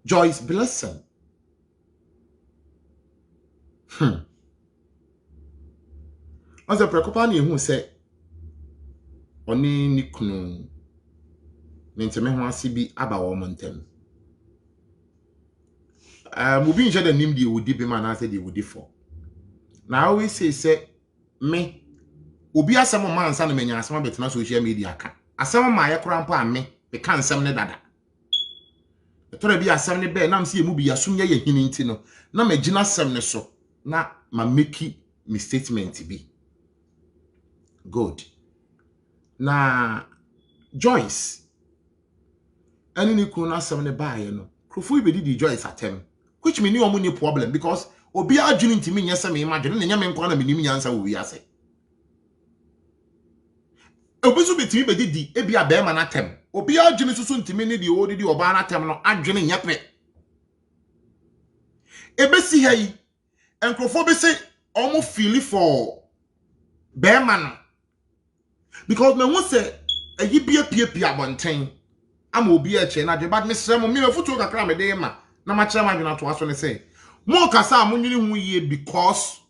Joyce Blessing. As a prekopani who say oni ni kunu menteme ho ase bi aba wo montem. Mubi nje da nim de wodi bi man ase de wodi for. Na I always say me obi asem man ansa na manya asem betena social media ka. Asem ma ye kora mpo ame be kan asem ne dada. Etora bi asem ne be na mse emu bi yasum ye hini nti no na magina asem ne so na ma make me statement bi. Good. Na Joyce any ni kuna asem ne baaye no. Krofu be di Joyce atem. Which mean you any problem because obi adwini ntimi nyese me imagine na nyame nkwa na menim nyansa wo wi ase. Obi so betimi be di ebi abema na tem. Obi adwini susu ntimi ne di odidi oba na tem no adwini nyepe. Ebesi hayi enkrofo be say omo feel for bema no. Because me won say ayi pie abonten ama obi a che na de bad me sremo me futu kakra me de ma na ma kire ma dwena to aso ne say mo kasa mo nwini hu ye because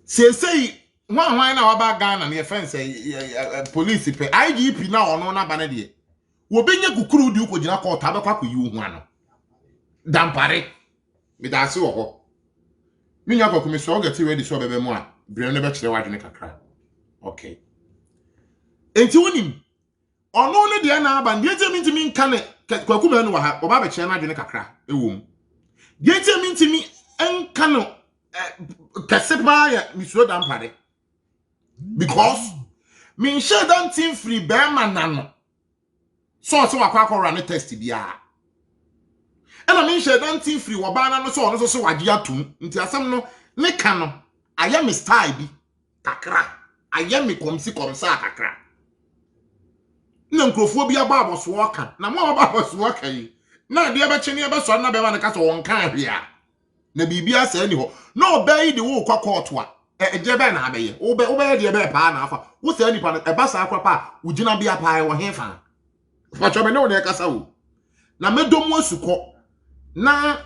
say hwan na waba Ghana na fence police pe IGP na ono na bana de wo benye kukuru di ukogina court abekwa koyi hu ano dampare me da se wo ho me nya kwa komiso o get ready so bebe mu a bre no be kire wadwene kakra okay enti wonim ono ne de na aba de ntimi nka ne kwaku me no wa ha oba be kire na adwene kakra ewom de ntimi enka no kasepa ya misro dampare because me share that team free bema nano so wakwa run test bia and I mean share that team free wabana no so wagye atum nti asem no ne ka no aye me style bi kakra aye me komsi kakra na nkrofo bi aba aboso waka na mo aba aboso waka yi na de ebe chene ebe so na bema ne ka so won kan hwea na bibia sa ni ho na obey de wo kwa court wa ejebe na abeye obe de be pa na afa wo se nipa no eba sa akwa pa ugina bia pa wo hefa fa chobe ne wo ne kasa wo na medom asuko na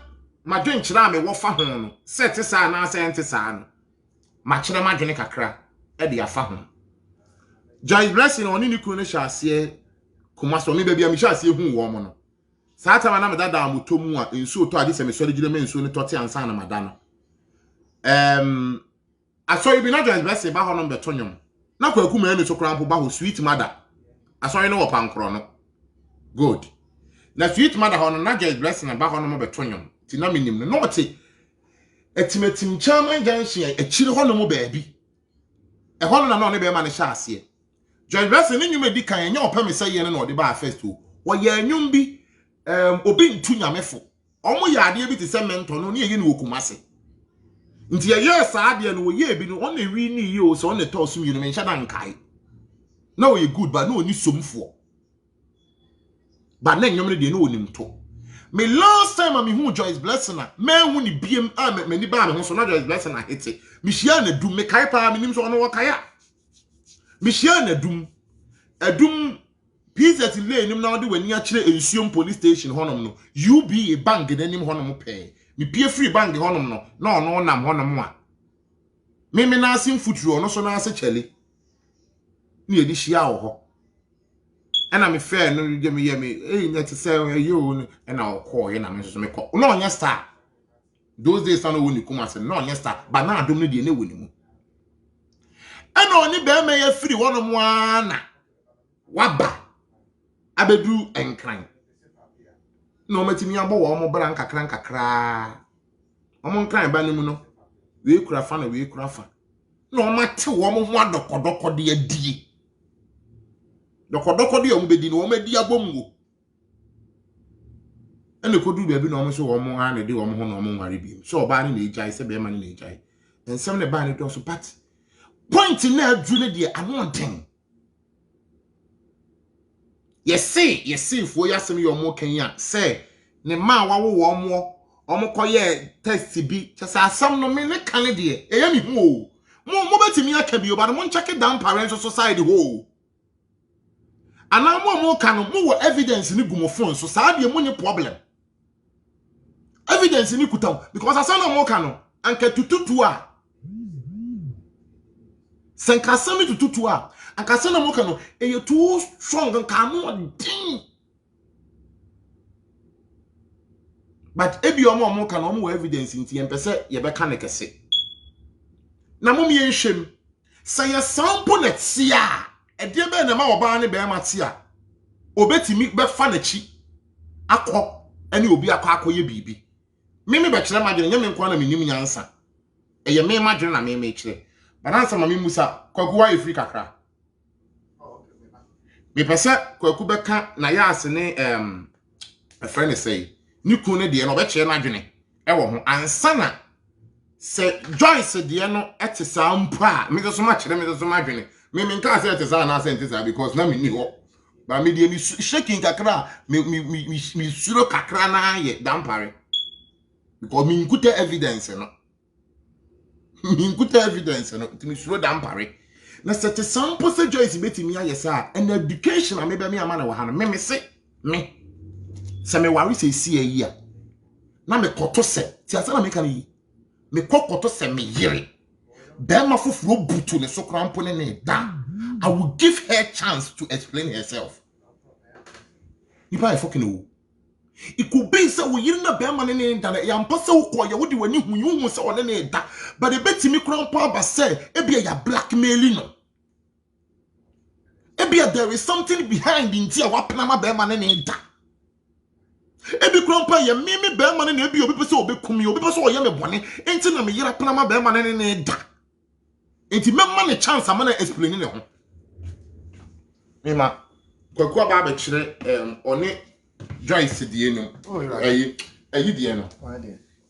madwen kira me wo fa ho no set sa na sent sa no ma kire madwene kakra e de afa ho Joyce Blessing oni ni kunu ne hyase kuma so me bia me hyase hu wo mo no sa ta na me dada amotomu a ensu to ade se me sori gire me ensu ne tote ansa na madano asori bi na Joyce Blessing ba ho no beto nyom na kwaku me enu so krampo ba ho sweet mother asori no wo pankro no good na sweet mother ho no na Joyce Blessing ba ho no beto nyom ti na minim no no te etimetim chairman junction akiri ho no mo baabi e ho no na no be ma ne hyase Joyce Blessing ni nyum edi kan enya opam se ye no de ba first o wo ye nyum bi obi ntu nyamefo omo ya ade bi te se mentor no ne ye ni wokumase nti ye sa ade no ye bi no on na wi ni ye o so on na to sum yi no me nhyada nkai na o ye good but na oni somfo but na nyom ne de no onim to me last time me hu Joyce Blessing na me hu ni biem me ni ba me hu so na Joyce Blessing na hete me hia na dum me kai pa me nim so ono wo kai a me hia na dum adum PZ lane nim na de wani a kire ensuom police station honom no UBA bank de nim honom pe me pie free bank honom no na ono nam honom a me na asim futuro no so na ase chele ni edi hia wo ho ena me fair no je me ye me net say you ena okọ ye na me so me kọ no onya star those days no woni kuma se no onya star ba na adom no de na woni mu ena oni be me ye free honom ana waba abedu enkran no matimi abo wo mo bra nkakra omo nkran ba nimu no we kura fa na we kura fa no mate wo mo ho adokodoko de adie dokodoko de o mo bedi no mo adi abomwo ene kodu baabi no mo so wo mo ha na de wo mo ho no mo nware bi so oba ni na ejai se be ma ni na ejai ensem ne ba ni do so pat point na adu ne de amonten Yes, for yasem yo mo kenya say ne ma wawo omo koye test bi chese asam no me ne kan de eya mi hu o mo betimi aka bi oba no mo check down parents society ho ana mo kan mo wo evidence ni gumo phone so sa de mo ni problem Evidence ni kuta because asana mo kano anka tututu a senka sami tututu a anka asana mo kano e too strong anka no din but ebi omo kano omo evidence nti empese ye beka ne kese na mom ye nhwem say sample net sia e de be na ma oba ne be ma ti a obetimi be fa na chi akọ ani obi akọ bibi mimi be kire madwene nyame nko na menim nyansa eye me madwene na me kire baransa ma musa kwaku wa efri kakra me pese kwaku beka na ya ase ne a friend say ni ku ne de no be kire na dwene e wo ho ansa na se Joyce de no ete sa mpa me so ma kire me so ma dwene me nka se ete sa na se ente sa because na me ni ho ba me de ni shaking kakra me suro kakra na ye dampare because me nkuta evidence no me suro dampare na set sample se Joyce betimi ayesa an education a me be me amana wa ha no me se me wari se si ayi a na me koto se ti asa na me kan yi me kokoto se me yire be ma foforo butu ne so krampo ne da I will give her chance to explain herself. Nipa I fucking know. It could be so we yirna be man ne da ya mpose wo ko ya wodi wani hu se one ne da but the betimi krampo aba say ebia ya blackmailing no. Ebia there is something behind in tia wa pena ma be man ne da. Ebi krampo ya mimi be man ne ebi obi pese obekumi obi pese oye me bone enti na me yira pena ma be man ne da. Enti memma ne chance amana explain ne ho. Mima kwaku aba be kire one Joyce die no ayi die no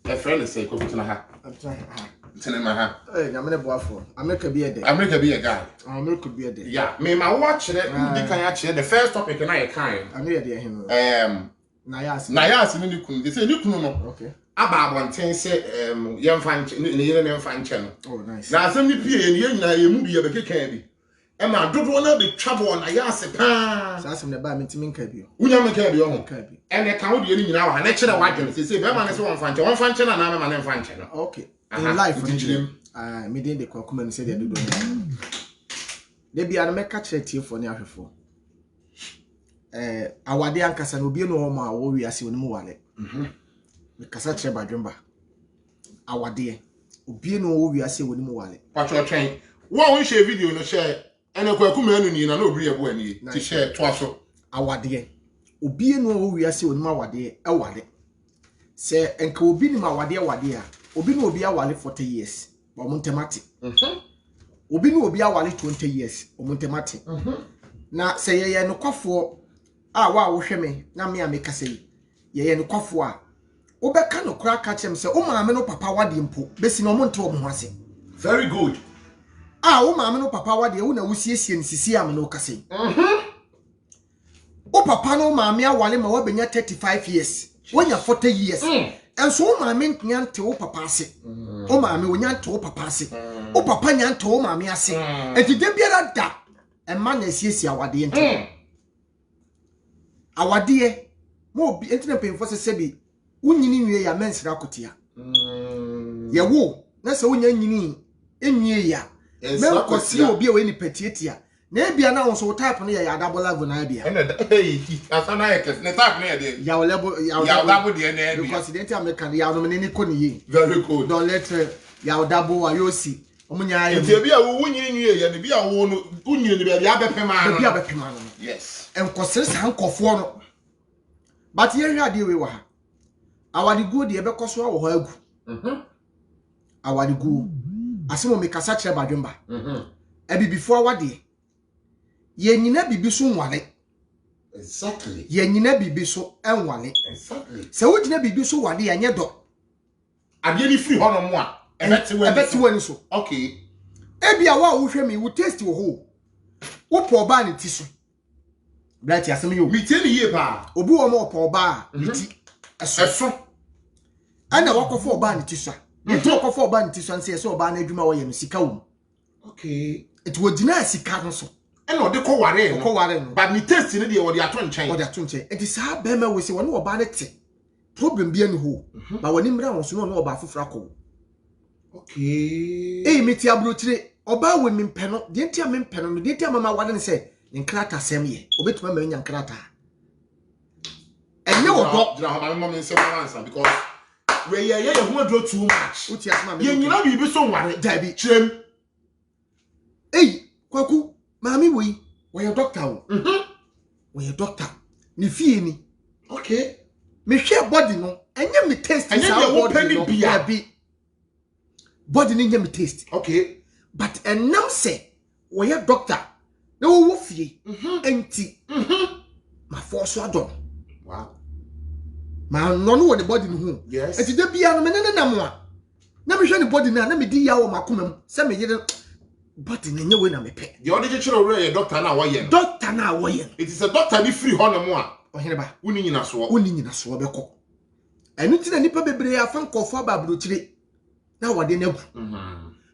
a friend say kwaku tena ha tena ma ha nyamene boafo America be a guy America be a day yeah mima wa kire di kan ya kire the first topic na ye kan America dey him na yas ni kunu they say ni kunu no okay aba abonten se yemfa nche ne yire ne yemfa nche no oh nice na asem ni pie ne nyina ye mu bi ye be kekan bi e ma dodo na be twabo na yas pa sa asem ne ba mentimi nka bi unya me ka bi o ho nka bi ene ka wo de ni nyina wa na kire wa dwene se be ma ne se wonfa nche na na ma ne mfa nche no okay in life me dey de kwakuma ne se de dodo de bia na me ka kire tiefo ne ahwefo awade ankasa no obi no ho ma wo wi ase onimu wale me kasa kire badwemba awade obi no wo wi ase onimu wale pacho twen wo share video no share ene kwakuma anu ni na obi ye bo ani ti share to aso awade obi no wo wi ase onimu awade wale se enka obi ni ma awade a obi no obi awale 40 years ba mo ntemati obi no obi awale 20 years o mo ntemati na se ye no kwafo a wa wo hwe me na me ameka sei ye no kwafo a obeka no kura ka chem se o maame no papa wade mpo besi no mo nte o mo ase very good o maame no papa wade wo na wusiesie nsisi am no kase o papa no maame awale ma wabenya 35 years wonya 40 years enso o maame nyante o papa ase o maame onyante o papa ase o papa nyante o maame ase enti de biara da emma na asiesie awade enti awade mo obi enti na pemfo se bi unyini nwie ya mensira kotia ye wo na se unya nyini enwie ya men kosi obi we ni petietia na ebia na won so type no ya double level na ebia asana ye kes ne type no ya de ya level ya double de na ebia because the American ya no ni ko ni ye very good don't let ya double ayosi omunya ayo enti ebia wo unyini nwie ya ne bia wo no unyini ne bia bepema no bia bepema no yes enkosere san kofo no but ye hwa de we wa ha awade go de ebekoso awo ho agu awade go asemo me kasa kire badwemba before awade ye nyina bibi so nwale exactly ye nyina bibi so enwale exactly se wo nyina bibi so wade ya nye do ade ni free hono mo a ebeti wani so okay ebia wa wo hwe me wo taste wo ho wo po ba ne ti so bright asem yo mi tie ni ye ba obi wo mo po ba ne ti eso ana wakofo ba ne ti so ye to wakofo ba ne ti so nse so ba na adwuma wo ye no sika wo okay it wo dina sika no so ena ode ko ware no no but mi taste ni de wo de ato nchen enti sa be ma we se woni wo ba ne te problem bi ani ho ba wani mra won so no oba afofra ko okay meti abrochire oba we mempɛ no de ntia mempɛ no de ntia mama wade ne sɛ nkrata sem ye obetuma ma nya nkrata enye wo do dra ho ma mama nsem answer because we ye ho adro too much uti asma me ye nyina bi so nware dabi chirem kwaku mami we ye doctor wo we ye doctor ni fie ni okay me hwe body no enye me taste sa body no bi body ni enye me taste okay but enam se we ye doctor na wo fie enti ma force adon wow ma no no the body no hu yes enti da bia no me ne nam a na me hwe ni body na me di ya wo makomam se me yire body na enye we na me pe the other chiro re doctor na wo ye doctor na wo ye it is a doctor be free hono mo a ohene ba woni nyina so beko enu ti na nipa bebre afan kofo ababrochire na wade na gu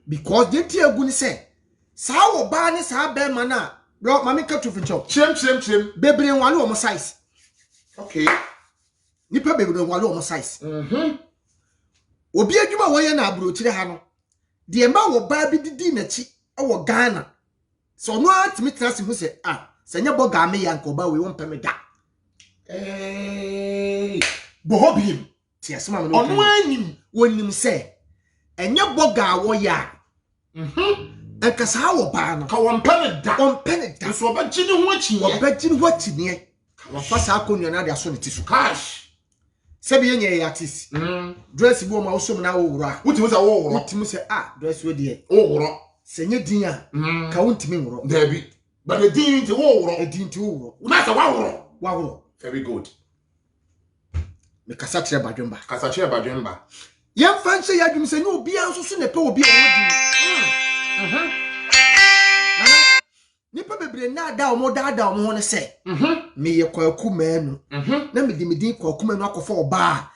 because they tia gu ni se sa wo ba ni sa be ma na bro mama ka to fincho chim bebre nwale wo mo size okay nipa bebre nwale wo mo size obi adwuma wo ye na abrochire ha no de mba wo ba bi didi na chi e wo Ghana so no atimi trase hu se se nya bo ga me ya nko ba we won peme da bohobim ti asema me no onu anim wonim se enye boga wo ya enkasa wo ba no ka won pene da so obaji ni ho achi ye obaji ni ho achi ne wa fa sa akonu na de aso ne ti so cash se bi enye ya tis dress bi o ma osom na wo wura wutimu se wo wuro wutimu se dress we de wo wuro se nye din a ka wontimi wuro dabi ba de din ti wo wuro edin ti wo wuro na se wa wuro very good me kasa kire badwemba yem fanche ya dwum se ne obi anso so ne pe obi a wodi nipa bebre na da omo da omo ne se me ye kwaku manu na me di medin kwaku manu akofo oba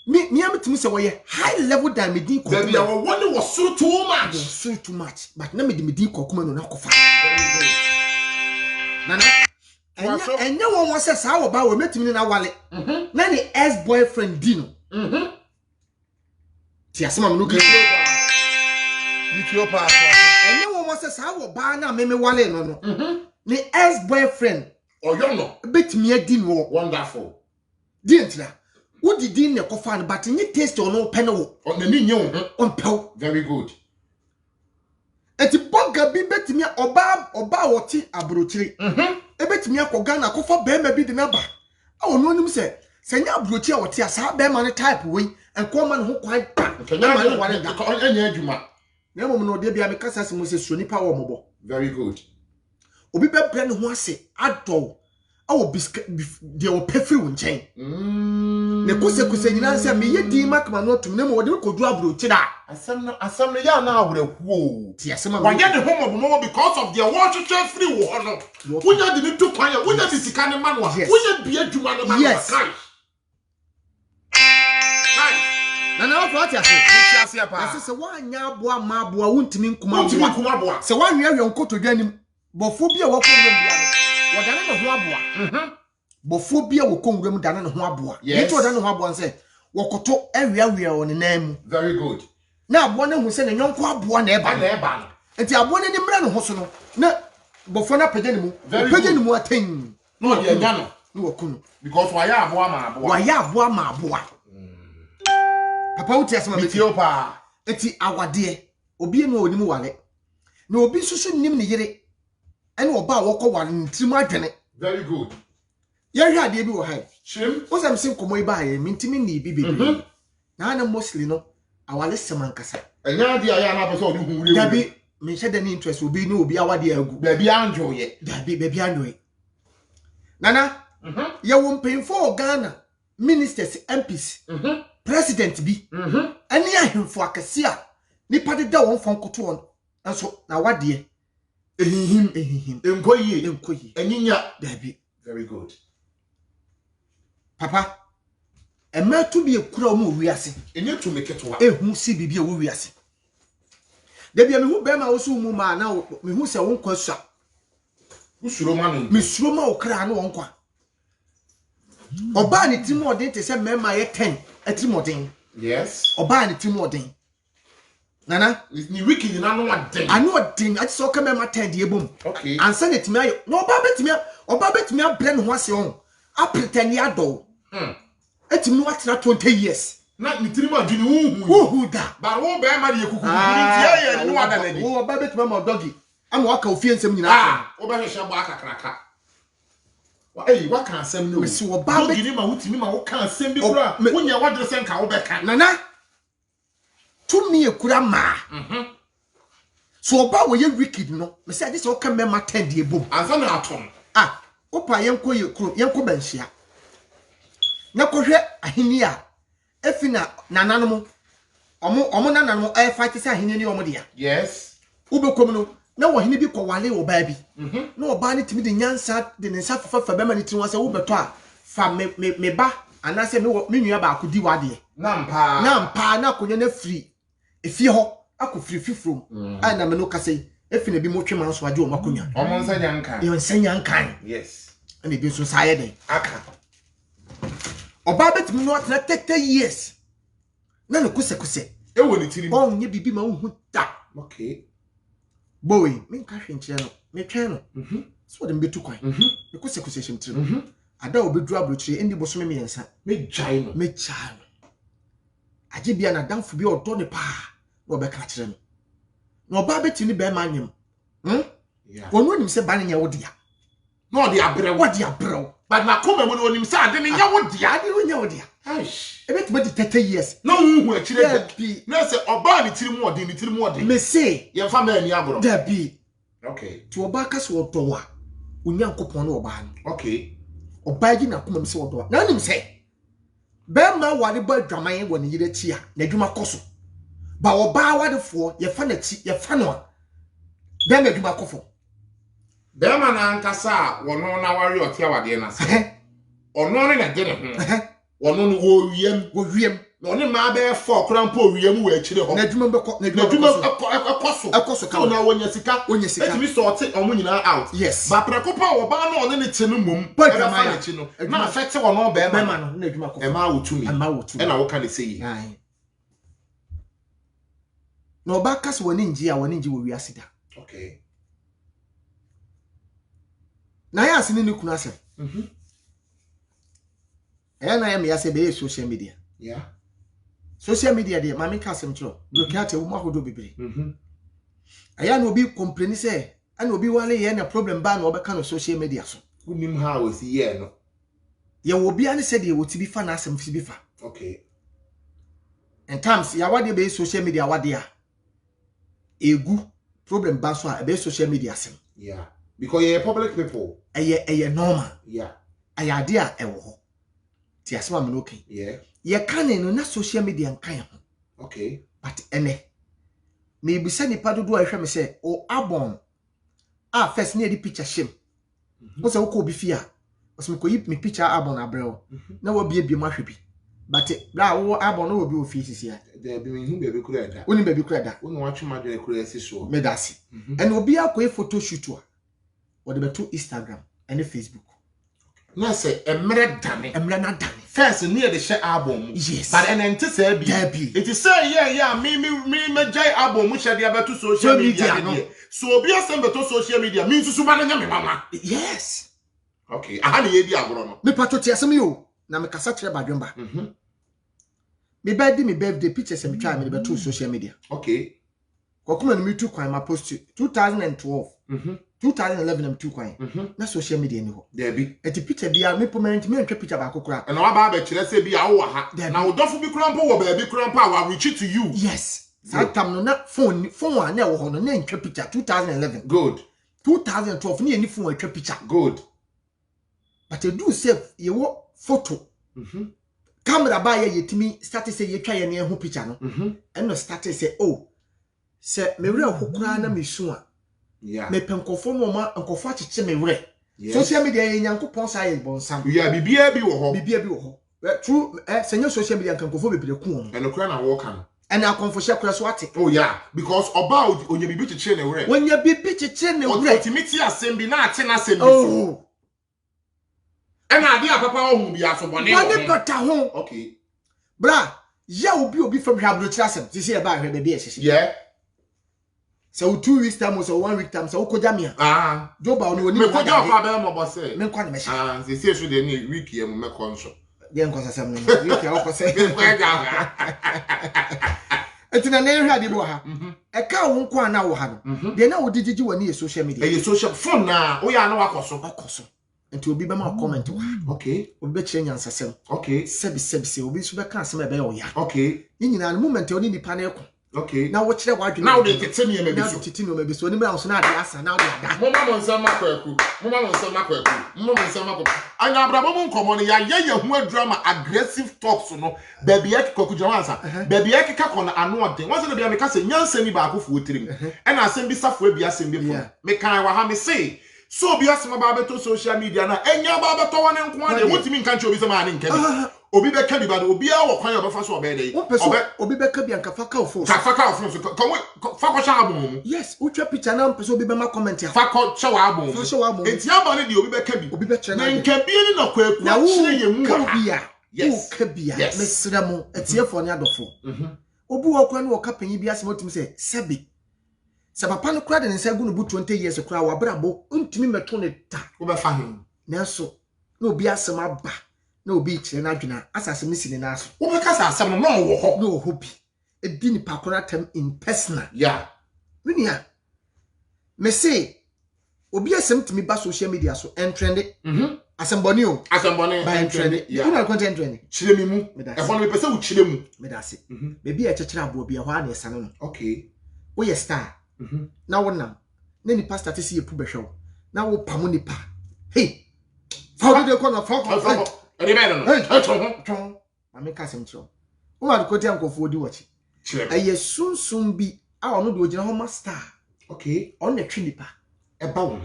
me am timi se wo ye high level than medin kwaku baby I wonder was so too much but na me di medin kwaku manu na kofa very good nana enya won se sa wo ba wo metimi na wale na ni ex boyfriend dino ti asema me no ka Ethiopia enya won se sa wo ba na me wale no ni ex boyfriend oyo no betimi adino wonderful di entira wodi din ne kofa no but nyi taste ono pe no on na ni nye wo on pe very good eti boga bi betimi oba woti abrochire ebetimi akoga na kofa be ma bi de na ba ono nim se nya abrochire woti asa be ma ne type we enko ma ne ho kwan na ma ne wale da enya adwuma na mom no de bia me kasa se mo se so nipa wo mobo very good obi be bre ne ho ase adol awo de o pefri wo nchen ne kose nyina se me ye di makma no tum ne mo wode ko du abrochi da asem no ya na awreku ti asema wa ye ne homo bomo because of their watch free wo no wonya de ni to kwan ya wonya de sika ne manwa wonya bia dwuma ne manwa kai na what ya say pa se wa nya aboa ma aboa wontimi nkuma aboa se wa hwe hwe nkoto dwanim bofo bia wo konwem bia no wadane ne ho aboa bofo bia wo konwem dane ne ho aboa yeto dane ne ho aboa nse wokoto hwe one namu very good na aboa ne hu se ne nyonko aboa na eba no enti aboa ne nimra ne ho so no na bofo na pagya ne mu aten no ye nya no no wakunu because wa ya aboa ma aboa papa uti asema Ethiopia eti awade obi enu onimu wale na obi susu nim ne yire ene oba wokọ wale ntimu adwene very good ye hwe ade bi wo ha shim osam sin komo iba ye mintimi ni bibi na na mostly no awale semankasa enya ade aya na person odi hunwure dabi me hye de ni interest obi ni obi awade agu baby anjo ye dabi baby anjo ye nana ye wo mpemfo Ghana ministers MPs president bi ani ahemfo akese a nipa de da won fon koto on enso na wade ehihim enkoyi enyinya dabi very good papa ema to bi ekura o mu wiase enye to meketo ha ehu si bibia wo wiase dabi me hu be ma wo so mu ma na me hu se won kwasua usuro ma no me suro ma okra na won kwa Oba ni timodin te se mema ye 10 etimodin. Yes. Oba ni timodin. Nana, ni wiki na no adin. Anu odin ati so ka mema 10 de ebom. Okay. Ansa ne timi ayo. No oba betimi abre no ho ase on. A pretend ya do. Etimi no atena 20 years. Na ni tiri ma dwene Who da? Ba wo be ma de kuku. Ni tie ye no ada na di. Wo oba betimi ma doggy. Ama waka ofie nsem nyina. Wo be hwehwe bo akakraka. Wa kan asem no. Mesi wo ba be gini ma wutimi ma wo kan asem bi kura. Wonya wadre se nka wo be kan. Nana. Tumi ekura ma. So oba wo ye wicked no. Me say this o kan me ma 10 de ebom. Ansa na atom. Opa yenko ye kuro yenko banhia. Na kohwe ahini a efina nananom omo nananom e fight say ahini ni omo dia. Yes. Ubekom no na wo hini bi kwale wo ba bi. Na oba ne timi de nyansa de ne nsa fafa be ma ne tinwa say wo beto a fa me ba anase me nua ba akodi wade. Na mpa na akonya na free efie ho akofiri fifrom. Ai na me no kase efina bi mo twema nso age o makonya. Omo nsanya nkan. Yo nsanya nkan. Yes. And it is so saying, Aka. Oba betimi no atena 30 years. Na no kuse. E woni tiri. On ye bibi ma hu da. Okay. Boy, me nka hwe nkyere no. Me twen no. So dem betu kwan. Me kuse him tiri. Ada obedu abrochire endi bosome me yensa. Me jai no. Aje bia na danfo bi odo ne pa. Na obeka kire no. Na oba betimi be ma anyem. Yeah. Wonu nim se ba ne nya wodia. No de abrew. What dia brew? But na come mo onim say ade ne nya wodia. Ade no nya wodia. Aish. E betimi di 30 years. Na hu akire There be. Na say oba ne tiri mu ode. Me say. Ye fa ma ani agoro. There be. Okay. To oba ka so odowa. Onyankopon na oba no. Okay. Oba gi na kuma me se odowa. Na nim say. Be ma wade ba adwaman wo ne yire chi a. Na adwuma koso. Ba oba wadefo ye fa na chi ye fa no a. Be ma adwuma kofo. Be ma na nkasa wono na wari otia wade na se. Ono ne na de ne ho. Wono no wo wiem. Na oni ma be 4 krampo wiem wo akire ho. Na adwuma be ko na adwuma ekoso ka na wonya sika etimi sort omo nyina out. Yes. Ba prekopa wo ba na one ne che no mum Ba fa na che no na affect wono be ma no na adwuma kofo. E ma wotumi e na wo ka ne sei na oba ka se woni nji wo wi asida. Okay. Na ya asini ni kunu asem. Na ya me ya se be social media. Yeah. Social media de mama ka asem chiro. Do ka te wo mahodo bebre. Aya na obi complain say ana obi wale ye na problem ba na obeka no social media so. Unim ha we si ye no. Ye wo bia ne se de wo ti bi fa na asem fi bi fa. Okay. In terms ya wade be social media wade a egu problem ba so a be social media asem. Yeah. Because you're public people. Eye normal. Yeah. Aya de a ewo ho. Ti asema me no okay. Yeah. Ye kan no na social media nkan ho. Okay. But ene me bisa ni pado do ahwe me say o abon first na di picture shim. Wo say wo ko bi fi a. Wo say ko yi me picture abon abrel. Na wo bie ma hwe bi. But bra wo abon no wo bi office a. There be me hu be kura da. Woni be bi kura da. Woni wa twema de kura esi so. Me da si. And obi akoy photo shoot a. Wo de beto Instagram and Facebook. Na say emre dane. Emre na dane. First near the share album. Yes. But and ente say bi. It is say yeah me jai album mu share dia beto social media no. So obi asem beto social media me nsusu ba na nya me mama. Yes. Okay. Aha na ye di agoro no. Me pato ti asem yo na me kasa kire badwemba. Me birthday pictures me try me beto social media. Okay. Kokuma no me tu kwan ma post 2012. 2011 am tu kwan. Na social media ni ho. There be. Eti picture bia me permanent me ntwa picture ba kokura. And wa ba ba kire say bia wo ha. Na wo dofo bi krampo wo ba bi krampo a wa reach to you. Yes. Satam no na phone a na wo ho no na ntwa picture 2011. Good. 2012 ni any phone ntwa picture. Good. But you do save ye wo photo. Camera ba ye yetimi start say ye twa ye ne ho picture no. And no start say oh se me wura kokura na me su a. Yeah. Me penkofo no ma nkofo achiche me wure. Social media ye nyankopon sa ye bonsam. Yeah, bibia bi wo ho. Bibia bi wo ho. True senyo social media nkankofo bebre ku on. And okura na wo kan. And akonfo kura so ate. Oh yeah, because oba onye bibi chiche ne wure. Onye bibi chiche ne wure. Otimiti asem bi na ate na asem bi. Oh. And I dear papa who be aso bone. Bone better ho. Okay. Bra, ya obi from Habro Trasem. This year about her baby. Yeah. So 2 weeks time or so 1 week time so Kojamia. Ah. Joba only Me ko jo fa be mo boss e. Me kwa me sha. Ah, se se so de ni week ye mo me konso. Dem ko sasem no. Week ya ko say. Etina na ehwa de bo ha. E ka wo nko ana wo ha no. De na wo digigi wani e social media. E social phone na wo ya na wakoso. Akoso. Enti obi be ma comment wo ha. Okay. Obi be kire nyansasem. Okay. Sebi obi so be ka asem e be yo ya. Okay. Ni nyina no moment oni nipa na ekọ. Okay. Na wo kire wadwe. Now they tete me be so. Now tete me be so. Oni bra so na ade asa na ade ada. Mama mo nsam akwaku. Mama mo nsam akwaku. Mama mo nsam akwaku. Anya abrabo mo nkomo no ya ye hu drama aggressive talks no. Baby ek koku jawansa. Baby ek ka kona ano oden. Won se no bia me ka se nyansa ni ba akofo otirim. E na asem bi safo abia asem bi fo. Me kan wa ha me say so bi asem ba beto social media na enya ba beto won nko ade wotimi nka nche obi se ma ne nka obi be ka bi ba obi a wo kwan obefa so obe dey obi be ka bi anka fa ka ofo fa ka ofo so fa ko sha abon mu yes utwa picture na mpeso obi be ma comment ya fa ko sha wa abon fa sha wa abon enti aba ne di obi be ka bi obi be kire na nka bi ni na kwaku na wo kire ye mu ka bi ya yes ka bi ya mesra mu etiefo ne adofo obi wo kwa ne wo ka panyi bi asem otum se sebi se papa no kura de nsa gu no bu 20 years kura wa brabo ntumi meto ne ta wo be fa hin nanso na obi asem aba na obi kire na adwena asase mi sine na aso wo be ka sa asem no wo ho no hobi edi ni pakora tem in personal yeah minia me say obi asem timi ba social media so entrende asemboni o asemboni ba entrende yeah kuna content entrende chire mi mu e fo no be pese wo chire mu me da se baby e chechira abo bia ho ana esane no okay wo ye star na wo nam na ni pastor te se ye pu behwe na wo pamo nipa hey fa de ko na fa eri be no chon ame ka sem chon wo ma ko ti ankofo odi wachi aye sunsun bi a ono de ogina ho master okay on na twi nipa eba wo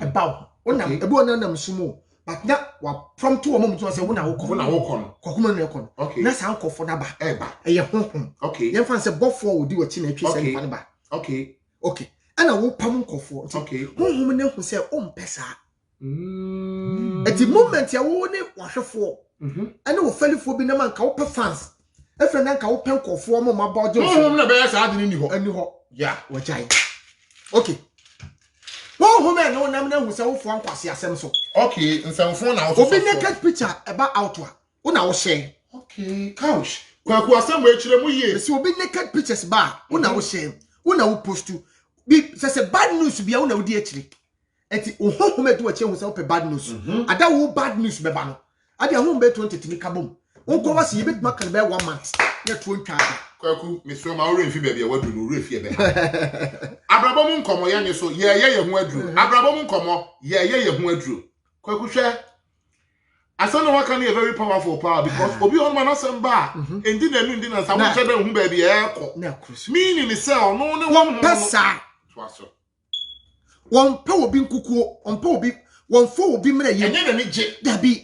onam ebi onam sumo but na wa prompt wo mom to say wo na wo ko no kokuma na ko okay na san kofo na ba eba eye honhom okay ye fan say bofo odi wachi na twi say nipa na ba okay ana wo pam kofo okay honhom na hu say o mpesa at the moment ya wo ne wahwefo ana wo falifo bi na man ka wo pe fans efre na ka wo pen kofo mo ma ba ojo honhom na be ya sa ade ni ho ani ho yeah wajai okay honhom na wo nam na hu say wo fo ankwase asem so okay nsamfo na wo obi naked picture eba outwa wo na wo share okay couch kwaku asem we chire mu ye si obi naked pictures ba wo na wo share wo na wo post bi say bad news bia wo na wo di akire eti honhom edu achi hu say wo pe bad news ada wo bad news be ba no ade ahom be 20 timi kabom wo ko wase yebet makan be 1 month na tuo ntwa ada kwaku meso ma ore mfi bia wadu no ore fie be abrabo mu nkomo ye nso ye hu aduru abrabo mu nkomo ye hu aduru kwaku hwe asana waka na very powerful power because obi on man asem ba endi na nu ndi na sawo che be hu ba bia e ko na cross meaning say ono ne won pesa twaso won pe obi nkukuo won pe obi won fo obi mra ye enye na ni je dabi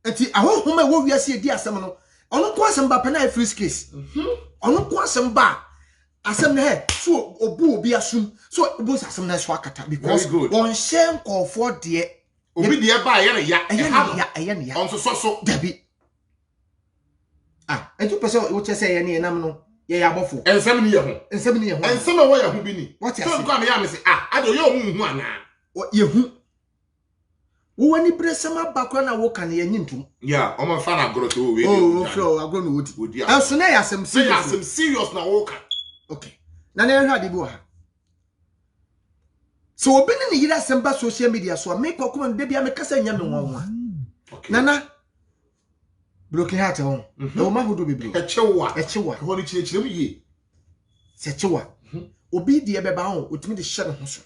enti ahonhom e wo wiase edi asem no ono ko asem ba pe na free case ono ko asem ba asem na he so obu obi asum so obu asem na so akata because won share nkofo de obi de ba ye na ya ya on so dabi enti pese wo chese ye ne nam no ye ya bofo ensem ni ye ho ensem ni ye ho ensem wo ye ho bi ni what you so nko am ya me say ade yo hu ana ye hu wo wani bresema bakwa na wo kan ye nyintum yeah o ma fa na agro to we oh flow agro no wodi enso na ya sem serious na wo kan okay na na hwa de bi wa so obi ne yira sem ba social media so me kokoma de bia me kasa nya me nwanwa nana broken heart on o ma hodo bebre echewa ho ni chire mu ye se chewa obi de be ba ho otimi de hye ne ho so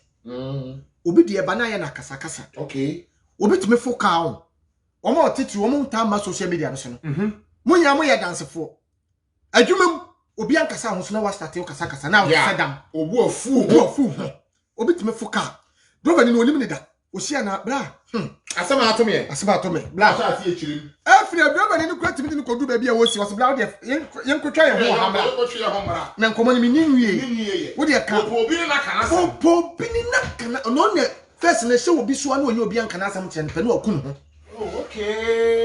obi de ba na ye na kasa kasa okay obi timi fo ka on o ma otiti o mu ta ma social media no so no munya mo ye dansefo adwumam obi ankasa ho so na wa start kasa kasa na o sedam obu afu obi timi fo ka brother ni no onim ne da o sia na bra asema atome bla sha ti echirim afri brother ni ko timi ni ko du ba bia wo si was bla de yen ko twa ye ho ha mara na nkomo ni minwie wo de ka obi ni na kana po bi ni na kana no ne first na she obi so na onye obi anka na asam kire ne pe na okun ho okay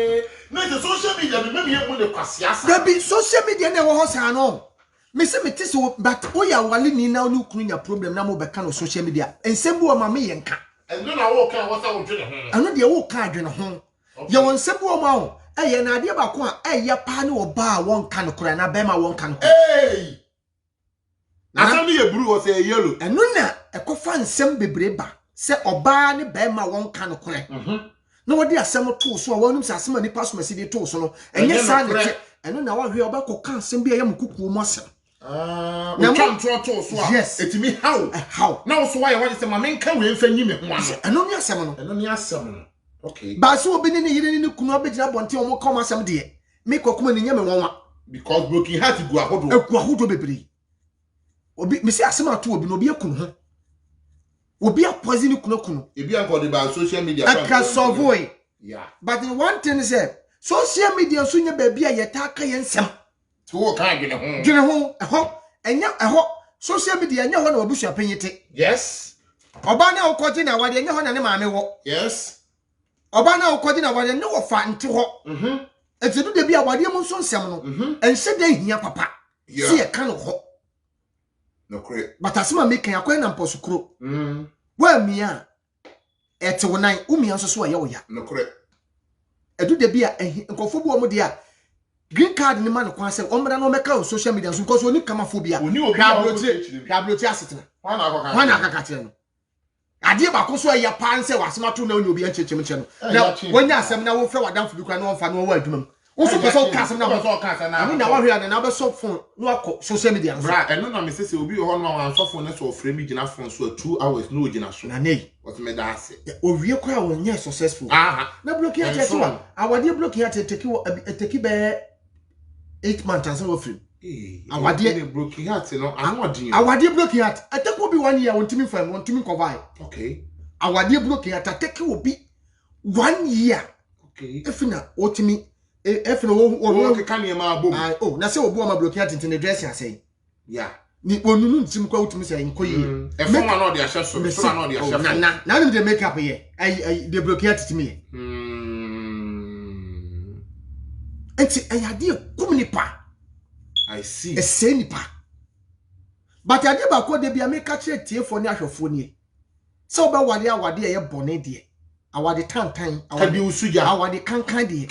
Na the social media me me mo de kwasiasa. There be social media na wo hosa no. Me say me tise but oya wale ni na onu kunu nya problem na mo be ka no social media. Ensembu o ma me yenka. Eno na wo kan wo sa wo dwene ho. Ano de wo ka adwene ho. Ye won sembu o ma ho. Eye na ade ba ko a eye pa ne oba a won ka no kora na be ma won ka no. Hey. Asam ni ye buru wo say yellow. Eno na ekofa nsem bebre ba. Se oba ne be ma won ka no kora. Na wodi asem to so a wonum se asem ani paso masidi to so no. Enye sa ne eno na wa hwe oba ko ka nsem bi ayam kukuo mo asem. Na mo to so a etimi how. Na wo so why say ma men ka we mfa nyi me ho ano. Eno ni asem no. Eno ni asem no. Okay. Ba so obi ne yire ne kunu obegina bonte o mo kom asem de. Me kokuma ne nya me wonwa because broken heart gu ahodo. Eku ahodo bebre. Obi me se asem ato obi no obi akunu ho. Obi a poison kunu. Ebi an call the social media. Aka sovoy. Yeah. But the one thing is social media so nya baby a yeta ka yensem. To wo kan dwene ho. Dwene ho, enya social media nya ho na obusua panyete. Yes. Oba na okoji na wade nya ho na ne maame wo. Yes. Oba na okoji na wade ne wo fa nte ho. Etu de bi a wade mu so nsem no. Ense de hia papa. Si e ka no ho. No correct. But asema make kan akwa na mposukuro. Wa mia ete wonan umia nso so ye wo ya. No correct. Edu de bi a nkofo bu omo de a green card ni man kwan se omra no meka on social media so because oni kamaphobia. Oni obi hwablotie asetena. Wana akaka kire no. Ade ba ko so ya pan se wasema to na oni obi anchechim che no. Na wonya asem na wo fra wadamfo bi kwa na wonfa no wo adwumam. Wo so person ka asem na wo so ka asem na. Ani na wa hwe na be so phone no akọ social media. Bra eno na me se obi ho no wan so phone so frame mi gina phone so 2 hours no gina so. Na nei. What me da ase. Owie kwa wonya successful. Na block here check one. Awade block here take be 8 months as we free. Awade broken heart no anodin. Awade block here take will be 1 year wontimi fam wontimi cover. Okay. Awade block here take will be 1 year. Okay. Efina otimi efina wo ke kan yema abom. Oh na se obu ma block here tintin dress ya say. Yeah. Ni onunu ntim kwa otimi say nkoyi. Efon ma no de ahye so no de ahye. Na dem dey make up here. They block here titimi. Enti ayade kumnipa. I see. Ese nipa. But ade ba ko de bia me ka kire tiefo ni ahwefo ni. Se oba wade awade ye bone de. Awade tantan, awade usuja, awade kankan de.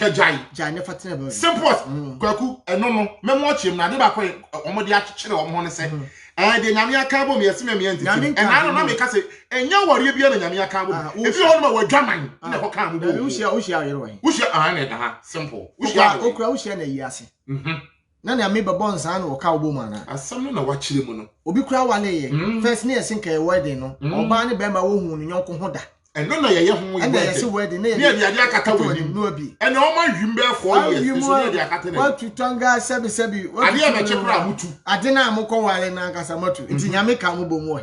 Jai ne fatena be. Simple. Kwaku eno no memo chim na ade ba ko omo de akekere omo ne se. De nyame aka bo me yesi me ntiti. Na no me ka se enya ware bia na nyame aka bo. Ebi ho no ma wadwaman na ho ka mo bo. Ushia yero he. Ushia na da simple. Ushia okura ushia na yi ase. Na na me bebo nsa na oka obo mu ana. Asam na wachire mu no. Obi kura wale ye. First na yesin ka wedding no. Oba ne be ma wo hu no nyonko ho da. Eno na ye hu wedding. Na yesi wedding na ye. Ne de ade akata wani no obi. Eno o ma hwim be 4 years. So ne de akata na. What to tanga sebi. Ade e be chekura mutu. Ade na amukọ wale na akasa motu. Nti nyame ka mo bomu o.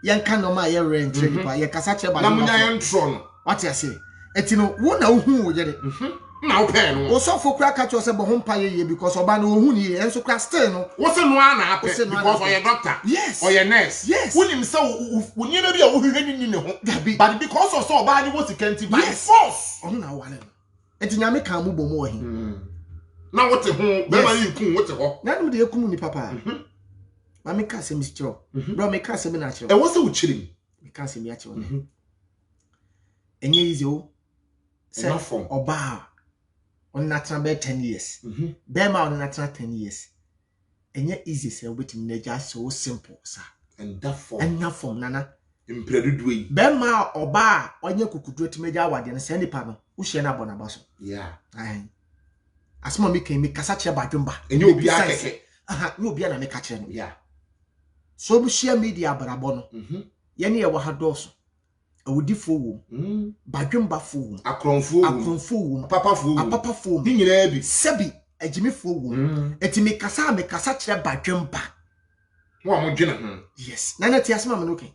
Yen ka no ma ye rent pa ye kasa che ba. Na munya ye ntro no. What you say? Eti no wo na ohu wo yede. Na wo pe no. Wo so fokura ka cho se bo ho mpa ye because oba na ohu ni enso kra still no. Wo se no ana ape because oye doctor. Yes. Oye nurse. Yes. Wonim se wo ni na bia wo hwehwe ni ne ho. But because of so oba ni wo sikanti by force. Onu na wale no. Eti nyame ka mo bomu o hin. Na wo te ho be ma yi kun wo te ho. Na no de ekum ni papa. Ma me ka se mi chiro. Bro me ka se mi na chiro. E wo se wo chirim. Me ka se mi a chiro. Enye easy o. Se oba on natural be 10 years. Bema on natural 10 years. Enye easy se obetim na just so simple sir. And that form nana. Impredu way. Bema oba onye kukudu etimeja awade na se nipa no. Wo hye na bona baso. Yeah. Ai. Asma me kan me kasa che badwumba. Enye obi akeke. Ni obi na me ka che no. Yeah. So social media barabo no. Ye ne ye wo ha doso. Awudifo wo badwemba fo wo akronfo wo papa fo wo nyina bi sebi agimifo wo eti me kasa kire badwemba wo amodwene ho yes na ti asema me no okay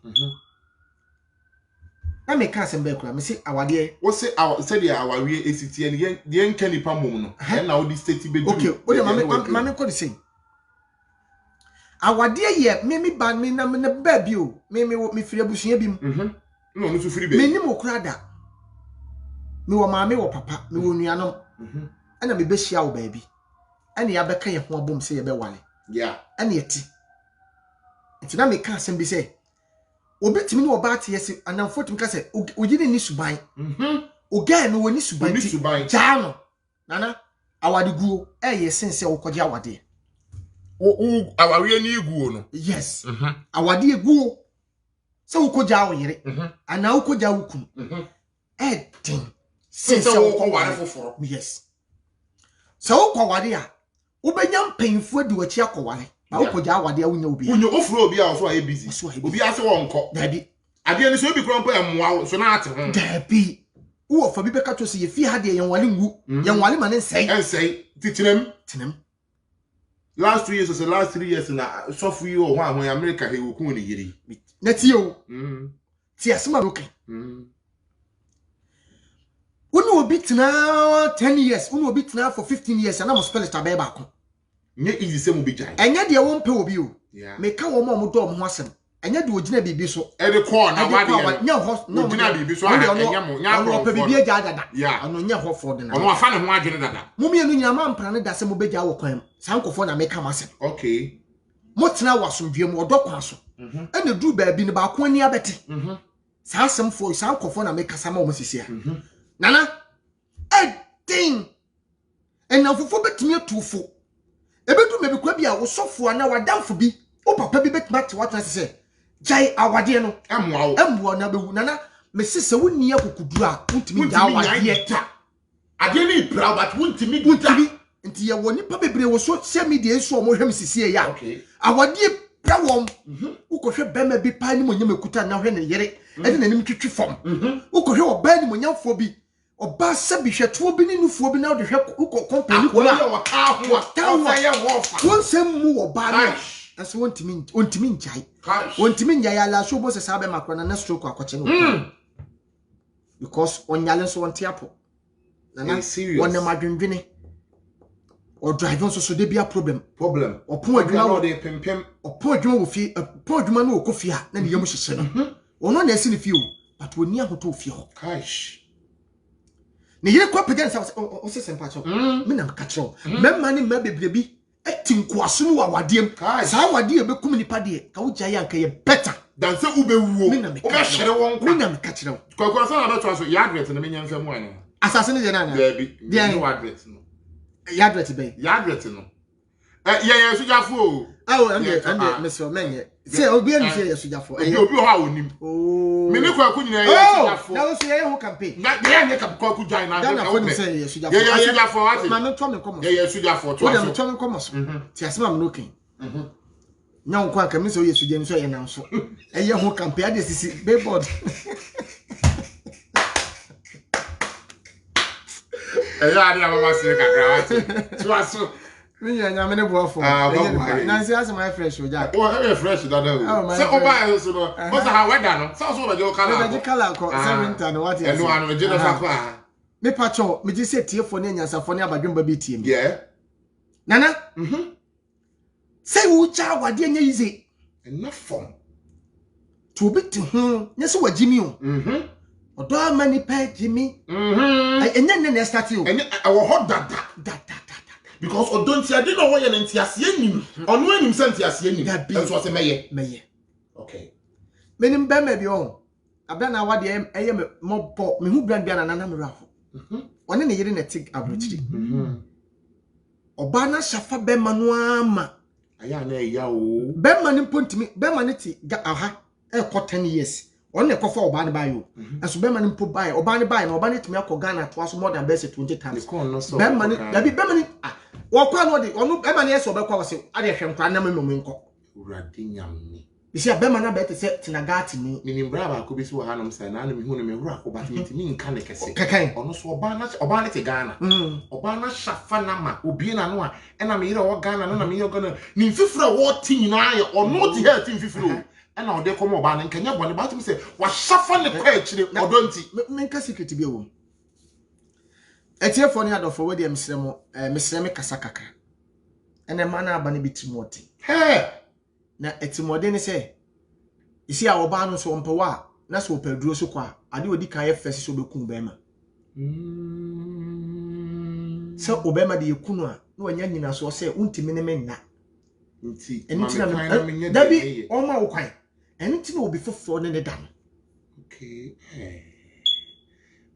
na me ka asem be kura me se awade wo se se dia awawe esitie ne de nka nipa mom no na wo di state be okay o de mame ko de sei awade ye me ba me na me ba bi o me firi abusua bi mu no no so free be me ni mo kura da me wo maame wo papa me wo nuanom ana me be hia wo baabi ana ya beka ye ho abom se ye be wale yeah ana yeti nti na me ka asem bi se obetimi ne oba te yesi anamfo timi ka se ogine ni suban oga no woni suban ti ja no nana awade guo ye sense wo koje awade aware ni guo no yes awade guo se wo koje awere ana wo koje awukun tin sense wo kware foforo yes se wo kware a wo benya mpanyfo adi wachi akware ba wo koje awade a wonya obi unyo ofuro obi a so a busy obi ase wo nko dabi ade ni so obi kro mpo emwa so na ate ho dabi wo fa bi beka to se ye fi ha de yen wale ngu yen wale ma ne nsei titinem last 2 years or the last 3 years na so for you ho ahon America he wo kun ni yiri na ti o ti asema roke unu obi tena 10 years unu obi tena for 15 years na mo spell it abeba ko nye easy se mo be jai enye de wo mpe obi o me ka wo mo do mo ho asem enye de ogina bibi so e de call na wa de nya ho no ogina bibi so enye mo nya ko pe bibi eja dada ano nya ho for de na ono afa ne ho adwene dada mo mienu nyina ma mpra ne da se mo beja wo kwan sankofo na me ka masem okay mo tena wasomdwe mo do kwa so ene du baabi ne ba ko ani abete sa asem fo sankofo na me kasa ma mo sisia nana edin enafofo betimi atufo ebedu mebi kwa bia wo sofo na wadamfo bi o papa bi betima te watan se jai awade no emwo na bewu nana me sese wonni akukudu a untimi ja awade ade ni pra but untimi nti ye woni pa bebre wo social media eso mo hwem sisi ya awade pra wom ukohwe bema bi pa ni monyam ekuta na hwe ne yere ede nanim twitwi fom ukohwe oba ni monyamfo bi oba sabi hweto bi ni nufuo bi na de hwe company ko na waka ya wofa wonsem mu oba na aso wontimi njai ala so bo se sabe makwana na stroke akoche no because onyale so wonte apo na wonne madwendwene or driving so de bia problem opon adwuma wo de pempem opon adwuma wo fi opon adwuma no okofia na ne yam hyehye no ono na esi ne fi o but woni ahoto fi ho gosh ne yere kwa pegen sa o se sempa cho me na ka cho memma ne ma bebrebi etinkoaso no awadiem sa awadie bekum nipa de ka wo gya yanka ye better dan se ubewuo o ka hwere won me na me ka kire wo kokoro sa na beto aso ya advert na menya mfa mu ana asase ne je na na baby no advert no yadret be yadret no ye sujafo o ande meso menye se obi anu se ye sujafo obi ho a onim me ne kwa kunyina ye sujafo na wo se ye ho campaign na ye ne ka kwa ku join na na wo se ye sujafo ye sujafo ati ma me to me komo ye sujafo to aso to me komo so ti asema me no ken nya wo kwa ka me se ye sujani so ye nan so ye ho campaign ade sisi billboard ya ari mama sire kakra wati tuaso mi ya nya me ne boafo na nsi asema fresh o ja o fresh dada o se o ba so no o sa ha weather no so be jo kala be kala ko se winter no what enu anu je no fa kwa me pacho me ji se tiefo ne nyansafo ne abadwemba bi tie mi yeah nana se wo cha wade nya yize enough form to be to hu nya se wajimi o odo mani pa jimi enya ne start o enya wo hot dada because odon ti ade no wo ye nti ase enim ono enim se nti ase enim enso se meye okay menim be ma bi o abia na wade eye mo po me hu brand bia na na me rafo one ne yire na tig abrochiri oba na shafa be ma no ama aya na eya o be ma ni pontimi be ma ni ti aha e ko 10 years on ne kofa oba ne bayo enso be ma ni mpo bayo oba ne bayo na oba ne timi akọ Ghana to aso more than best 20 times be ma ni dabi be ma ni wakwa no de onu be ma ni eso be kwa wase ade hwe nkwa na memem nko urade nyamni isi be ma na be te se tinagati ni nimbra ba ko bi si wo hanom sai na me hu no me wura ko bat mi nka ne kese kakan ono so oba ne te Ghana oba na shafa na ma obi na no a na me yire wo Ghana na me yire Ghana ni mfifura wo ti nyina ye ono ti he ti mfifura na ode ko mo ba ne nkanya bone ba tumi se wa shafa ne kwa akire odo nti me nka secret bi wo etiefo ne adofo we de mesrem me kasa kakra ene ma na aba ne bitimoti na etimode ne se isi a oba no so mpewa na so opaduro so kwa ade odi kan ye fese so bekum be ma So obema de yakunu a na wanya nyina so say untimi ne menna. Nti. Enti na dabi oma wo kwan. Enti na obi foforo ne da no. Okay.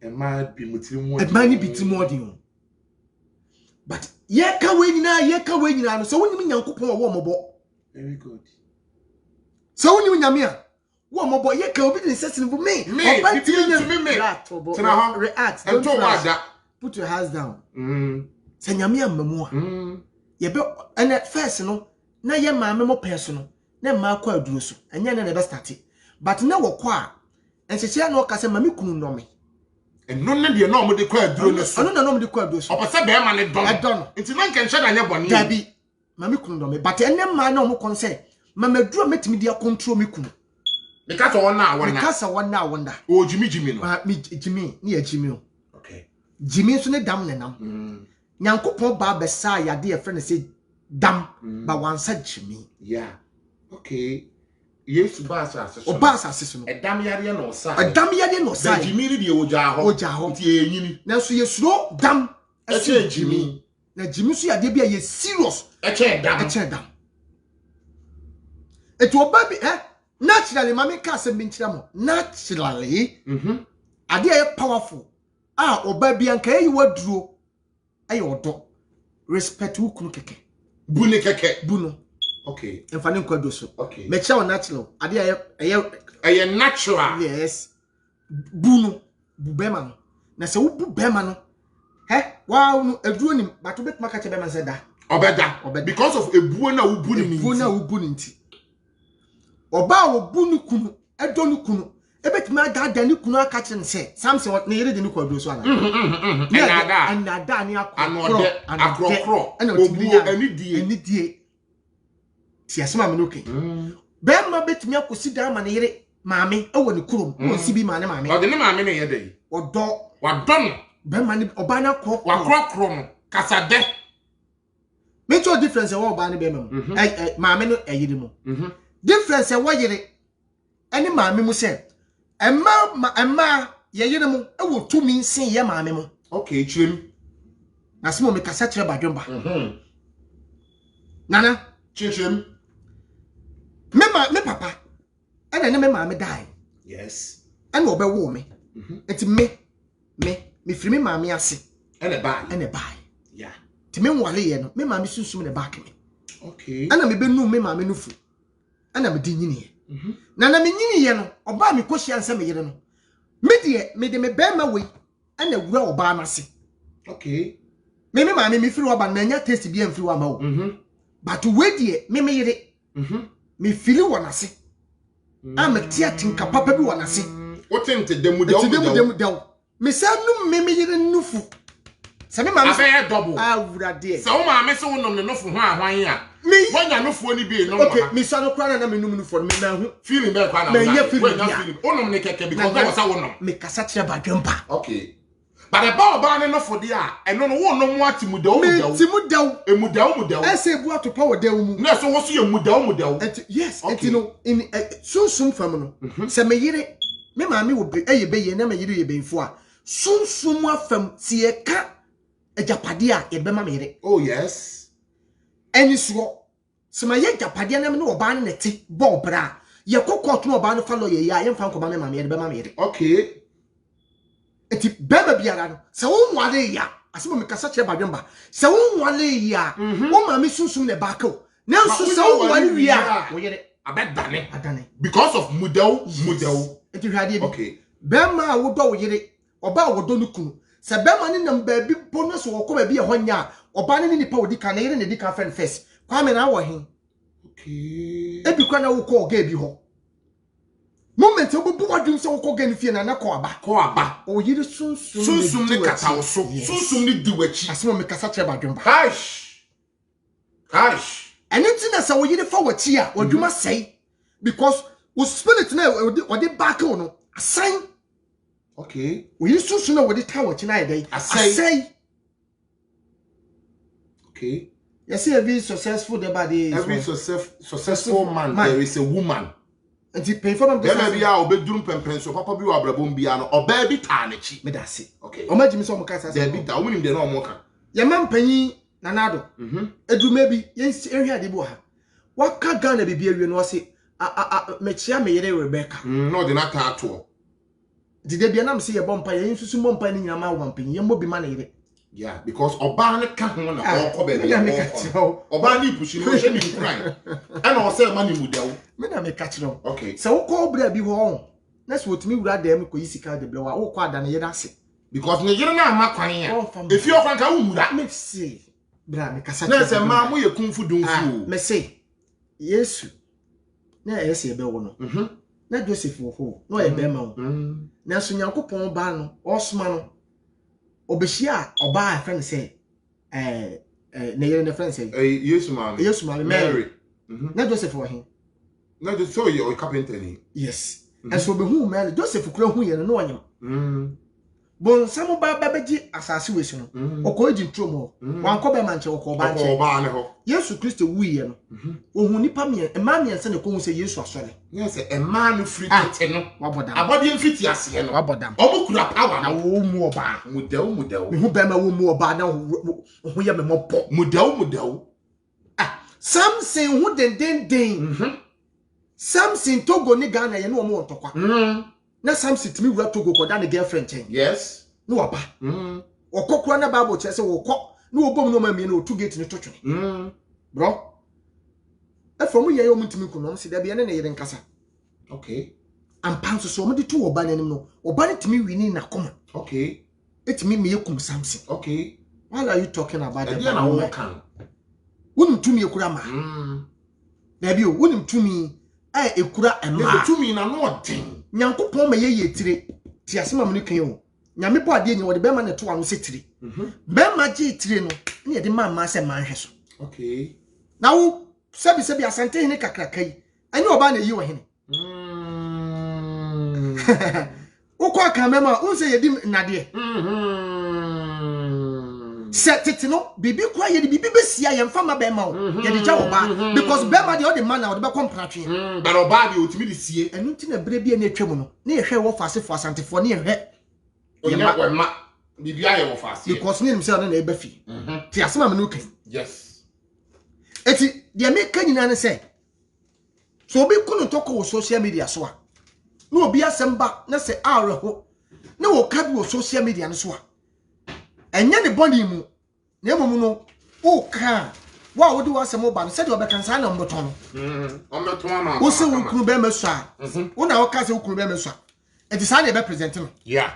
Emma bi mutiri mu. Emma ni bitimi odin. But ye ka we nyina no so wonim nyankopon wo mobo. Very good. So wonim nyame a wo mobo ye ka obi din sesene bu me. React. Don't flash. Put your hands down. Se nyame amamu a. Ye be ene first no na ye maame mo peso no na ma kwa aduro so. Enya na be start. But na wo kwa a enhyehyia na o ka se mame kunu no me. Eno ne de na o mo de kwa aduro no so. Ono na no mo de kwa aduro so. Opese be ma ne don. Edon. Nti na nke nhye na nya bone. Dabi mame kunu no me. But ene ma na o mo kon se mama aduro metimi dia control me kunu. Because wona wona. Because wona wona. O jimi no. Mi jimi ni ya jimi o. Okay. Jimi so ne dam ne nam. Nyankopon ba be sa yade e fe ne se dam ba wansa jimi. Yeah. Okay. Yesu ba asase so. O ba asase so no. Edam yare na osa. Edam yare na osa. Jimi ri de oja ho. Nti enyini. Na so yesuro dam Eche jimi. Na jimi so yade bia ye serious. Eche dam. Eto oba bi naturally mama ka se bi nkyira mo. Naturally. Ade e powerful. Oba bi anka yi waduro. Aye odo. Respect ukunu keke. Bune keke. Buno. Okay. Enfane nkwado so. Okay. Me cha natural. Ade aye natural. Yes. Buno. Bubema no. Na se wo bubema no. Wow no aduro nim. But obet maka che bema se da. Obeda. Because of ebuo na wo bu ni. Ebuo na wo bu ni nti. Oba wo bu ni kunu. Edo ni kunu. Ebetima da ni kunu aka che nse. Samson ne yere de ni kwado so ana. Anada ni akro. Ana obuo anidie. Si asema me noke. Bema betimi akosi da ma ne yere maame ewo ne kurom. Wo si bi ma ne maame. O de ne maame ne yede yi. Odo. Wadon. Bema ni oba na kro. Wakro no. Kasade. Major difference e wo oba ne bema mu. Maame no eyire mu. Difference e wo yere ene maame mu se emma ye yire mu ewo tumi sin ye maame mu. Okay, chim. Na simo me kasa kire badwemba. Nana, chim. Me papa. Ene ne me maame dai. Yes. Ene obewo me. Enti me firi me maame ase. Ene bai. Yeah. Ti me nwale ye no, me maame susum ne back me. Okay. Ana me benu me maame no fu. Ana me di nyini ye. Na me nyini ye no, oba me kohia nsa me yire no. Me de me bema we ana wura oba na se. Okay. Me maame me firi oba na nya taste bi amfiri wa ma wo. But we de me yire. Me fili wona se. Me tia tinka papa bi wona se. Otente demu de. Me sa nu me yire nufu. Se me maame abeye double. Wura de. Se wo maame se wonom ne nufu ho ahwan a. Me wanya nufu oni bi no. Okay, me sa no kra na me num nufu me na hu. Feeling be kwa na. Me nya feeling. Wonom ne keke because no sa wonom. Me kasa kire badwempa. Okay. But about ba ne nufu de a eno no wo no mu atimudawo mudawo. Me timudawo. Emudawo. Ese bu atopa wo dawo mu. Na so wo so ye mudawo. Yes, no in sunsum fam no. Se me yire me maame wo eye beye na me yire ye benfo a. Sunsum afam ti ye ka ejapade a ye be ma me yire. Oh yes. Eni so sema ye japade na me no oba ne neti bo bra ye kokot no oba no fa lawyer ya ye mfa nkoma me maame ye be ma me yire. Okay. Eti beba biara no se wo nwale ya asemo me kasa kire badwemba se wo nwale ya wo maame sunsum ne baako na nso se wo nwale wi a wo yire adane because of mudawo. Eti hwade bi. Okay. Bema wo do wo yire oba wo do no kunu se bema ne nam ba bi bonus wo ko ba bi e honya oba ne nipa odi ka na yire ne di ka friend first kwame na wo hen. Okay. Ebi kwa na wo ko oga bi ho moment wo bu wadun se wo ko ga ni fie na ko aba o yire sunsum ne kata wo so sunsum ne di wachi asemo me kasa kire badwemba hash eni tina se wo yire fa wachi a wadwuma sei because wo spirit na odi back no assign. Okay. We used to know what the tower tonight. I say. Okay. You see, every successful body. Every successful man, there is a woman. And the pay for them. There may be our bedroom so papa be our brabum biano or baby tarnichi. Me that's it. Okay. O ma jimi so mo kasa. There be that woman they no more. Yamam panyi nanado. Edume bi yensi ehwe ade bo ha. Waka Ghana bibi awie no wase mechia me yere Rebecca. No de na ta to. Dide bia na mse ye bompa ye nsusu bompa ni nyama wo mpanyi ye mbobi ma na yere. Yeah, because oba ne ka ho na okọ be ya me ka oba ni pushi no she ni cry. And o say ma ni mudawo. Me na me ka kire. Okay. Se wo ko bra bi ho. Na se wotumi wura da me ko yisika de bra wa wo ko ada na yere ase. Because ne yere na ama kwan ya. If you ofan ka wo mura. Me say bra me kasa. Na se ma mo ye kunfu dunfu. Me say Yesu. Na ese ye be wo no. Na Joseph wo ho. No ye be ma wo. Na so Nyankopon ba no, osoma no. Obeshia oba a friend say na yere na friend say Yesu ma Mary. Na Joseph wo he. Na just so you carpenter ni. Yes. And so be hu Mary Joseph kura hu ye no onyam. Bon samu ba beji asase wesi no. Okoji ntrom ho. Wanko be manche okoba nche. Okoba ne ho. Yesu Kristo wu ye no. Ohun nipa me ema me nse ne ko hu se Yesu asole. Yes, a man no free tete no. Wabodam. Abodi mfiti ase no. Wabodam. Omo kura power Na wo mu oba. Mudawo. Me hu be ma wo mu oba na ho ye me mopo. Mudawo. Samson hu den. Samson Togo ni Ghana ye no mo ntokwa. Na Samson timi wura Togo ko da ne girlfriend chen. Yes. No oba. Okokura na Bible che se wo kọ na obom no ma mi na otu gate ni totwene. Bro. E from ye yo mutimi kuno se da bia ne yere nkasa. Okay. Ampanso so mo de tu oba nanim no. Oba ne timi wini na koma. Okay. Etimi me yekum Samson. Okay. What are you talking about? The na wo kan. Wonu tumi ekura ma. Da bia wonu tumi ekura ema. Tumi na no odin. Nyankopon ma ye tire. Ti asema mo ne kan o. Nyame bo ade ni wo de bema ne to anu se tire. Bema ji tire no. Ne ye de ma se manhwe so. Okay. Na wo sebi asante hene kakrakai. Anya oba na yi wo hene. Ukwa kamema unse ye di nade. Set no bibi kwa ye di bibi besia ye mfa ma bema o. Ye di ja oba because bema de o de man na o de be kompratwe. But oba de otimi de sie. Enu nti na bre bia na atwam no. Na ye hwe wo fase fo asantefo na ye hwe. Onya kwa ma bibi aye wo fase. Because ni nimse na e ba fi. Ti asema me no kan. Yes. Eti de me kan nyina ne se. So obi kunu toko wo social media so a. Na obi asemba na se areho. Na wo ka bi wo social media no so a. Enye ne body mu. Na emu no o ka wa wo di wasem ba no se de obeka nsa na mboto no. Ombeto ama. Wo se wo kunu be meso a. Wo na wo ka se wo kunu be meso a. Eti sa na be present no. Yeah.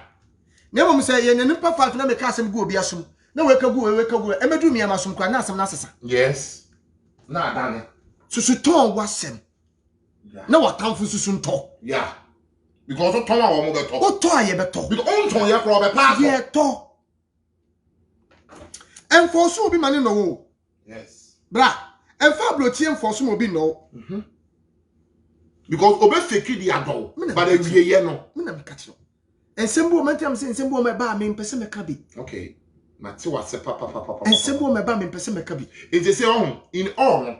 Na emu se ye ne nipa fa na me ka asem gu obi asum. Na we ka gu emedu mi amasum kwa na asem na asesa. Yes. Na dane. Susu ton wasem. Na watamfu susu nto. Yeah. Because o ton wa wo mo beto. O to aye beto. Because on ton ye kro be pass. Ye to. Enforce obi mane no wo. Yes. Bra, enfa blotie enforce mo obi no. Because obe fake di adol. But e wie ye no. Me na me ka kiro. Ensembo mantam se ensembo me ba me mpese me ka bi. Okay. Mate wase papa. Ensembo me ba me mpese me ka bi. It is say in all.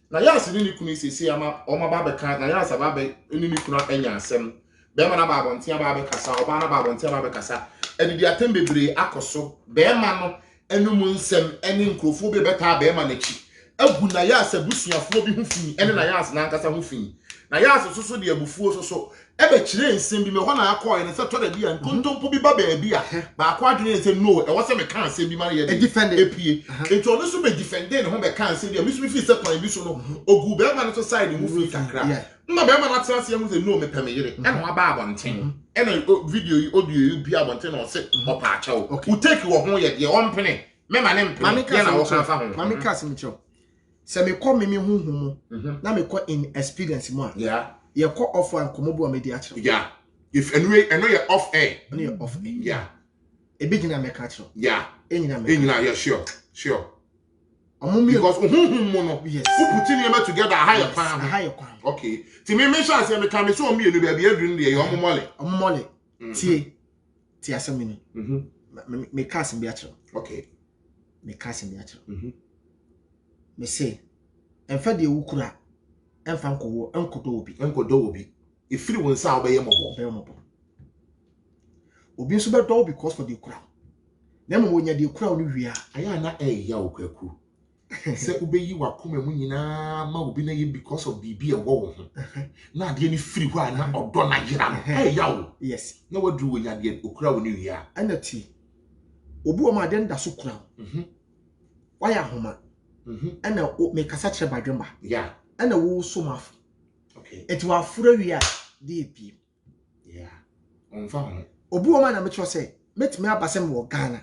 Na yas ni kunu sisi ama o ma ba be kan na yas ba be ni kunu anya asem. Be ma na ba bontia ba be kasa, oba na ba bontia ba be kasa. Edidi atem bebre akoso. Be ma no enum nsem eni nkrofo be beta be ma na chi. Agu na yas abusuafo bi hu fini ene na yas na nkasa hu fini. Na yas soso de abufuo soso ebe kire nsem bi me ho na akọ ene se to da bia nkontompo bi ba bi a ba akọ adwene nsem no e wo se me kan nsem bi ma ye de epie ento no so be defend ne ho be kan nsem bi a misu fi se kwan bi so no ogu be ma no so side mu fi kakra na be ma na transi ye mu se no me peme yire e no aba abonten e na video audio bi abonten no se mo pa acha wo u take wo ho ye de o mpene me ma ne mpene ye na wo kan fa ho mami ka se me cho se me ko me huhumu na me ko in experience mo a yeah ye ko off and komobu o media chiro yeah if anyway I know you're off air yeah e begina me ka chiro yeah enyina yeah sure because huhumu no yes who put in them together higher pan okay ti me sure say me can me so me enu ba bia dun de ye omomole tie asemini me ka se bia chiro okay me ka se bia chiro me say enfa de wukura enfa nkowo enkodo obi ifiri won sa obeye mobo obi nso be do because for the kura na mo nya de kura no wia aya na ya okwaku se ubeyi wakoma mu nyina ma obi na ye because of bibi e wo ho na ade ni free ho na odo na yira no ya wo yes na wadu wo nya de okura wo ni wia anati obi o ma de nda so kura waya homa ana o me kasa kire badwemba yeah ana wo so maf okay eti wa fura wia de epie yeah on fa ho obi o ma na me cho say metime abasem wo Ghana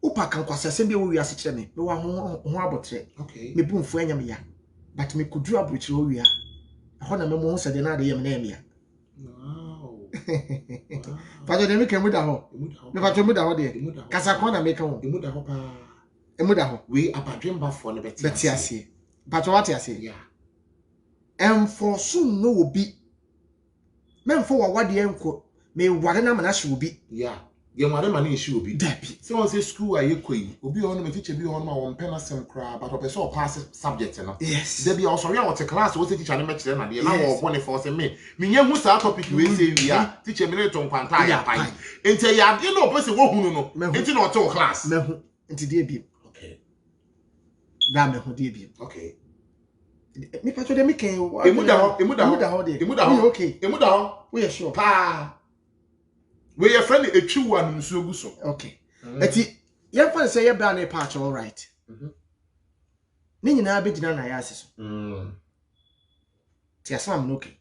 upa kan kwasase bi wo wia se kire me wa ho abotre okay me bu mfu anya me ya but me kudu abrochire wo wia ho na me mo ho se de na de yem na em ya wow fajo de me kan mu da ho me fajo mu da ho de kasa ko na me kan ho emu da ho pa emu da ho we abadwemba for ne beti ase fajo wate ase yeah enforce no obi memfo wa wade enko me ware na mana hye obi yeah ye mware ma na ehyi obi dabi se won say school aye koyi obi ho no me teacher bi ho no ma won pena sem kra but ope so pass subject no yes there be also ya what class wo say teacher no me kire na de na wo bo ne for say me nya hu sa topic we say wi a teacher me ne to nkwanta ya pai enti ya de no person wo hunu no enti na o to class me hu enti de bi okay da me hu de bi okay me pacho de me kan emu da ho okay emu da ho we sure pa we your friend etwi wa no nsuo gu so okay eti ye fa say ye bra na patch all right ni nyina be gina na ya ase so ti asam no okay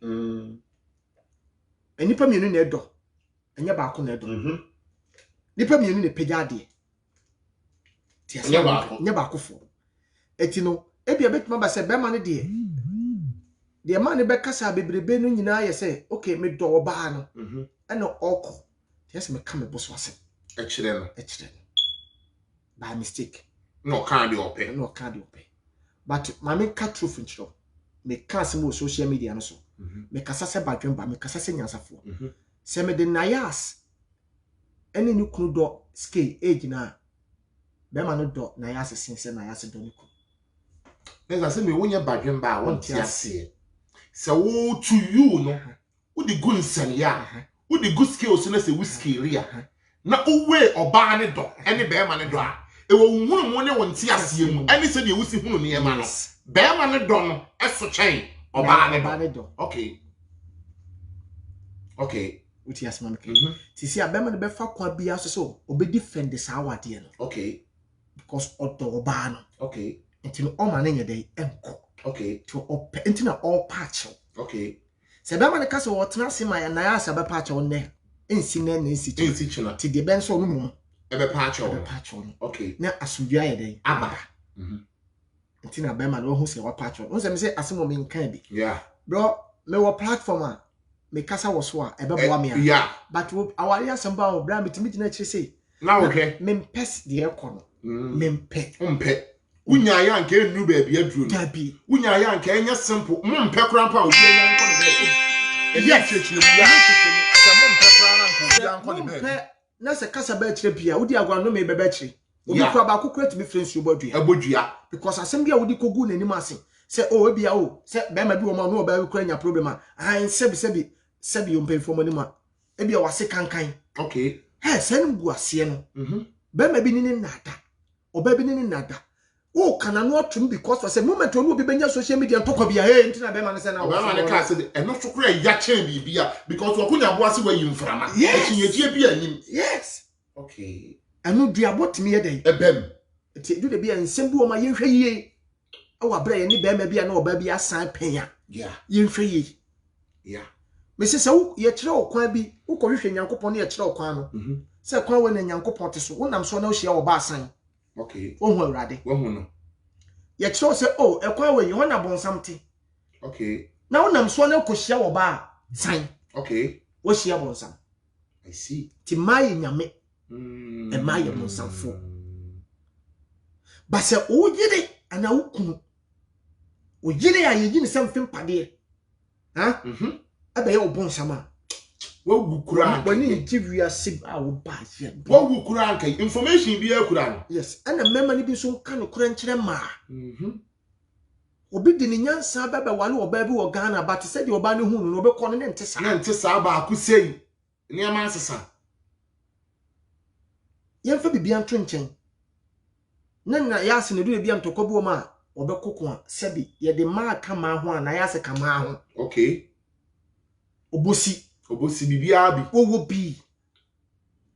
enipa mienu na edo enya ba ko na edo nipa mienu na pegya de ti asam nya ba ko fo eti no ebia betuma ba se be ma ne de ma ne be kasa bebrebe no nyina ye say okay me do oba no ena oko yes me come boso ase e kire no by mistake no can dey open but ma me ka truth nchiro me ka se mo social media no so me kasa se badwemba me kasa se nyansafo se me de nayas ene ni kunu do scale age na be ma no do nayas sense nayas do ni ku nesa se me wonya badwemba won ti ase se wo to you no wo di gun san ya wo di good skills na se whiskey ria na owe oba ne do ene be ma ne do a e wo hunu mo ne won ti ase mu ene se de wusi hunu ne ma no be ma ne do no eso chen oba ne do okay uti asma me sisi abema ne be fa kwa bia so obe defend sa awade no okay because odo oba no okay enti o ma ne nyede enko okay to op enti na all patch okay se be ma ne kase wo tena se ma ya na ya se be patch on ne ensi na na ensi china ti de ben so no mu e be patch on okay na asudua ye den aba enti na be ma no hu se wa patch on se me se asemo me nkan bi yeah bro me wo platform a me kasa wo so a e be boa me a yeah but awari asamba o bra metimi gina kire sei na okay me pes de ekono me mpe unya ya nke enu ba bia duro no dabi unya ya nke enya simple mpe krampa obi enya nko ne be yes chechire mu ya se mpe krampa nko ya nko ne be na se kasa ba kire bia wodi agwa no me be kire obi kwa ba kokura timi friends you bodua because asem bia wodi kogu na nim ase se o bia o se be ma bi wo ma no ba kura nya problem a an sebi o mpe fo ni ma e bia wase kankan okay he se ngu ase no be ma bi ni nada oba bi ni nada o kana no atum because say moment onu obi benya social media ntokwa bia hey ntina be ma ne se na o be ma ne ka se eno sokora ya chen bibia because wakunya boase wa yimframa echinyejie bia anim yes okay anu duabotimi ye den ebem ti du de bia nsem bi o ma yenhwe yie awa bra ye ni be ma bia na oba bia san penya yeah yenhwe yie yeah me se wo ye kire okwan bi wo ko hwehwe nyankopon na ye kire okwan no se kwan we na nyankopon te so wonam so na wo hia oba asan okay wo hu awrade wo hu no ye kire se o ekwan we ye ho na bonsam te okay na wonam so na ko hia oba san okay wo hia bonsam I see ti mai nyame e mai bonsam fo ba se o yire ana wo kunu o yire a ye gini sam fem pade ha abaye obonsam a wo kura wani interview asib a wo ba ye wo kura nkai information bi akura no yes ana mema ni bi so nka no kura nkyere ma obi di ni nyansa baba wale oba bi wo Ghana but said the oba ne hu no obekọ no ne ntesa ba akusei ni ama asesa yɛmfa bibia nto nkyɛn na yɛase ne do bibia ntɔkɔ bi ma obɛkoko a sɛbi yɛde maa ka maa ho a na yɛase ka maa ho okay obosi bibia bi owo bi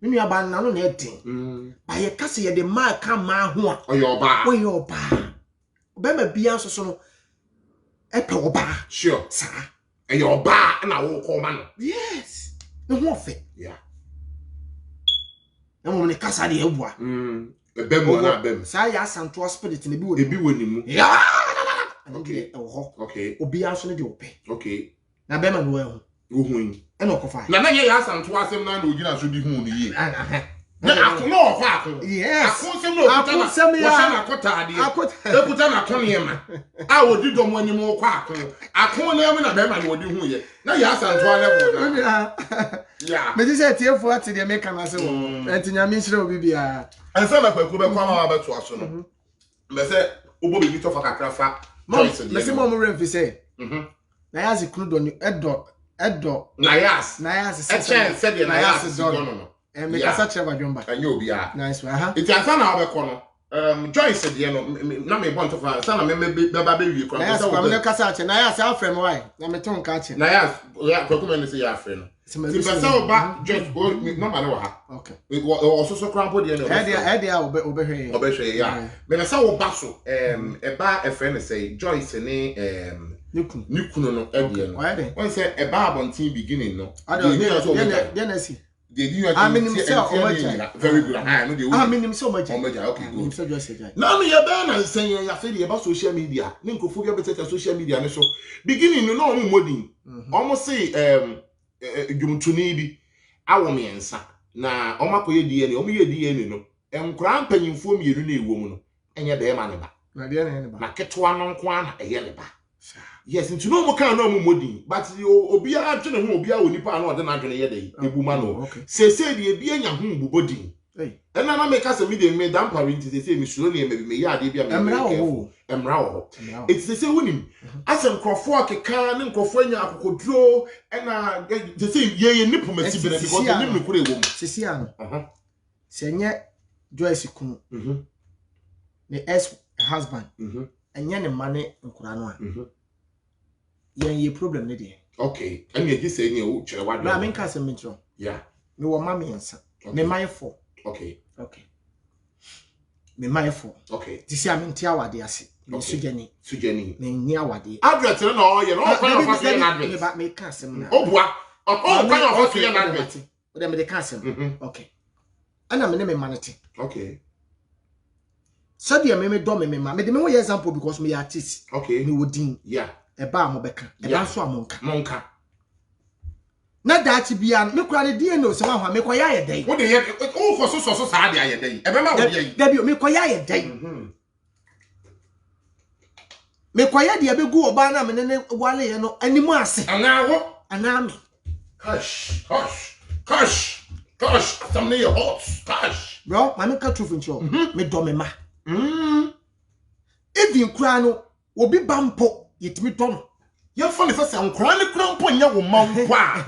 menu aba na no na eden ba yɛ kase yɛde maa ka maa ho a oyɛ oba obɛma bia so no ɛpɛ oba sure sa ɛyɛ oba na wo kɔ ma no yes no ho ofe yeah na mo ne kasa de abua ebem na bem sa ya santo spirit ne bi woni mu yeah okay okay obi aso ne de ope okay na bema no ehu ohun e no kofa na ye ya santo asem na ogina so di hu ni ye na akono ofa akon yes akonsem no okuta na wo na akota ade ekuta na akon ye ma a odi dom ani mu kwa akon na mu na bema na odi hu ye na ya santo level na yeah me say tiefo ati de me kana se wo enti nyame nhire obi bia ansa na kwaku be kwa ma ba to aso no me say obo be to fa kakra fa choice de me say mo remfi say na ya ze kunu do ni edo na yas se de na yas do no me kasa chere badwomba anya obi a nice wa enti ansa na obekọ no Joyce de no na me bon to fa ansa na me be ba wie kwa na so me kasa chere na yas afrem why na me ton ka chere na yas ya kwaku me say ya afrem no ti pesa oba just go no ma no ha okay o so crampo de no e dia obehwe ya me pesa oba so eba efrem say Joyce ni nikunu no e de no won say eba abontin beginning no de na si they do very good no they minim so much okay good so just say now me be na say ya fe de social media ni nkofo bi betete social media ne so beginning no no mo modin almost say dwumtuni bi awo miensa na omakoye die ne omoye die ne no enkura mpanyimfo mienu na ewo mu no enye be ma ne ba na de ne ba na ketwa no nko ana eye ne ba yes nti no mo kan no mo modin but obi a twene ho obi a onipa na ode na adwene ye dey ebuma no sese de ebi anya ho bubodin ena na make us me dey me dan parent sese me suro ne me ya ade bia me emra wo it sese wonim asem krofo akeka ne nkofo anya akokoduro ena sese ye nipo masi bere because nim no kure wo sese ano senye Joyce kunu ne ex husband enye ne mane nkura no a ye problem ne de okay and you say ni o chere wa do na me nka se metro yeah me wo mama yensa me my for okay me my for okay ti si amenti awade ase me sujani me nyi awade advert no no ye no kwa of us na advert me ba me ka se na obua kwa of us na advert o de me de ka se okay ana me ne me manete okay so de me do me ma me de me wo example because me artist okay me wodin yeah eba mo beka eba so amonka na dachi bia me kura ne die no se wa hwa me koya ye dai wo de ye o ko so sa de aye dai ebe ma wo de da bi me koya ye dai me koya de abegu oba na me ne wale ye no animu ase ana me Cash tamne ye hot cash bro ma me ka truth ncho me do me ma even kura no obi bampo yetimi ton ye fa ne se ankora ne kura mpo nya wo manpo a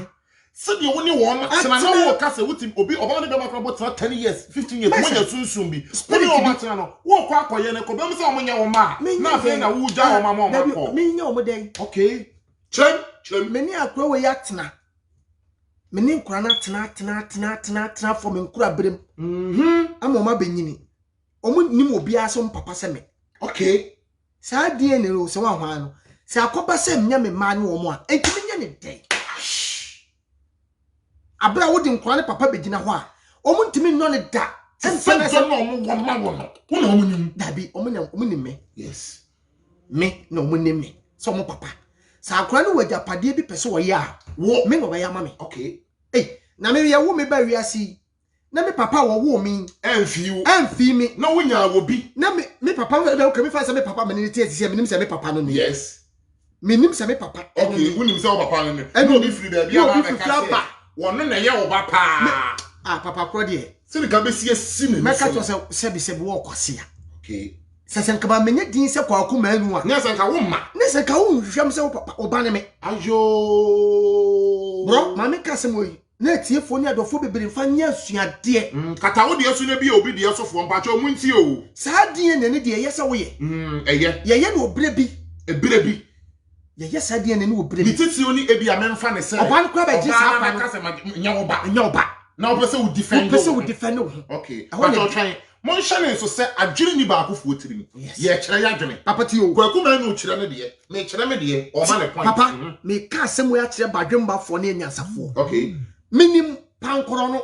se de wo ni wo ma tena na wo ka se wutim obi oba ne be makra bo 10 years 15 years mo nya sunsun bi wo ni wo ma tena no wo kwa akoye ne ko be mo se mo nya wo ma na fe na wo ja wo ma mo ma ko me nya wo den okay chem me ni akwa wo ya tena me ni nkura na tena for me nkura brem ama ma benyini omo nim obi aso mpapa se me okay sa die ne ro se wa hwan no se akoba se mnya me ma ne wo mo a entimi nya ne den abra wo di nkwa ne papa begina ho a omo ntimi no ne da emfa na se no omo wo ma wo no wo na omo nim dabi omo nim me yes me na omo nim me so omo papa sa akwa ne wajapade bi pese wo ya wo me no ba ya ma me okay na me ya wo me ba wiasi na me papa wo mi enfi mi na wo nya wo bi na me papa we ka me fa se me papa me ne tie se me nim se me papa no yes me nim se me papa okay wo nim se wo papa no no obi free da bia ba me ka se wono na ye wo ba pa papa kro de se ne ka be sie si me me ka to se bi wo kwase ya okay se ka ba menye din se kwa akoma anu a ne se ka wo ma ne se ka wo hwam se wo papa oba ne me ayo bro ma me ka se mo yi na tiefo ne adofo bebere fa nya suade kata wo de asu na bi obi de asofo mpacho mu nti o saa den ne de yesa wo ye eye ye no obire bi ye saa den ne obire bi titi oni ebi amemfa ne se oban kwa ba ji saa kwa ka se nya wo ba na opese wo defend wo okay but o try mon shane so se adwiri ni ba akofo tirim ye kire ya dwene papa ti o kwaku ma no kire ne de me kire me de o ma ne point papa me ka asem ya kire badwemba fo ne nyansafo okay minim pankoro no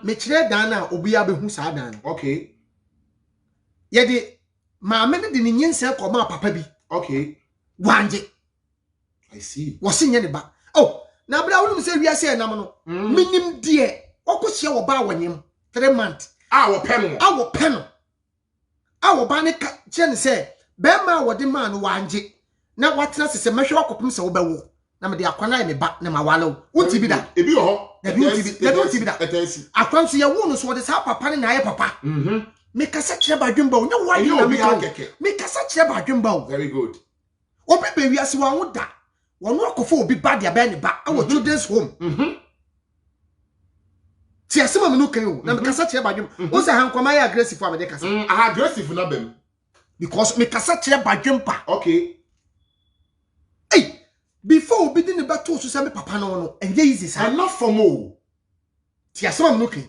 me kire dan na obi ya behu saa dan okay ye de maame ne de ne nyense ko ma papa bi okay wanje I see wo se nye ne ba oh na bra wonum se wiase enam no minim de okosia wo ba wanyem 3 months wo pen wo ba ne ka kire ne se be ma wo de ma no wanje na watena sese mehwe akopem se wo bewo na me de akwana me ba na ma wale wonti bi da ebi ho na bi wonti bi da etansi akwan so ye wo no so wo de sa papa ne na ye papa me kasa kire badwemba wo nya wade na me kasa kire badwemba wo very good obi be wiase wa wo da wono akofo obi ba de ba ne ba awo children's home ti asema me no kan o na me kasa kire badwem wo se hankoma ya aggressive am de kasa aggressive na bem because me kasa kire badwempa okay before obi di ne bato so se me papa no enye easy sa enough for mo ti asema me no kan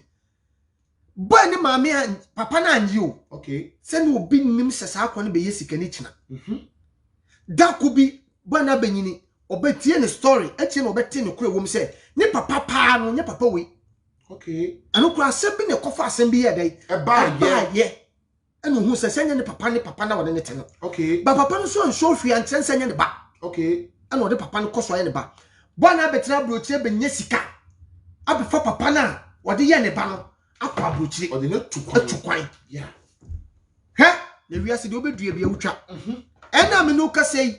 boy ne maame papa na anyi o okay se ne obi nim se sa akwa ne be yesika ni kina da ko bi boy na banyini obetie ne story etie ne obete ne kura wom se ne papa pa no nye papa we okay anu kura asem bi ne kofa asem bi ye dai ba ye enu hu se senya ne papa na wode ne teno okay ba papa no so nso hwia ntren senya ne ba okay anu wode papa no koso ye ne ba boy na betra brochire benye sika abefa papa na wode ye ne ba no akwa brochire wode ne tukwan yeah he le wiase de obedua bia wutwa ena me no kasei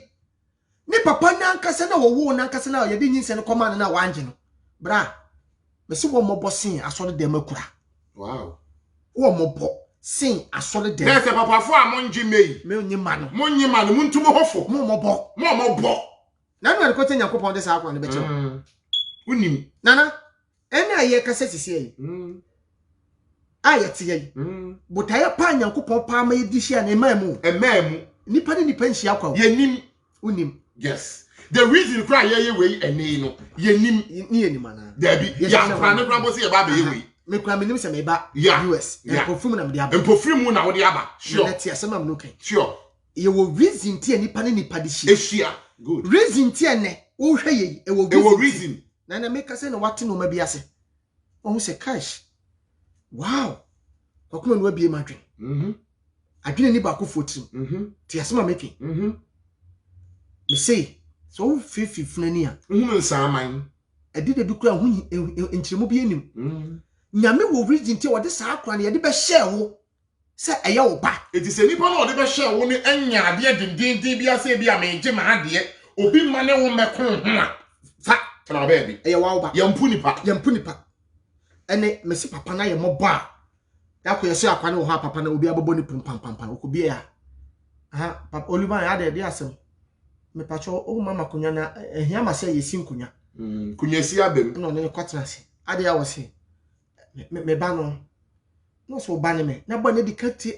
ni papa na nkase na wo na nkase na ye de nyinse ne koma na wanje no bra me se wo mobo sin asore dem akura wow wo mobo sin asore dem na se papa fo a monji mei me onyi ma no muntu mo hofo mo mobo na no rekota Nyankopon de sa akwa ne be che unim nana ena ye kase sisi yi ayete yi botaye pa Nyankopon pa ma yedihia na emamu nipa ni nipa nhia kwa yenim unim yes the reason cry ye we eni no yenim ni yenim ana dabi ya fra ne krambo se ye ba be ye we me kra me nim se me ba US empofum na me de aba empofum na wo de aba sure let ya sema me no kan sure ye wo reason tie nipa ni nipa de hia ehia good reason tie ne wo hwe ye wo reason na me ka se na wate no ma bi ase wo se cash wow kokuma no abie madwen adwene ni ba ko fotim ti asema meki me say so fifi funani a nsaman edi de bi kura hu nchiremu bi enim nyame wo region ti wode saa akwa ne ye de be share wo se eye wo ba eti se nipa na wode be share wo ni enya ade dindindin bi ase bi amenje ma ade obi ma ne wo mekon ho a fa tana ba bi eye wa wo ba yampu nipa ene me se papa na ye mobo a da ko ye so akwa ne wo ha papa na obi abobo ni pam okobi ya aha papa Oliver ya de asem me pacho o mama kunya na ehia ma se yesi nkunya kunya si abem no ne kwatena se ade ya wo se me ba no so ba ne me na ba ne dikati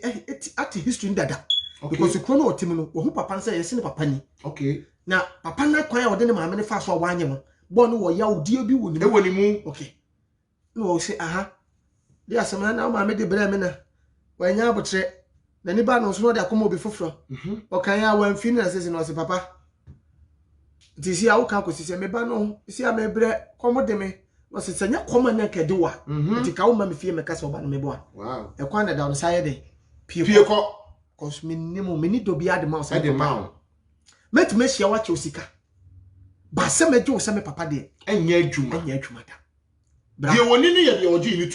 ati history ndada because kro no otim no wo hu papa nse yesi ne papa ni okay na papa na kwan ya wo de ne maame ne fa so wa anye no bo no wo ya odi obi wo ni e woni mu okay no wo se aha de asem na maame de bere me na wa nya abotre na ni ba no so no de akoma obi foforo o kan ya wa mfi na sese no se papa disi awu ka ko sese me ba no isi a me bere komo de me no se senya koma na kede wa ti ka wo ma me fie me ka so ba no me bo wow e kwa na da no saye de pie ko cause me ni do bi ade ma so ade ma met me hia wa che osika ba se me jo se me papa de enya adwuma da ye woni ni ye de oji ni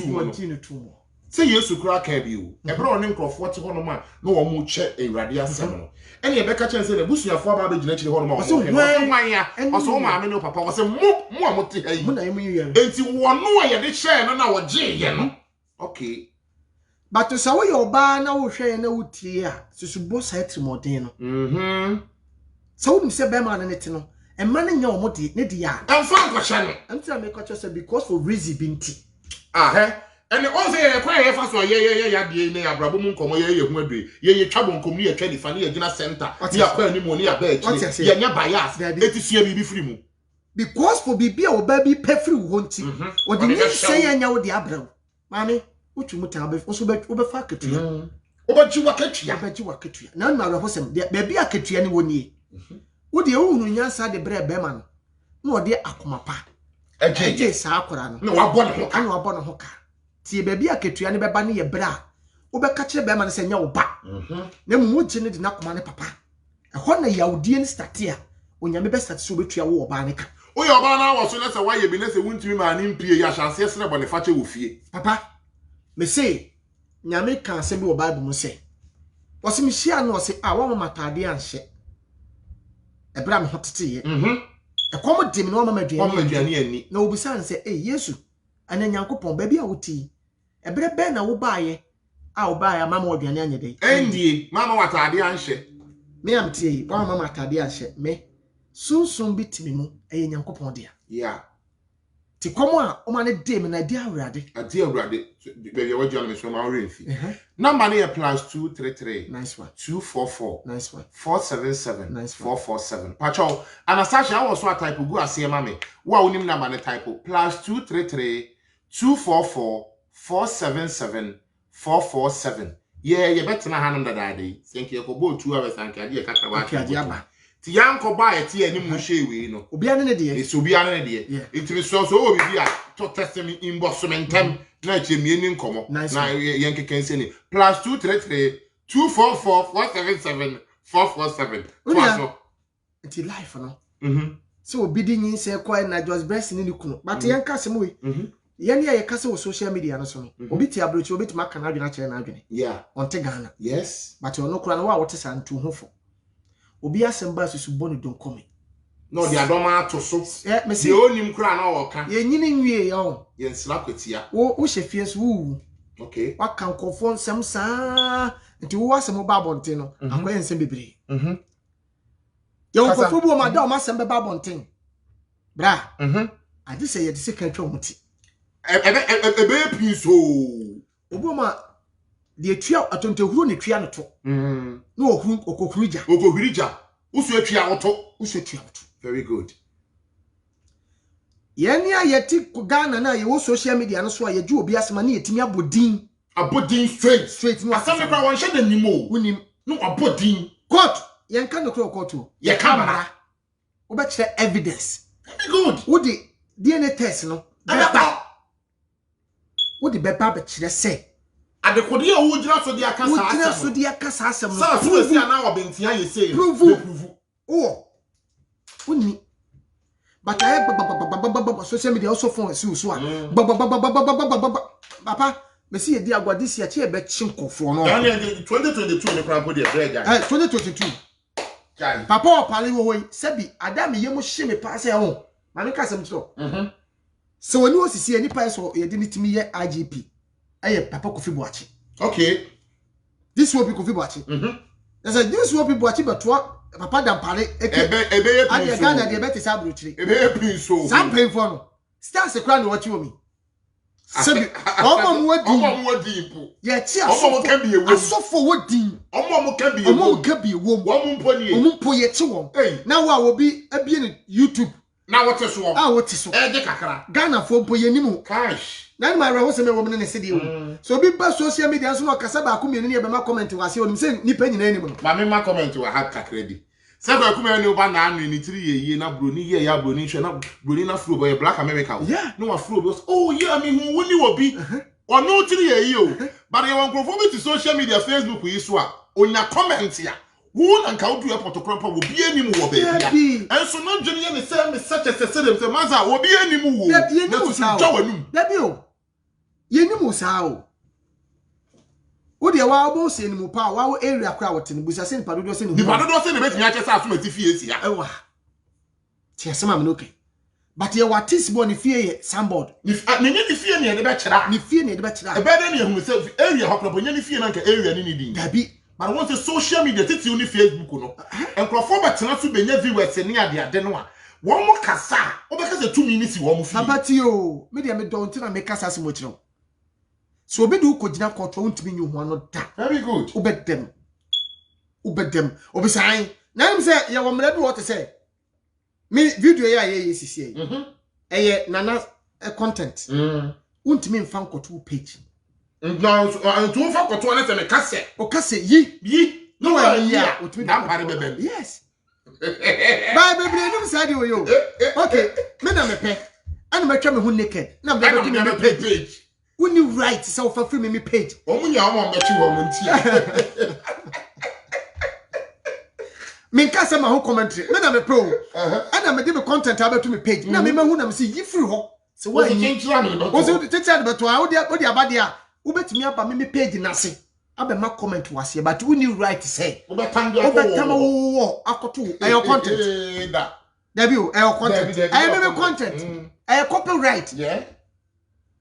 tu mo se Yesu kura ka bi o e bra oni nkrofo te hono ma na wo mu che ewrade asem no ene ye beka chen se le busuafo aba be gina chire hono ma wo hwan ya oso ma me no papa wo se mu amote ayi mu na yemu ye enti wo no ye de share no na wo je ye no okay but so wo yo ba na wo hwe na wo tie a susubo sa etrimoden no so wo se be ma na ne te no man nya omodi ne dia and fan kwasha no anti make culture say because for reason binti and also ye fa so ye ya de ne abrabo mu nkomo ye hu adue ye twabo nkom ne ye twa difa ne ye gina center ne akwa ni mo ne ya ba achi ye nya bias etisua bibi free mu because for bibi a oba bi pefri wo nti odi ni say anya wo de abraw mami utu muta be so be fa ketua obaji wakatua na ma ro hosem de ba bi aketua ne woni wo de wo hunu nyansa de bre be ma no na ode akoma pa eje sa akora no na wabɔ ne ho ka tie ba bi aketua ne beba ne ye bra wo be ka kire be ma ne se nya wo ba na mu gye ne de na koma ne papa ɛhɔ na yawdie ne statia onyame be stati so betua wo oba ne ka o ye oba na wo so na se waye bi na se wuntumi ma ne mpie ya chance sere bɔ ne fache wo fie papa me say nyame kan se bi wo bible mu se wo se mi hia no se a wo matade anhye ebra me hotete ye ekom dim no mama aduane ani na obisan se yesu ana nyankopon ba bi a woti ebre be na wo baaye a wo baaye mama aduane anye dey endie mama watade anhye me am tie wo mama matade anhye me sunsun bi timi mu nyankopon dia ti komo a o ma ne de me na di awrade be ye wajo na me so ma refi number ne +233 nice one 244 nice one 477 nice one 447 pacho Anastasia I was so type go ase ma me wo a onim number ne type +233 244 477 447 ye betena hanom dadade senke ye ko bo 2 hours anka de kakra wa aba ti yanko ba e ti ani mu hwewe no obi ane ne de e so obi ane ne de itimi so obi a to test me inbox mentem na chemie ni nkomo na yenkeke nse ni +233 244 477 447 so it's life no so obi di nyin se kwa na just breast ni kunu but yenka se mu we yani ya kase wo social media no so no obi ti abrochi obi ti maka na adwena kire na adwene on te Ghana yes but ono kura no wa wote santu hofo obi asemba susu bonu don come no the adoma atoso me se onim kura na wo ka ye nyini nwie ya o ye nsira kwatia wo hwefie so wu okay waka nkofo nsem saa nti wo asem ba bonten no akwa nsem bebre ye nkofo bu ma da o ma asem ba bonten bra ade se ye de se kan twa muti ebe piso obo ma de atua atontehuru ne tua no to no okohurija usu atua woto very good yani ayeti ku Ghana na ye wo social media no so a ye ju obi asema na yetimi abodin straight no asem kwa won hye danimo unim no abodin court yen kan no court ye camera wo be kire evidence very good wo di DNA test no wo di beba be kire say adekode a wo gira so di aka saa asem no so esi ana obentia ye say prove oh uni but I social media also phone si so a papa me see e di agwa this year che be chinkofo no 2022 ne kra ko di bread guy 2022 guy papa opale wo hoyi sebi adam ye mo hye me pa se ho ma me ka sem tro so woni osisi ani pa so ye di nitimi ye IGP aye papa Kofi Boachi okay this will be Kofi Boachi this will be Boachi but papa dampare ebe ye pinso Ghana de beti sabrochiri ebe ye pinso sam pinfo no stars kra no wachi omi sebi omo wodi ipo ye chi omo ka bi ewo asofo wodi omo ka bi ewo omo mpo ni omo mpo ye chi won na wa obi abie ni YouTube na wote so wote so de kakra Ghana fo mpo ye nimu cash na ma ra ho se me wo ne se de wo so obi ba social media so no kasa ba akumi ni e be ma comment wa se onim se nipa nyina anim no ma me ma comment wa ha kakra di se ko akumi ni ba na anu ni tiri ye na broni ye ya broni hwe na broni na furo boy Black America no wa furo bo oh yeah me hu woni obi ono tiri ye o but ye won krofo bi to social media Facebook yi so a onya comment ya wo na nka odu airport krampa wo bi anim wo ba bia enso no dwene ye ne se me such a system se maza wo bi anim wo na to so jawanum da bi o ye nim saa o wo de wa bo se nim pa wa wo area kra wo tene busa se ni padodo se ni padodo se ne betimi ache sa asoma ti fie sia ewa ti asema me no okay but ye wa tis bo ni fie ye sandboard ni fie ne de be kira ni fie ne de be kira e be de ne hu se area hokro bo ni fie na nka area ni din da bi but won say social media titi uni Facebook no enkrofo betena so benya viewers ni ade no a One more kasa. Obeka se 2 minutes one more. Abati o, me dia me don't na me kasa se mo kire. So obi do ko gina kotro untimi nyu ho no da. Very good. Ubedem. Obi sai. Na im say ya wo mra bi what say. Me video ya ye sisi. Eye nana content. Untimi mfa nkoto page. No, to fa koto na se me kase. O kase yi. No way ya. Na pare bebe. Yes. Bye baby, you say the yo. Okay, me na me pe. Ana me twa me hu naked. Na me be me page. When you write so for free me page. Omunya o me chi wo mo ntia. Me kasa ma ho commentary. Me na me pro. Ana me dey me content about me page. Na me hu na me say yi free ho. So why you try me? Wo so teacher but wo dey abade a wo betimi aba me page na se. Abe ma comment wase but when you write say. Wo betama wo akoto your content. Debut your content. I am me content. I copyright. Yeah.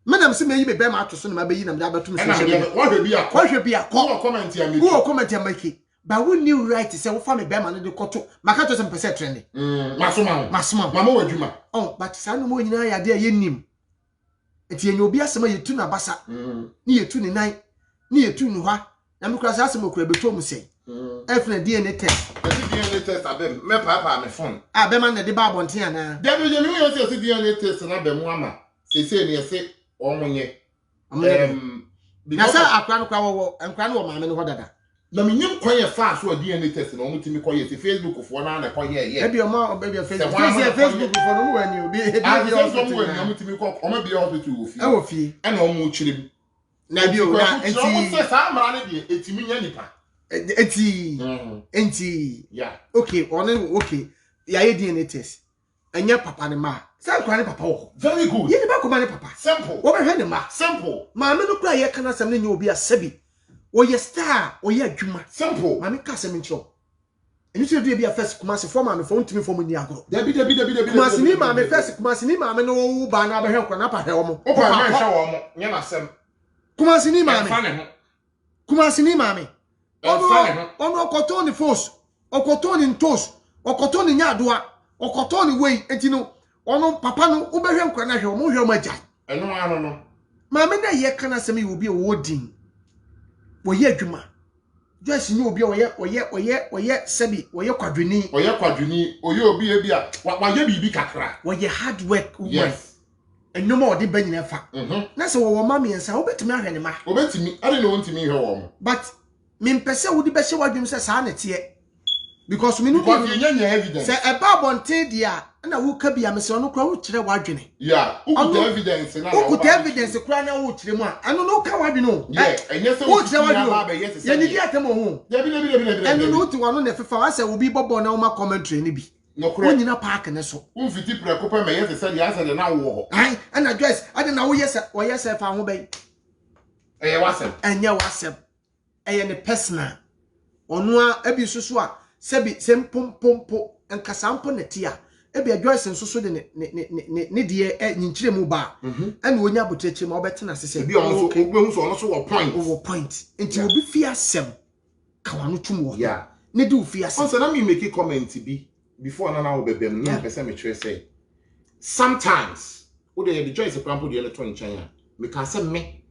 Madam say me yi be ma ato so na ma be yi na me abeto me social media. What be a comment ya make. Who comment ya make. But when you write say wo fa me be ma no de koto. Maka to some percent trend. Masoma. Mama wadwuma. Oh, but sa no mo nyina ya de ye nim. Enti enye obi asema yetu na basa. Ni yetu ni nan. Ni yetu ni hwa. Na me kura sa asema kura beto mu sei. Efna DNA test. DNA test abem. Me papa me phone. Abem na de ba bonten ana. David you know say DNA test na be mu ama. Sese ne yese omonye. Na sa akra no kwa wo nkra no wo maame no hodada. Na menyim kwan ye fa so DNA test na omutimi koye se Facebook fo na na koye ye. Ebi o ma obi Facebook fo no wo ani obi ebi o so mo ani omutimi ko o ma bi hospital wo fi. E wo fi. E na omo chirim. Na bi o na enti so se sa mara ne de etimi nya nipa. Enti yeah. Okay, okay. Ya ye DNA test. Enya papa ne ma. Sa kwa ne papa wo. Very good. Ye ne ba ko ma ne papa. Simple. Wo be hwe ne ma. Simple. Ma me no kura ye kana sam ne nya obi asabi. Wo ye star, wo ye adwuma. Simple. Ma me ka sam ncho. Enyu se do e bia first kuma se form ma me fo ntimi fo mu ni agro. Dabi. Kuma se ni ma me first kuma se ni ma me no wo ba na ba hwe kwa na pa hwe wo mo. O pa ma hwe wo mo. Nya na sem. Kuma se ni ma me. Fa ne ho. Kuma se ni ma me. Ono okoto ni force, okoto ni ntos, okoto ni nyadoa, okoto ni wei enti no ono papa no ubehwe nkra na hwe o mo hwe o magya. Eno ano no. Ma me na ye kana sema ye obi wo din. Wo ye adwuma. Just ni obi oye sebi, oye kwadwini. Oye obi e bia wa ye bibi kakra. Wo ye hard work. Yes. Enyo ma odi ba nyina fa. Na se wo ma me nsa obetimi ahwe ne ma. Obetimi, ade no wontimi hwe wo mo. But me mpese wo di be hye wadwum se sa na tie. Because me no nya evidence. Se e ba bonte dia na wo ka bia me se ono kra wo kire wadwene. Yeah, ukuta evidence na. Ukuta evidence kra na wo kire mu a. Ano no ka wadwene o. Yeah, enye se wo kire wadwene. Ye ni dia tem ho. Dabi. Eno no ti wano na fefa wa se wo bi bobo na wo ma commentary ni bi. No kra. Onyina park ne so. Umfiti preko pa me ye se dia se na wo ho. Ai, ana Joyce, ade na wo yesa fa ho bai. Wasem. Enye wasem. Eye ne personal. Ono a ebi susu a sebi sempompo enkasampo netia ebi Joyce nsusu de ne de nyinkire mu ba ene onya boteche ma obetena sese bi ono so obehu so ono so wo point enti obi fi asem kawano tum wo yeah ne de ofi asem so na me make comment bi before na wo bebem no pese me kire say sometimes wo de Joyce prampo de le to nchan a me ka se me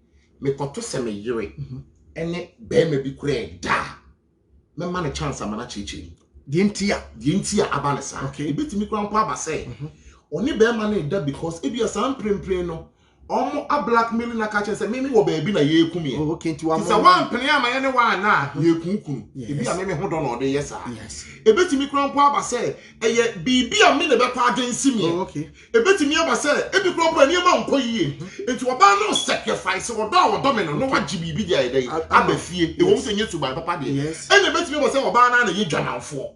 koto se me yire ene be ma bi kura da me man a chance amana chichi di ntia abanesa okay ebetimi kura mpo abase oni be ma na da because ebi asan prempren no omo a blackmail na ka chense me wo ba bi na ye ekum ye okay nti wa mo se wan pene ama ye ne wa na ye kunkum ebi a me ho do na ode yes ebetimi kura mpo abase eye bibi a me ne be kwa agensi me okay ebetimi abase ebi kura mpo ani ma nko yiye enti oba no sacrifice odo me no wa ji bibi dia ede abafie e wo se nyetu ba papa de ene ebetimi abase oba na ye dwananfo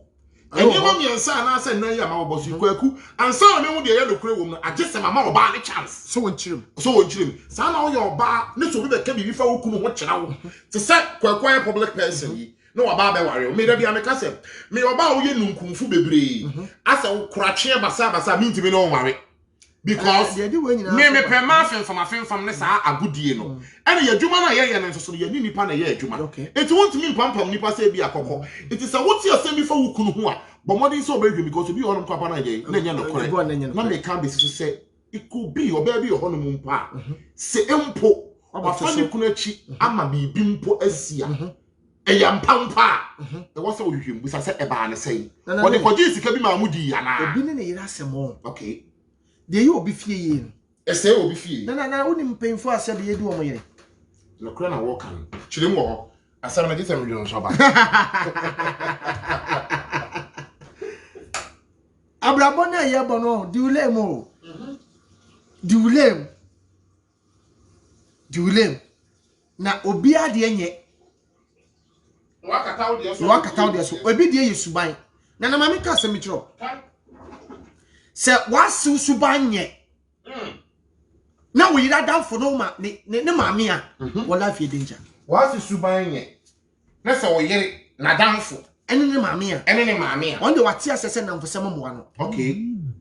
enye ma miensa na ase nan ya ma obosu kwaku ansa na me hu de ye lokure wo mu agese mama oba ne chance so wonchirim sa na wo ye oba ne so bi be ka bibi fa wo kunu ho kyera wo te se kwaku ayi public person yi no oba be ware o me da bia me ka se me oba wo ye nunkumfu bebre ase wo kurakye basa mi ntimi no ware because they do when you me pe ma from ne saa agudie no and ye adwuma na ye no so ye ni nipa na ye adwuma it won't mean pampam nipa say bi akoko it is a what you say before wo kunu ho a but modern so be because obi onom papa na ye na nya no kore na me can be so say it could be oba bi ho no mpa se empo wafa ni kunu achi ama bibi mpo asia eya mpampa e wo se ohwehwem busa se e ba ne sei wo de kwaji sika bi ma mudi ya na obi ne yira asemo okay de ye obi fie ye no ese obi fie na woni mpemfo ase de ye di omo yere no kra na wo kan chirem wo asara na gisa million so ba abrabo na ye bono di ulem o di ulem na obi ade enye wakata ode so obi de ye suban na mama ka se mitro se wasu suban nye na we yira danfo no ma ne maame a wo life e danger wasu suban nye na se wo yire na danfo ene ne maame a on de wate asese na mfosem mo ano okay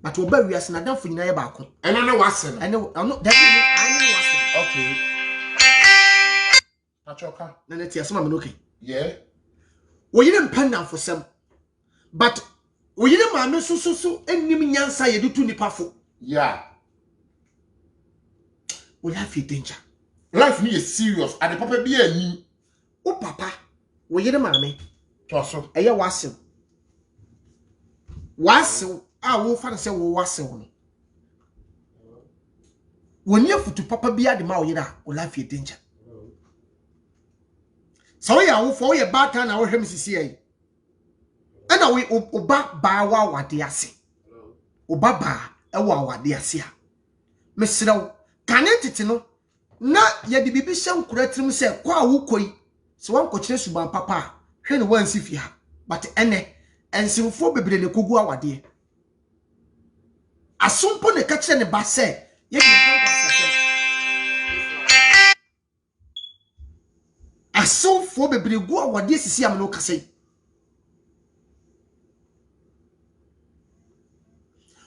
but wo ba wiase na danfo nyina ye ba ko ene ne wase no ene no that ene wase okay achoka na ne tie so ma me no okay yeah wo yire mpan na mfosem but wo yire maame so enim nyansa ye de tu nipa fo yeah wo life e danger life ni is serious and the papa bi ani wo papa wo yire maame to so eye wase a wo fa se wo wase wo no woni afutu papa bi ade ma wo yire a wo life e danger so wo ya wo fo wo ye bata na wo hwem sisi ai ana we oba ba wa wade ase oba ba e wa wade ase a mesrew kane tete no na ye de bibi hye nkura tirim se kwa wo koi so wan kokyere suban papa hwe ne wan sifi ha but ene ensimfo bebre ne kogu awade asompo ne ka kire ne ba se ye de asomfo bebre gu awade sisi am no kase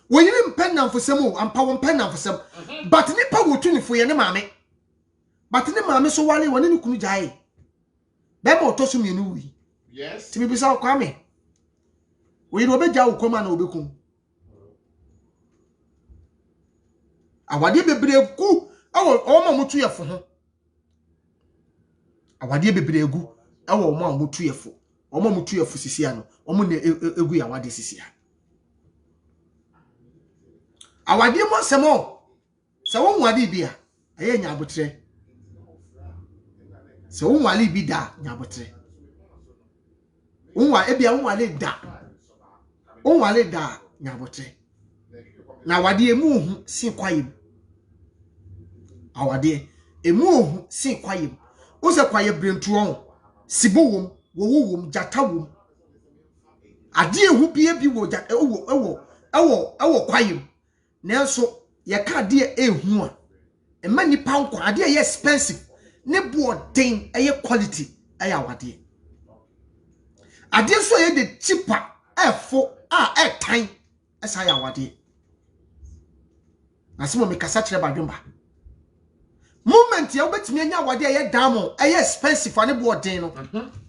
when you pen na mfosem o ampa won pen na mfosem but nipa wo tu ni fo ye ne maame but ne maame so wale woni ni kunu jae be mo to so mienu wi yes ti bi sa kwa me we no be ja wo koma na obekun awade bebre ku o ma mutu ye fo ho awade bebre gu o ma mutu ye fo o ma mutu ye fo sisi ano o mo ne egu ya wade sisi ha awade mo semo se won wade bia aye nya abotre se won wale bi da nya abotre won ebia won wale da nya abotre na awade emu hu sin kwayem awade emu hu sin kwayem o se kwaye brentu on sibo wom wo wom jata wom ade ehu bia bi wo jata ewo kwayem nenso ye ka de ehu a ema nipa nko ade ye expensive ne boarding eye quality eye awade ade so ye de cheaper efo tan esa ya awade na simo me kasa kire badwumba moment ya obetimi anya awade ye damo eye expensive ane boarding no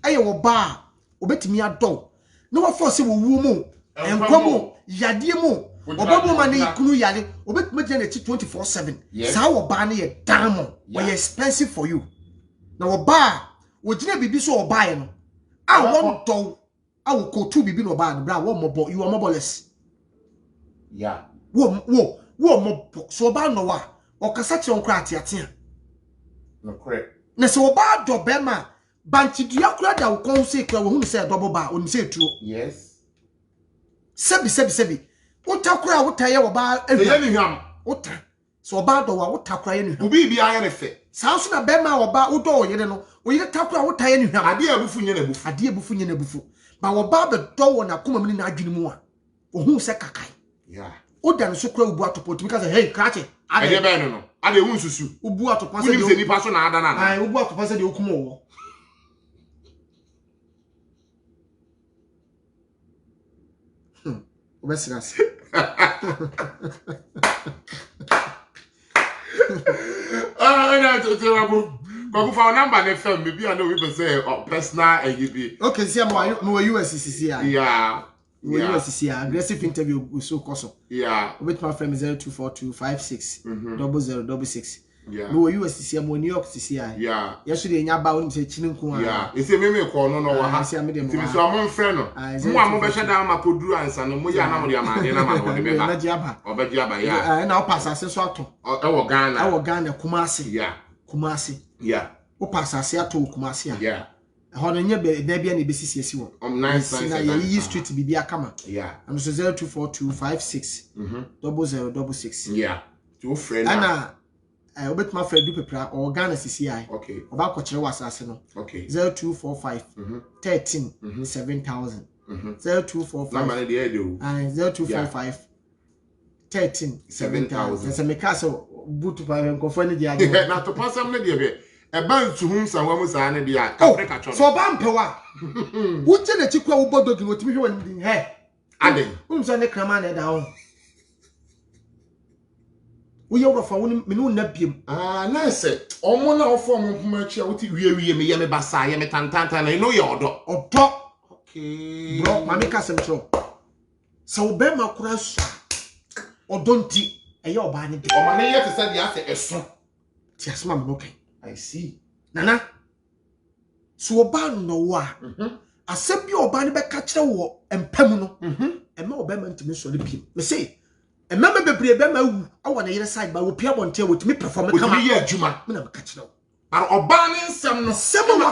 eye wo ba obetimi adọ no wo force wo wu mu enkomo yade mu obabu ma ne ikunu yale obetime je na 24/7 sa wo ba ne ye damo we expensive for you na wo ba wo gina bibi so wo ba ye no a won do a wo ko tu bibi no ba no bra wo mobo you are moboless yeah wo mobo so ba no wa o kasa kire onkra atiatia no correct na so wo ba do be ma banchi dua kura da wo kon se kura wo hunu se double ba oni se tuo yes sebi utakura utaye wo ba ehia ni hwam uta so ba do wa utakura ye ni hwam obi bia ye ne fe saa so na be ma wo ba udo oyire no oyire takura utaye ni hwam ade abufu nye na bufu ba wo ba be do wo na koma mini na adwene mu a ohun se kakai yeah oda no so kura ubu atopo timi ka say hey krache ade be no ade hu nsusu ubu atopo se de nipa so na ada na ai ubu atopo se de okumo wo Obesinas. But for number next time, maybe I know we say personal AGB. Okay, see, I'm USCCI. Yeah. We USCCI. Aggressive interview with so coso. Yeah. With my friend 0242560066. Yeah. No USCCI, I'm New York CCI. Yeah. Yesterday, in Yaba, say Chinunku. Yeah. It's a meme call, no, I see a medium. It's a mon friend. Moi, my better down my Podru and San Moya, no, yeah. And I'll pass us so to our Ghana, Kumasi. Yeah. Kumasi. Yeah. O pass us here to Kumasi. Yeah. Honor baby and BCC. Nice. Street Bibia Kama. Yeah. I'm so 0242560066. Yeah. Two friends. Anna, I obey my friend Dupepra or Ghana CCI. Okay. About Coachella was Arsenal. Okay. 0245 13 7000. 0245 and 0245 13 7000. There's a Mikaso boot by Uncle Diag. Now to pass some lady a band to whom some women are in the so Bampewa. What's in the Chiqua Bodo with me when hey? Adding, whom's on the Cramana down? We over for one Nepium. Ah, nice. Almost now from much out we me Bassa, Yame Tantanta, and I know your dog. Or dog. Okay. Bro, Mammy Cassim Show. So Bema Crash or don't tea a your banny. Or my name to say the answer is so. Yes, ma'am, okay. I see. Nana. So a ban no wa. I said your banny back catch war and Pemuno. And more Beman to Miss Olympian. Me say, and Mamma Bema, I want to hear side by Wopia won't tell with me perform a come here, Juma. I'm catching up. Or banning some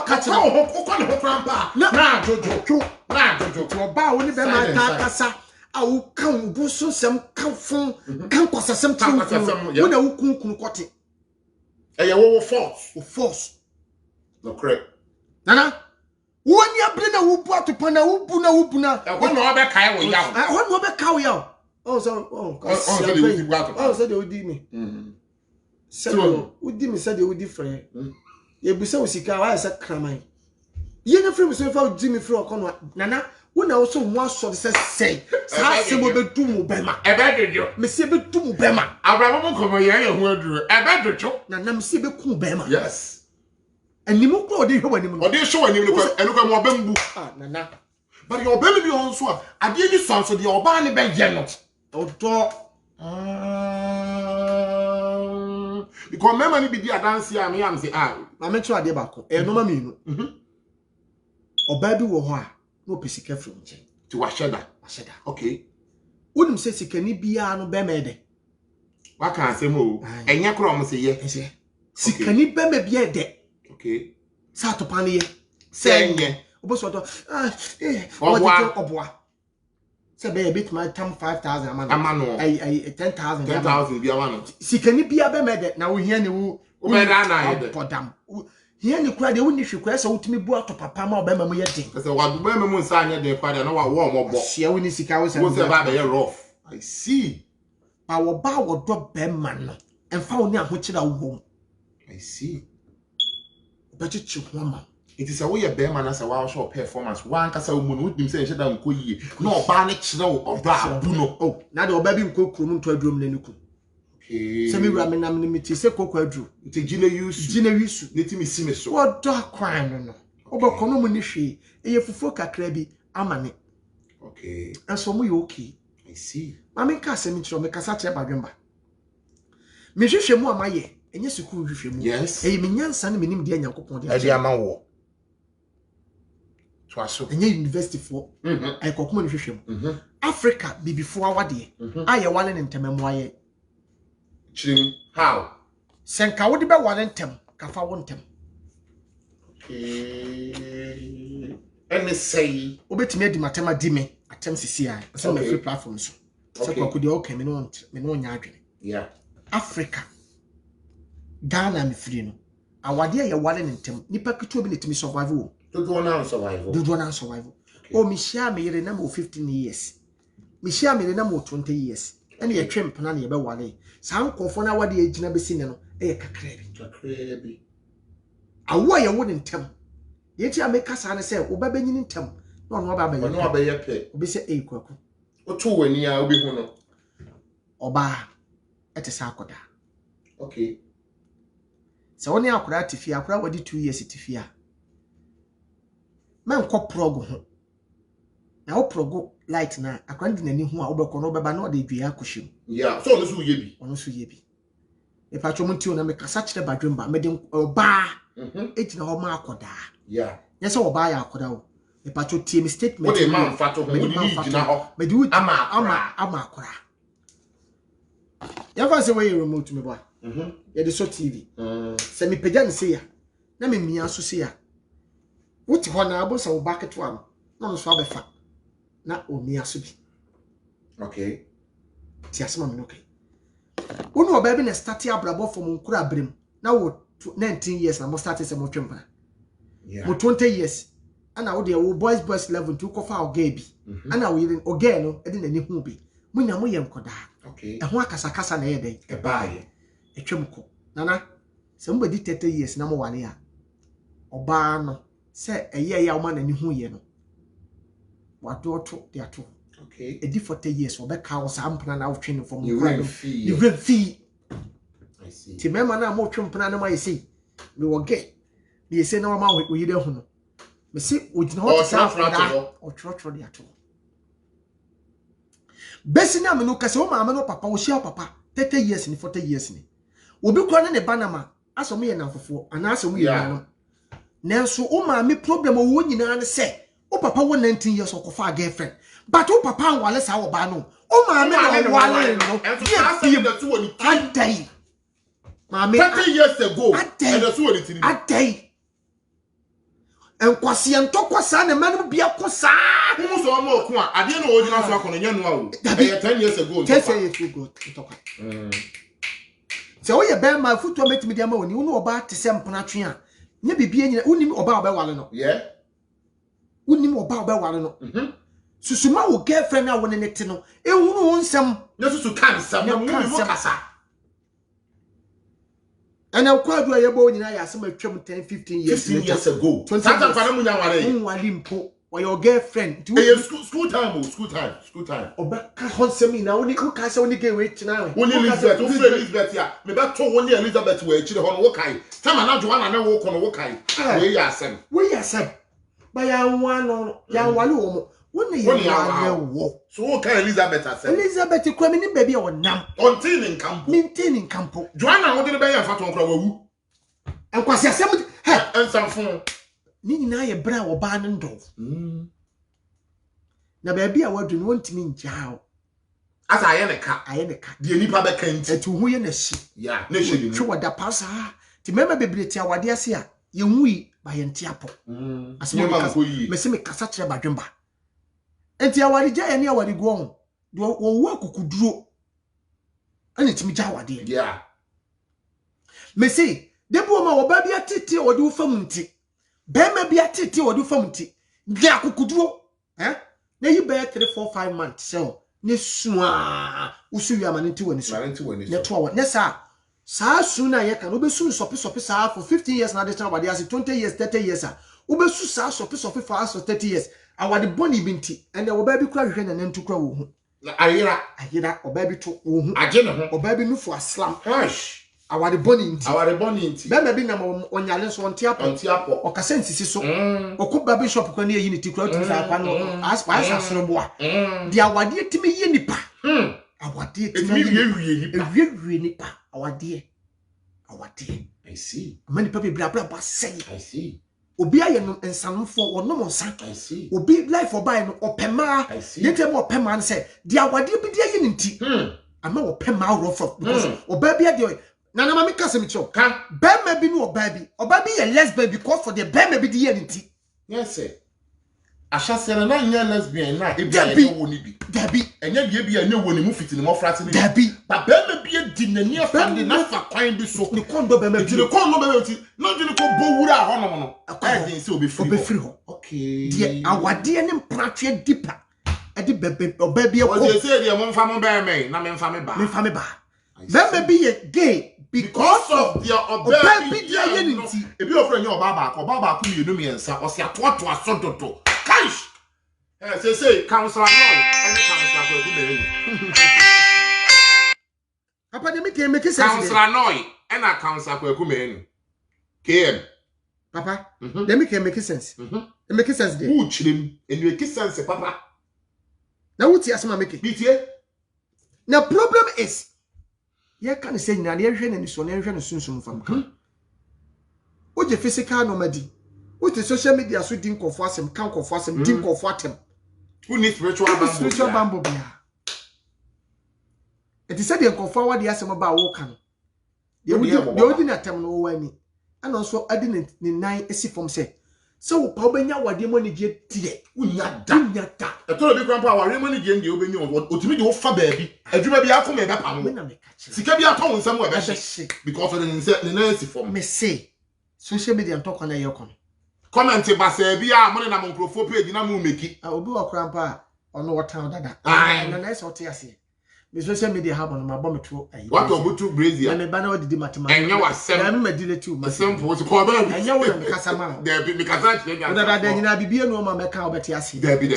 catching up. Nah, Jojo, to a bar only Bema Tacasa. I will come, Busso, some come from, come for some time. You know, Kunkuti. And you force. No correct. Nana, when you bring a whoop to Pana, Upuna, one other cow, I want no back cow yell. Oh, so, said they would do me. Said, would do me, said they would differ. You be so sick, I said, crammy. You know, from so Jimmy Fro, Nana, when I also once saw the say, I will be two Bema. I beg you, Monsieur Betu Bema. I will come here and word. I beg you, Nana, Monsieur Beku Bema. yes. And you look what you when Or they show you look at more bamboo. Nana. But your baby also, I did you sound so the Obani beg not. Oh, dog. Because memory be the dance here, me, I'm saying, I met you at the back. No, mammy. Or baby will no pisica from to Washada. Okay. Wouldn't say she can be no bemede. What can I say more? And your crom say yes. She can be de. Okay. Satopani saying ye. Obosoto. Obwa. Say be a bit my time 5,000 a man. 10,000. 10,000 be a man. She can be a bemede. Now we hear you. Here you cry the windy she quest out to me brought to Papa Bema Muyeting. That's what Bema Munsanya de Father, no warm or boss. She only see cows and was about a rough. I see. Our bow will drop Beman and found near which it womb. I see. But it's your woman. It is a way of Beman as a wild short performance. One Casa woman with himself said, I'm coy. No barnet snow or blah. Oh, now the baby cook room to a room in the Semi ramen amity se kokwadru nti gina yusu neti mi sime so what dog crime no obokono mu ni hwe eye fufuo kakra bi amane okay and so mu okay I see mama nka asemi kiro me kasa kire badwemba me hwehwe mu amaye enye sukuu hwehwe mu yes eye me nyansa ne menim de nyankopon de ade ama wo to aso enye university for ai kokoma ne hwehwe mu Africa bibifo awade aye wale ne ntememu aye Chim, how? Senka would be one and tem, Kafa won't tem. And say, Obet me di matema dime, attempt CCI, some free platforms. So could you okay, me no yagri. Yeah. Africa, Ghana, me free no. Our dear, your one and tem, Nipa could be to me survival. Do go on survival. Do one survival. Oh, Michelle, me a number 15 years. Michelle, me a number 20 years. And ye trim panani about 1 day. Some confona what the age never seen no e kakrebi awo ya wouldn't tell yet ya make us say oba benyin tem no no ba ye pe obi say e kwaku Otu wani a obi hu no. Oba ete sa akoda. Okay. Se woni akoda tifia, akoda wadi 2 years tifia. Man ko progo ho. Na wo progo light na akoda ndi nani hu a obekọ no beba na o de dua akohim. Yeah, so no so ye bi. Ono so ye bi. E pa cho monti o na me kasa kire badwemba me de oba. Etina ho ma akoda. Yeah. Yes oba ya akoda o. E pa cho tie me statement. What the man fato ho, what the gina ho. Me di ama akora. Ya fa se we remote me boy. Ya de so TV. Se me pagya ne se ya. Na me mia so se ya. Wuti ho na abo se wo bucket one. Na no so abefa. Na o mia so bi. Okay. Ti asema me no kai. Unu oba bi na start abrabo for mo nkura abrem. Na wo 19 years na mo start se mo twempa. Yeah. Mo 20 years. Ana wo de wo boys level to kofa oga bi. Ana wo yire oga no e de nani hu bi. Munya mo ye nkoda. Okay. E ho akasa na ye den. E baaye. E twem ko. Nana se mo bedi 30 years na mo wale a. Oba no se eye ya wo ma nani hu ye no. Wado to de ato. Okay. E di 40 years wo be ka wo sa mpana na wo twene from You rent fee. You rent fee. I see. Ti mema na mo twempana na ma yesi. Me wo ge. Me yesi na wo ma wo yire hu no. Me se ogina ho Oh, sa trotro. o trotro de ato. Besi na me no kase wo ma me no papa wo hia papa 30 years ni 40 years ni. Obi kro na ne banama aso me ye na fofo ana aso mu ye no. Nanso o ma me problem wo nyina ne se o papa wo 19 years okofa girlfriend. But o papa anwale sa wo ba no. O ma me no wale no. Ye the two on a day. Ma me 30 years ago. A day. And the two on it. A day. En kwasi entokwa sa na manu bia ko sa. Who so mo ko a ade na o jina so akono nya no a o. 10 years ago. 10 years ago ntokwa. So we be ma futu metimi dia ma oni unu oba te se mpona twe a. Nya bibie nyina unim oba oba wale no. Yeah. Unim oba oba wale no. Susuma wo girlfriend na woni nete no. Ehunu wo nsem. Na susu kan sam na mu kasa. And I quite do a yabo in I asked my 10, 15 years. 15 years ago. 20 years. Or your girlfriend. School time. Or back on semi now. Only who can only get rich now. Only Elizabeth, yeah. Maybe I told only Elizabeth where she on Wokai. Time and now Joanna never walk on Wokai. Where you are some. Where you are some. By a one on Yawalu. When you walk. So what can Elizabeth has said? Elizabeth, you come in baby or now. Containing Campo. Maintaining Campo. Joanna, what did I have to go? And was some and some phone. Nina a brow or barn and dove. Now, baby, I want to mean Jow. As I am a cat, the Nipa Beckent, and to who in a sea. Yeah, nation, true what that pass. To remember, baby, tell what dear see, you we by Antiapo. As no one, Miss Cassatra Badumba. And the award jay near what you go on. Do work could draw. And it's me Jawa, dear. Yeah. Missy, the woman or baby a titty or do famity. Bema be a titty or do famity. Jack could draw. Eh? Now you bear 3, 4, 5 months. So, Niswa, Usuya man into any network. Nessa, sa sooner you can be soon for 15 years now. The time, but 20 years, 30 years. Ube su sa so for us for 30 years. Our the bonny binti and our baby cry and then to crow. Ayira or baby to Ajena or baby no for a slam. Hush. Our the bonny, baby number on your lens on Tiapo or Casensi so or cook baby shop when near Unity crowd to as far as a boy. The our dear Timmy Yenipa. Our dear Timmy Nipa. Our dear. I see. Many people blah blah say. I see. Obi aye no ensam for or no monsa. I see. Obi life for buy no opema. I see. Yete mo opema say dia awade bi dia ye nti. Ama opema ro for because oba bi ade na na mama kase mi cho. Kan Bema bi no oba bi ye lesbian because for the bema bi dia ye nti. Yes sir. Ashasere na nya lesbian na e bia ye wo ni bi. Dabi. Enya bia bia nya wo ni mu fitini mo frate ni. Dabi. Ba bema bi di nani afande na fa kwan bi so. Ni kondo bema bi. Ni kondo bema bi. Na di ni ko bo wura ho no no. I think say obi free ho. Okay. Die awade ne mpratwe deeper. E di bebe oba bi e ko. O dey say dey mo mfa mo ba me na me mfa me ba. Me mfa me ba. Bema bi ye gay because of their oba bi dia ye nti. Ebi ofre nya oba ba ko mi enu mi ensa o se atoato asododo. Cash. Say councillor no any councillor ko ku me Papa de make sense. Councillor Noy and a councillor Kwakumenu. KM. Papa, they make sense. It make sense there. Who chim and you make sense, Papa. Now what you make it? BTA. Now problem is, you can't say na the and the son and soon from. What the physical nomady? What the social media so dink of us and count of us and dink of what him? Who needs spiritual bamboo? It is said they go forward the asem about walking. The ordinary time no one. And also adding in 9 esi from say. So Pabanya what the money get today. Unya da. I told you grandpa our money get the obey what ultimately offer baby. A dream be out from me that Sika be out somewhere because of the nurse form. Me say social media talk on your comment about say be a money na microphone page na mu make it. I will do a grandpa on what town that. And nice hotel say. The social media have on my bomb to what about two brazier and the banner did mathematics. And you was seven medile too. The same was called and you were Casama. There be because that then I be no mamma cow, but yes, there be the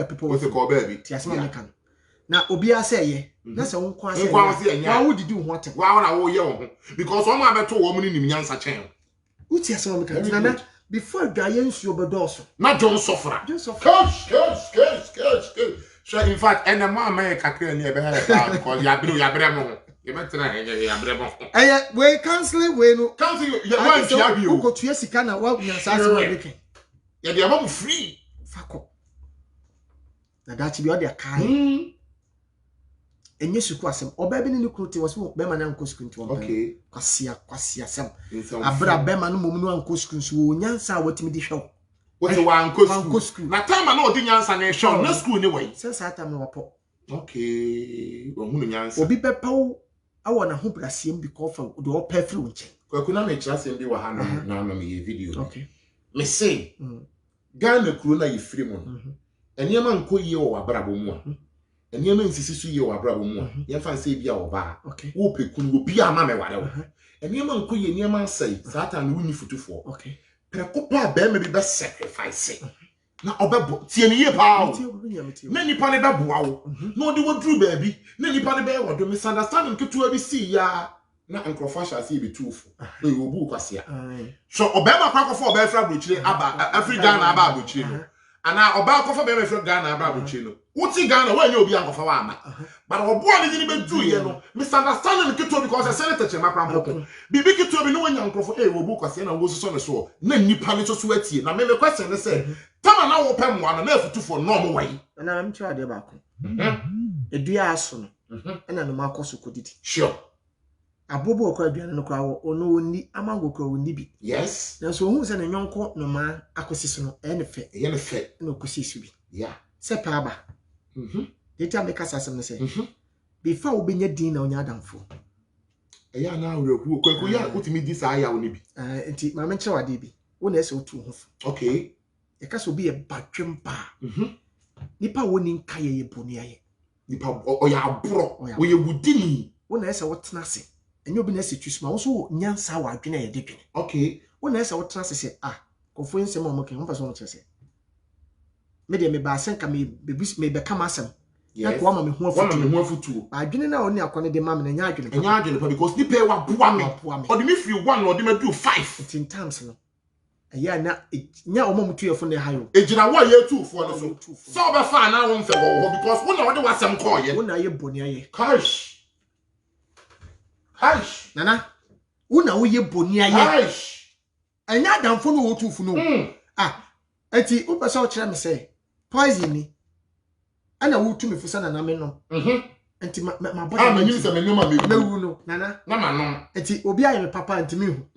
people was a call baby. Tiasma can. Now, Obia say, that's a own question. Why would you do what? Why I owe you? Because all my better woman in the Yansa channel. What's your son? Before Giants, you were also not John Sofra. Good. So in fact, and the man may cackle near behind because Yabremo. You meant to Yabremo. We cancel we no cancel you. Go to Yesicana while we are making. Yeah, they are free. Fako. Now that's the other kind. And yes, you cross him. Or baby in the crew was Beman and Coscun to okay. Quasia some. Abra Beman Mumunu and Coscun, who Yansa what me the show. What's the one Coscu? Now, time I know the answer and show no school anyway. Says I am no pop. Okay, or be peppo. I want to hope I see him because of the all perfluent. Could not make just in the Wahana now video. Okay. Me say, Ghana Cruna you free mon. And your man call you or Brabomua. And your man says you or Brabomua. Your fan say be our bar. Okay. Ope could be a mamma whatever. And your man call you near man say, Satan winning for 2-4. Okay. Precopa bear may be best sacrificing. Now, Obebo, Tierney Pow. Many panada bow. No, do what drew baby. Many panada or do misunderstanding to every see ya. Now, Uncle Fasha see be truthful. We will book us here. So, Obama crack for Belfra Bucci, every Ghana about Buccino. And now, Obama for Belfra Ghana about Buccino. What's in Ghana when you'll be Uncle Fawama? But our boy didn't even do yellow. Misunderstanding because I said it to my grandpa. Be big to be knowing Uncle for a book as and was on the shore. Name panic to sweaty. Now, maybe a question they say, Tama now open one and never 2 for normal way. And I'm trying to back. A dear son, and an Marcos could it. Sure. A bobo crab no crowd or no ni amango crow nibi. Yes. Now, so who's an young court no man acquisition and effect no kusi. Yeah. Sepaba. They tell me Cassa say, before we be your dinner on your downfall. A year now, who put me this eye on me. And my mentor DB. One is so too. Okay. A cast will be a bathroom bar. Nipa winning Kaye Bonia. Nipa or ya bro, or you would dini. One is what's nothing. And you'll be necessary to small so Nyan Sawa dinner dipping. Okay. One is what trans say, go for some more mocking person to say. Maybe me by Sanka may become awesome. Yes, one of me for 2. I didn't know only according to the mamma and Yargin because the pay what Puame or if you 1 or they do 5. It's in terms. A year now, it's now a moment to your phone. High. It's now 1 year 2 for the so be fine now because one of was some call you. When are you Bonia? Hush. Nana, una we Bonia. Hush. And now down for no 2 for no. Eti upa so chere say poison ni ana wo tu me fusa na na me no enti ma body ma nyi se me no ma me wu no nana na ma no enti obi aye me papa enti me hu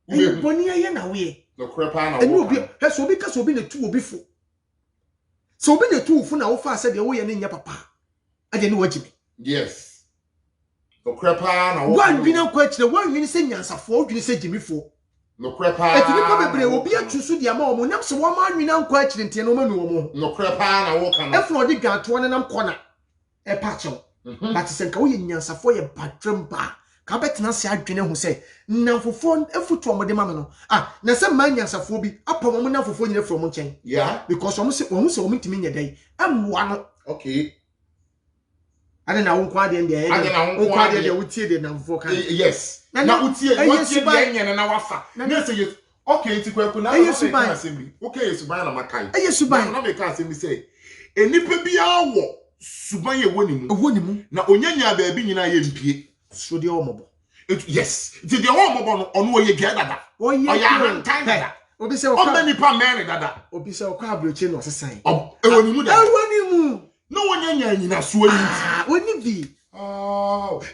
e boni aye na we no krepa na wo eni obi he so obi ka so obi na tu obi fo so obi na tu fu na wo fa se de wo ye ne nya papa ade ne wagime yes no krepa na wo wan bi na kwa kire wan wi ni se nyansafo odwini se gimifo no krepa eti nipa bebre obi atusu dia ma omo nam se wo ma nwina nkwa akire ntie no manu omo no krepa na wo kan efro di gato ne nam kona e pacho but se nka wo ye nyansafo ye badremba ka betena se adwene hu se nnamfofo efutu omode ma me no na se man nyansafo bi apom mo nnamfofo nyina from nchen yeah because omo se ntimi nya dai amwa no okay ade na wonko ade ndia ye wonko ade de wutie de nnamfofo kan yes na wutie de nya na wafa na se yes okay ti kwaku na yesuban assembly okay yesuban na makai yesuban na make assembly say enipa bia wo suban ye wonimu na onyanya ba bi nyina ye mpie so de omobo yes ti de omobo no ono oye ge dada oya hantan dada obi se o nipa men dada obi se okwa abroche no sesan ewonimu dada ewonimu no onyanya nyina so ani oni bi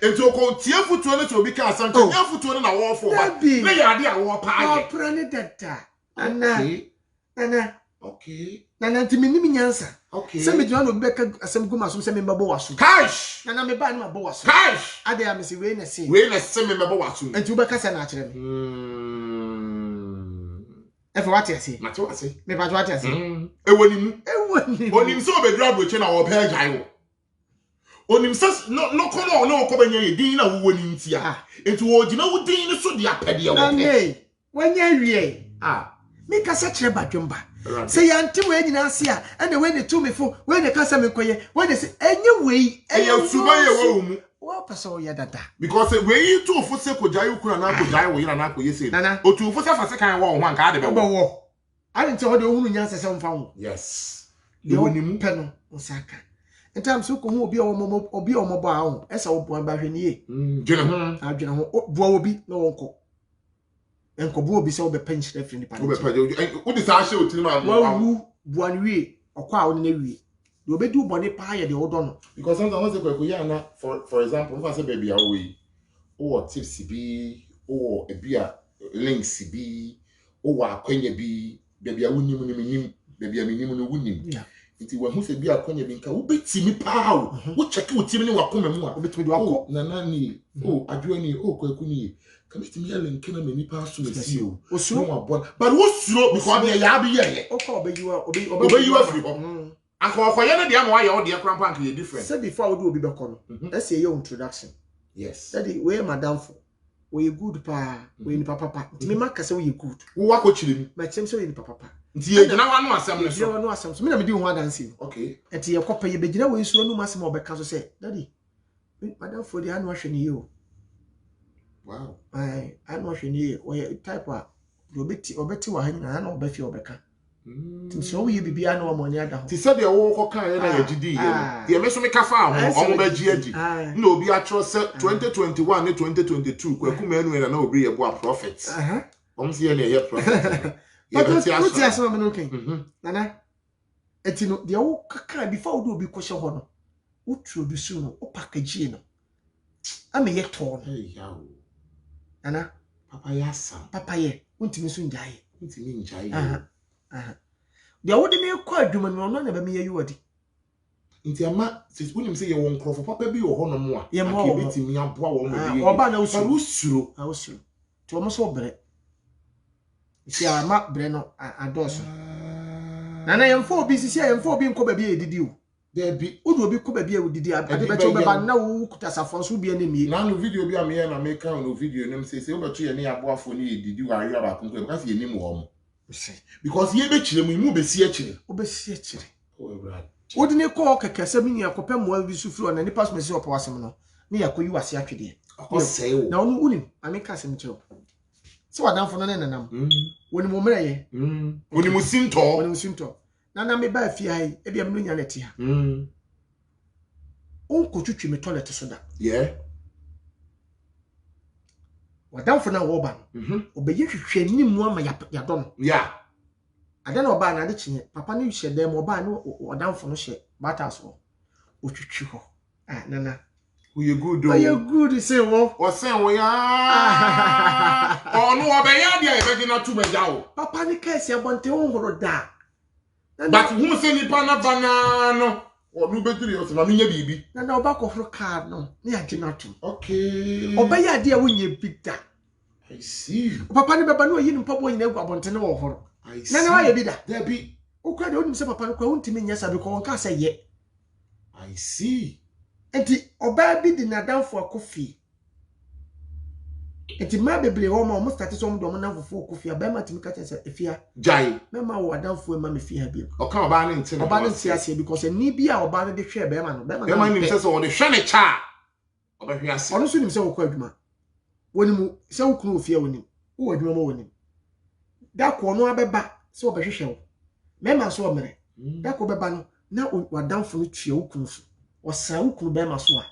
ento ko tie futuo ne to obi ka asan nya futuo ne na wo fo ba na ya de awo pa ye opra ne dada ana okay nana ntimi nyansa okay se me no beka asem guma so se me mbabo waso cash nana me ba ne mbabo waso cash ade am se we na se me mbabo waso enti u beka se na akire me efa wati ase na to ase me ba wati ase ewonimu onim so obedra broche na wo pa jai wo onim se no kono no ko benya ye din na wo woni ntia enti wo gina wo din ne so de apede wo pe wanya wie me kasa kire badwemba se yanti we nyina ase ene we ne tumifo we ne kasa me koye we ne se enye we eye suba ye wo mu wo pasa o ya dada because we to fo se ko jai ukura na ko jai wo yira na ko yese otu fo se fa se kan wo ho anka ade be wo ade nti ho de ohunu nyansa se mfa wo yes de woni mu pe no osaka entam so ko hu obi omobo a ho esa wo bo ba hwe ni ye adwene ho bo obi na wonko enkobo obi se wo be pench referee ni pa wo be pa wo de sa hye otiri ma wo buanwie okwa a wo ne wie de obedi ubone pa ye de wodo no because sometimes they go ya na for example if I say baby away or tips bi or ebia links bi or akwanya bi baby awunim nim baby aminim no wunim nti wa hu se bi akwanya bi nka wo betimi pa wo check wo timi ne wakoma mu a obetimi de wako nana ni adwo ni kwaku ni kamitimi ya link na mani pa so mesi o osuro wa bon but wo suro because they ya bi ye okọ obeyiwa free anko okoye ne de am wa ye o de kran pank ye different say before we do obi be kono let's say your introduction yes daddy we madam for we good pa we ni papa ntimi maka say we good wo wako chirem ma chem say we ni papa nti ye gina wa no asem ne so ye no asem so me na me di ho adansi okay enti ye kopa ye be gina we nsuo no masem obeka so say daddy madam for the anu ahwe ne ye o wow anu ahwe ne ye we type a obeti wa hanyina na obefi obeka so we bibia na omoni ada ho ti se de wo ko kan ye na ye gidi ye ye me so me ka fa ho omo ba gi agi na obi a tro se 2021 ne 2022 kwaku manu na obi ye bo a prophet omo se ye na ye prophet but what you say me okay nana eti no de wo kaka before do obi ko hye ho no wo tro bi su no o package no ama ye to no yawo nana papa ye untimi so njai de wo de ne kwa adwuma no no na ba me ye yodi nti ama sis unim se ye won krofo papa bi wo ho no mo a akebetimi aboa wo mo bi oba na usuro usuro to mo so bre si ama bre no adoso nana yemfo obi sisi yemfo obi nko ba bi edidi o there be odu obi ko ba bi edidi ade be cho be ba na wo kuta safo so bi na mi na no video bi am here na make no video nem say wo beto ye ne aboafo ne edidi wa ayira ba konko because ye nim wo mo because ye be kire mu be si akire obesi akire oh brad odi ne ko kekese mi ya kopem mo bi su furu na ni pass me se opo wasem no ne yakoyi wase atwede o sei o na onu unim ameka se mkiro se wadanfo no ne nanam woni mo mreye woni mo sinto na me ba fi ai e bia me nya neti ha onko twetwe me toilet so da wadanfo na wo ba obeye hwehwe nim ama ya do no ada na oba na ade chinye papa ne hye dem oba na wadanfo no hye bata so otwetwe ho nana we good say wo o say wo ya onu obeya dia e be na tu beja wo papa ne kase abonte honhoro da but who say ni pana banano onu bediri o se ma menye bibi na oba kofro card no ne agina tu okay obeya dia wo nye bida I see papa ne beba no yi ni mpabo nyina egu abonte ne wo horo na wa ye bida there be okra de onim se papa no kwa untimi nya sabe ko wonka se ye I see enti oba bi di na danfo akofi enti ma bebre ho ma o start so mo do mo na fofo ko fia ba ma timi ka chese efia jai me ma wo adamfo ma me fia bi o ka oba ne nti oba ne tia because ni bi a oba ne de hwe ba ma no ba ma nim se so wo de hwe ne cha oba hwe ase ono so nim se wo kwa adwuma woni mu se wo kunu ofia woni wo adwuma mo woni da ko no abeba se wo be hwehwe wo me ma so o mere da ko beba no na wadamfo no tua wo kunu so o san wo kunu ba ma so a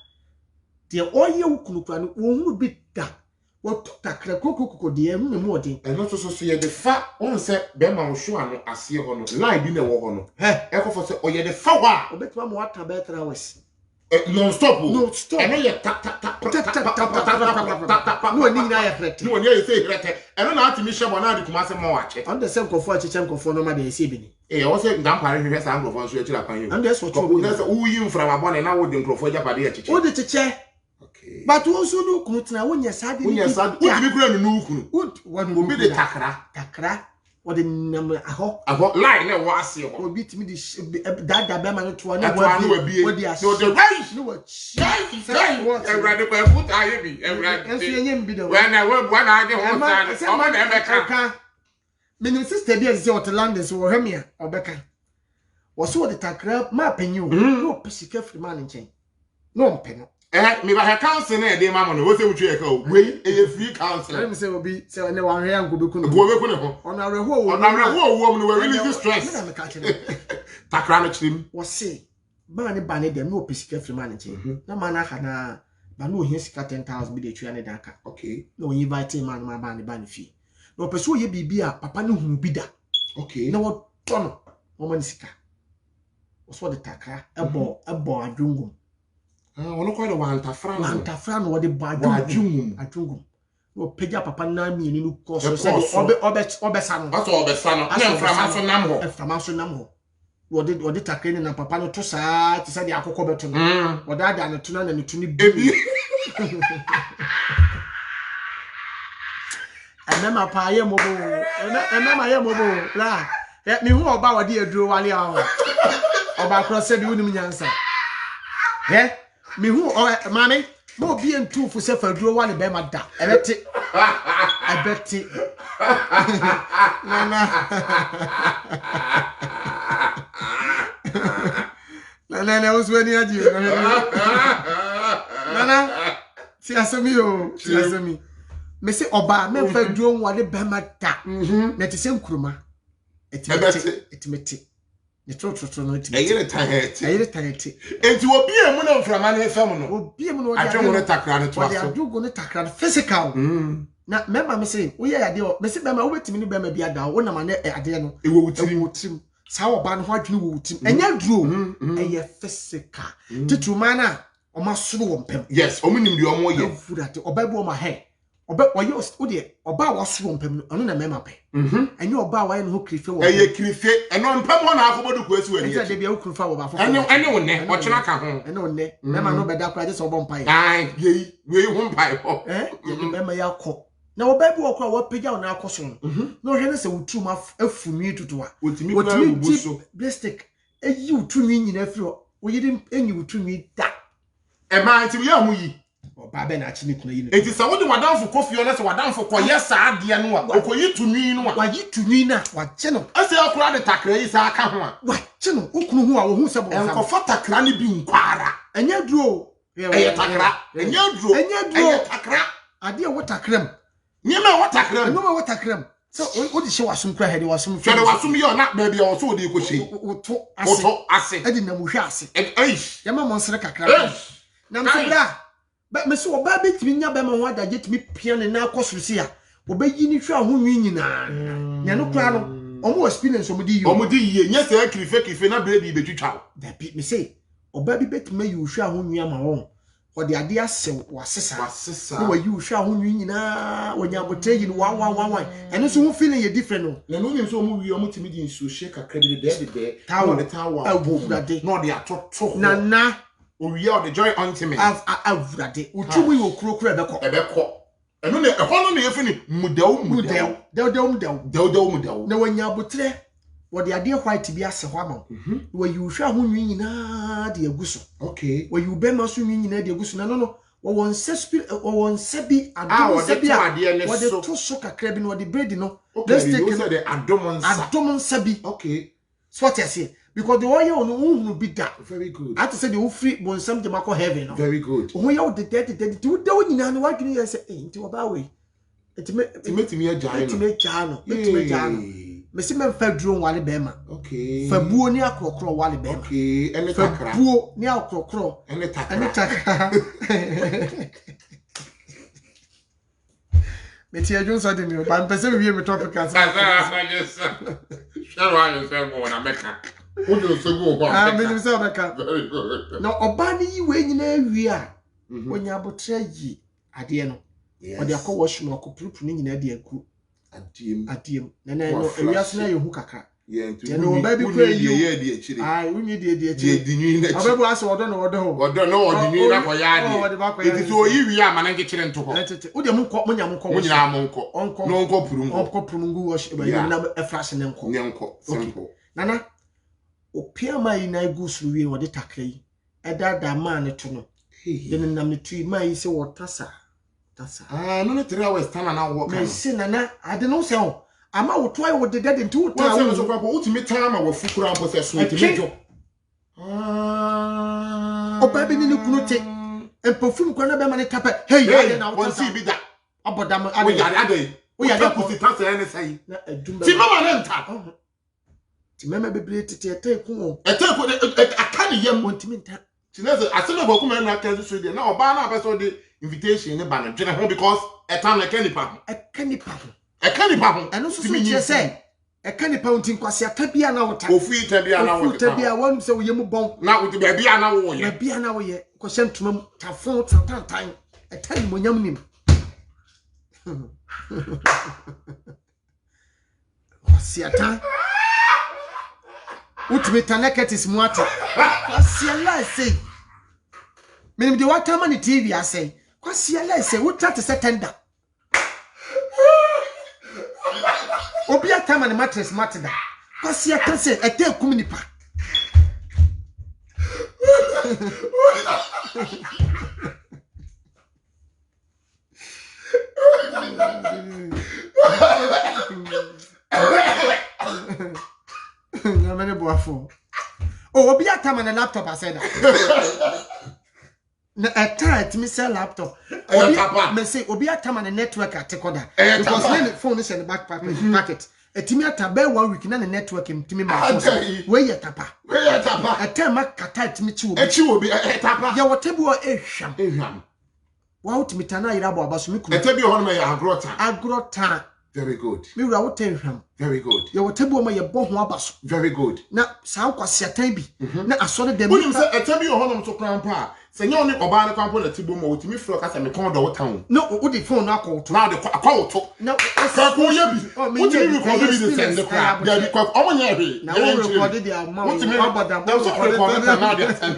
de oye wo kunu kwa no wo hu bi da wo takra kokokoko de emu ne mu odin eno so ye de fa on se be ma wo hwo ano ase ho no line bi na wo ho no e ko fo se o ye de fa wa obetima mo ata be 3 hours non stop eno ye no ni na ya frete no ni ye se frete eno na atimi hye bo na de kuma se mo wache on the same kofo achiche nkofo no ma de ese bi ni wo se ndampare hwehwe sa nkofo nso akira kwan yo and that's what you na se uyi mframa bone na wo de nkofo japade achiche wo de chiche okay but wo so no kunu tena wo nya sade ni wo tibi kura no kunu wo obi de takra wo de nam aho line na wo ase ho obi timi di dada be ma no to na wo di ase no de right no wo everybody ko put aye bi everybody enso yenye mbi de when na ade ho sa o ma na emeka menim sister bi ase o London so wo hwemia obeka wo so de takra ma panyi o no pesika free man nchen no mpeno me ba council na de ma mo no wo se wutwe ka o we e free council let me say obi say ne wan hwe anko beku no go beku ne ho ona reho wo no we release stress me na me ka kire takra no chirim wo se ba ne ba ne dem no pesika free man nchen na ma na ha na ba no ohia sika 10,000 bi de twa ne danka okay no invite man ma ba ne fi no peso ye bibi a papa ne hunu bi da okay na wo tono wo ma ne sika wo so de takra ebo adwungum wono kwa de wantafra no de badwungum no peja papa na mi ni no koso se obesa no aso obesa no na mframa so nam ho wode takra ni na papa no to saa ti se de akokọ beto no wode ada no to na ne to ni bi emema pa ye mobo emema ye mobo la mi hu oba wode aduro wale aho oba cross bi unim nyansa mi hu mami mo bi entufu se faduro wale be ma da ebeti nana usweni aji nana si asemi me se oba me faduro wale be ma da na ti se nkuruma etimeti ne trotro no etimeti ayire taheti enti obi emu na mframa ne fam no obi emu no adwo ne takra ne to aso adwo ne takra physical na member me se wo ye ade o me se be ma wo betimi ne be ma bi ada wo na ma ne ade no ewo wutirim sa wo ba no ho adwene wo wutim enya duro eye physical titu man na o ma soro wo mpem yes o munim de o mo ye furate oba bi o ma he oba oye o de oba wa soro mpem no ono na member pe enye oba wa ye no ho krife wo eye krife eno mpem ho na akobodu ko esi wani ente de bia wo krifa wo ba fo ene wo ne o chena ka ho ene wo ne member no be da kwa je so bo mpai ai ye we ho mpai ho ye member ya ko na oba bi wo kwa wo pega wo na akoso no hwe ne se wutum afumi tutuwa otimi kwa bubuso plastic eyi wutumi nyina firi wo yidi enyi wutumi da ma nti ya hu yi oba be na achi ne kuna yi ne enti sa wo de wadanfo kofi o na se wadanfo ko yesa ade no a okoyi tumi no a wayi tumi na wache no ase akura de takra yi sa aka ho a wache no okunu ho a wo hu se bo enko fa takra ne bi nkwara enya duro eye takra enya duro takra ade wo takram nyema wo takram no ma wo takram so wo di she wasum kra hede wasum hede wasum yo na ba bia wo so de ko she woto ase edi na mu hwe ase yama mo nsere kakra na mtibra ba me so oba betimi nya ba ma ho adaje timi pia ne na akosurusi a obayi ni hwe ahonwi nyina nya no kra no omo experience omo di yiye nya se krife na baby betwitwa da bi me say oba bi betimi yi hwe ahonwi ama won odi ade ase wasesa no wayi hwe ahonwi nyina wonya boteyi ni wan ene so ho feeling ye different no na no nyim so omo wi omo timi di nsu hye kakra bi de tawo awurade no de atoto na owie o the joy ultimate avurade utumu yi okurokuro ebekọ eno ne ehọ no ne yefini mudaw na wanya botre wode ade white bi ase ho ama wayi hwe ahonwi nyina de aguso okay wayi ubema so nwi nyina de aguso na no won se spirit won se bi adom se bi a what the to so kakra bi no the bread no let's take the adom se bi okay so what I say because the oil on who be that very good I to say the free bonsam de mako heaven no very good who ya the dead do the nyina no what you say nti oba we me agya no me si me fa duro wale be ma okay fa buo ni akrokro wale be ma okay ene takra fa buo ni akrokro ene takra me ti adwon so de mi ba mpese me me topic as share why you say mo na meka wo do so go ba me nim say meka no oba ni yi we nyina awi a onya abotre yi ade no ode akọ washroom akoprupu ni nyina de aku adiem na no ewiase na yehu kakra ye no ba bi kwa yi ye de akire ai unyi de akire di nwi na akire abebu ase odo no odo no di nwi na ko ya de eti so yi wi ama na nkire ntoko ode mu nkọ munya mu nkọ munya mu nkọ no nkọ puru nkọ nkọ puru ngu wash ba yi na efrash ne nkọ ne nkọ simple nana opia mai na igusuru wi ode takrai edada ma ne to no de nam ne tui mai se wotasa tasa no ne 3 hours time na wo me se nana ade no se ho ama wo toy wo de dede nti wo ta wo so kwa ultimate time wo fukura mpo se so nti mejo oba bi ni kunu te empofum kwa na be ma ne tapa hey ade na wo si bi da abodam ade wo ya da ku si tasa ene sai na adumba ti mama ne nta ti mama bebre tete etai ku o etai ku aka ne yam wontimi nta tineze aseme boku me na kazu so de na oba na person de invitation ne ba no dwene ho because etan na kanipa ho eno so so che say ekanipa unti nkwase atabia na wota ofi tabia na wota tabia won se wo yemu bon na wo de bia na wo ye bia na wo ye ko sentuma tafon tantan etan monyam nim osiata ultimate naketis muati kwasiala say menim de watama ni TV asay kwasiala say wuta te setenda obi atama ni mattress matida kwasiata say ete kum nipa na mene boafo obi atama na laptop aseda na attack me sell laptop obi me say obi atama na network atekoda because when the phone is in the back packet etimi ataba 1 week na the network etimi ma phone we yetapa atama kata etimi chi obi etapa ya whatever ehwam wa utimi tana ira bo abaso mikuru etabi ho no ya agrota very good me wura wotenhwam very good ya whatever ma ye bo ho abaso very good na saa kwasiatan bi na asore dem woni se etabi ho no so krampa se nya oni oba ne kwampo na tibo ma otimi fro kasa me kon do wotan no wo di phone na akwoto na de akwoto na ko ye bi wotimi record bi de send the crap there because omonya ebi na wo record the amount wotimi abada na so record na de send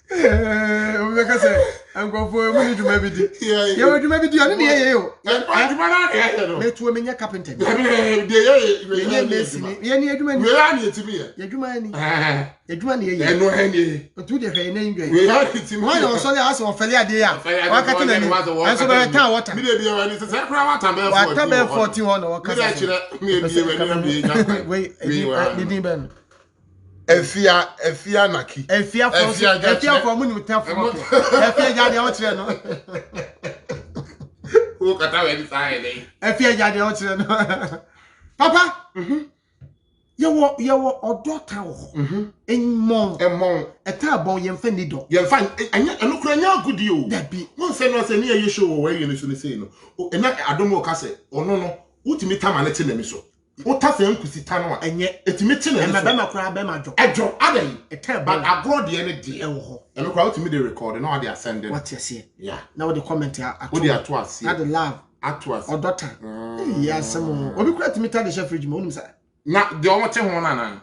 Omeka say angofo emu ni dwuma bi di ye wo dwuma bi di oni ye o dwuma na ye no me tuo menya carpenter de ye mesini ye ni adwuma ni we ya ni etimi ye adwuma ni adwuma ni ye eno he ni otu de hwe na ndwe we ya ni etimi why no so le aso ofele ade ya wakati na ni aso be ta water mi de bi wa ni se kra water be 40 water be 40 ho wakati mi de kire mi de bi we we ni ben Efia naki. Efia from mu tell from. Efia jade o kire no. Who kata we di sai dey. Efia jade o kire no. Papa. Yewo odota wo. Emon. Eta bon yemfa ni do. Yemfa anya enukura nya agudi o. Dabi. Won se no se ne ye show wo we ye no so ne sei no. O ena adomo ka se ono no. Utimi tama ne te na mi so. Ota se nkusi tano a enye etimi te na so. Be makura be majo. Ejo adan. Eta But agro de ne de. Ewo ho. Eno kwa utimi de record na they are sending. What you see? Yeah. Now the comment at. What they are to us. Now the love. At us. Or daughter. Yes, some. Obi kura timi ta de chef fridge mo nim sa. Na de o te ho na na.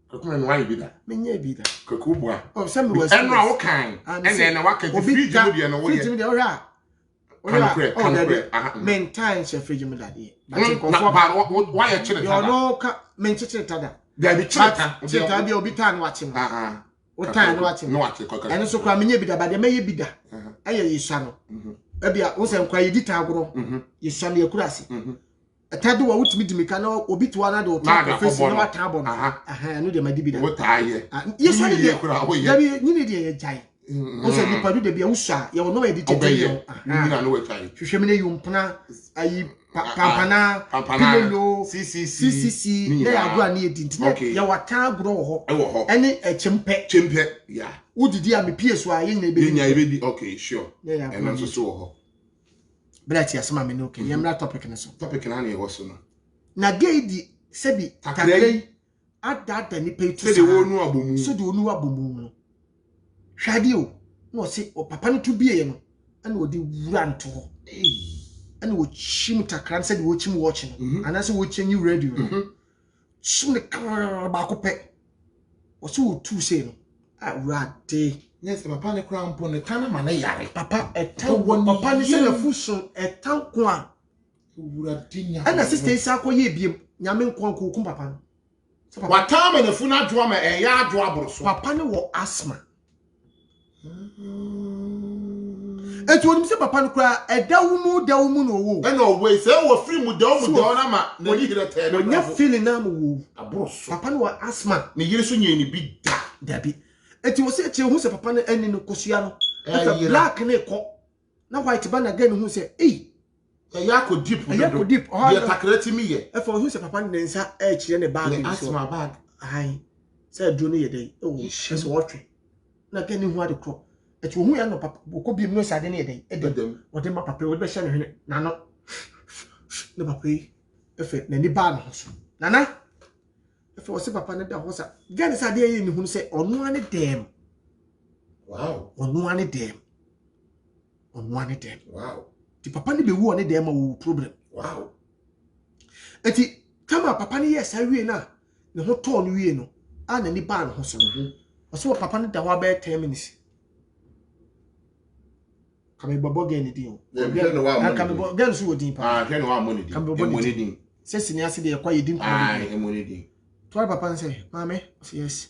Kakuma no why be that? Menye bi da. Kakubua. Oh, some was. Eno a wo kan. Ene na waka the fridge mo de no wo ye. Fridge mo de ora. Main time chef fridge mo da de. But why a chile you know, mention tada. There be chata. Cheta bi obi tan wache mo. O tan wache. No wache koka. Eno so kwa menye bi da ba de meye bi da. Aye yisha no. Ebia wo se nkwa yedi ta agoro. Yisha no yakurase. Atade wa wutimi dimika na obi to na de o ta face na wa ta bon. No de madi bi da. Wo ta ye. Yisha ne de da bi nyine de ye jai. O se di padu de bi usha ye no edi tete ye. Nyina no we tai. Hwehwe me ne yumpna ayi pampana pilolo CCC na ya agro ani edi ntine ya wata agro wo ho ene chempe ya udidi am pie so aye na ebedi okay sure eno so so ho brati asema me no okay yemra topic ne so topic na e wo so no na geidi sebi takrai adada ni petu se de wonu abomu so de onu abomu no hwade o no se o papa no to bie no ene odi wura nto ho and wo chim takran said wo chim watching and as wo change radio chim the ba ko pe wo so tu say no awrade yes papa ne kra mpo ne tan ma ne yare papa etan papa ne say na fuso etan ko a awrade nya and sister isa ko ye biem nyame nkon ko kum papa no wa tan na fu na adwo ma e ya adwo aboroso papa ne wo asthma etu onim se papa no kra edawumu no wo e no we se wo free mu dawo na ma na yire te no nya feeling na mo wo aboroso papa no wa asthma ne yire so nye ni bi da bi etu wo se hu se papa no ani no kosua no e black na ko na white ba na ga ne hu se ya ko deep ya takrati mi ye e for hu se papa no nsa e kire ne bag ni asthma bag ai se dro no ye dai so watwe na ga ne hu ade kro etu hu ya no papa ko bi no sade ne yedai edem ode ma papa wo be hye ne hwene na no ne papa yi efe na ni ba no so nana efe wo se papa ne da ho sa ga ne sade ye ni hu se onu ane dem wow onu ane dem wow ti papa ne be wu one dem ma wo problem wow eti kama papa ne yes awie na ne ho to no wie no a na ni ba no ho so wo se papa ne da ho ba 10 minutes kame bobo gen di o kame bobo gen su odin pa gen wa money di money di se sini ase de kwa yedin ko money di to papa nse mame yes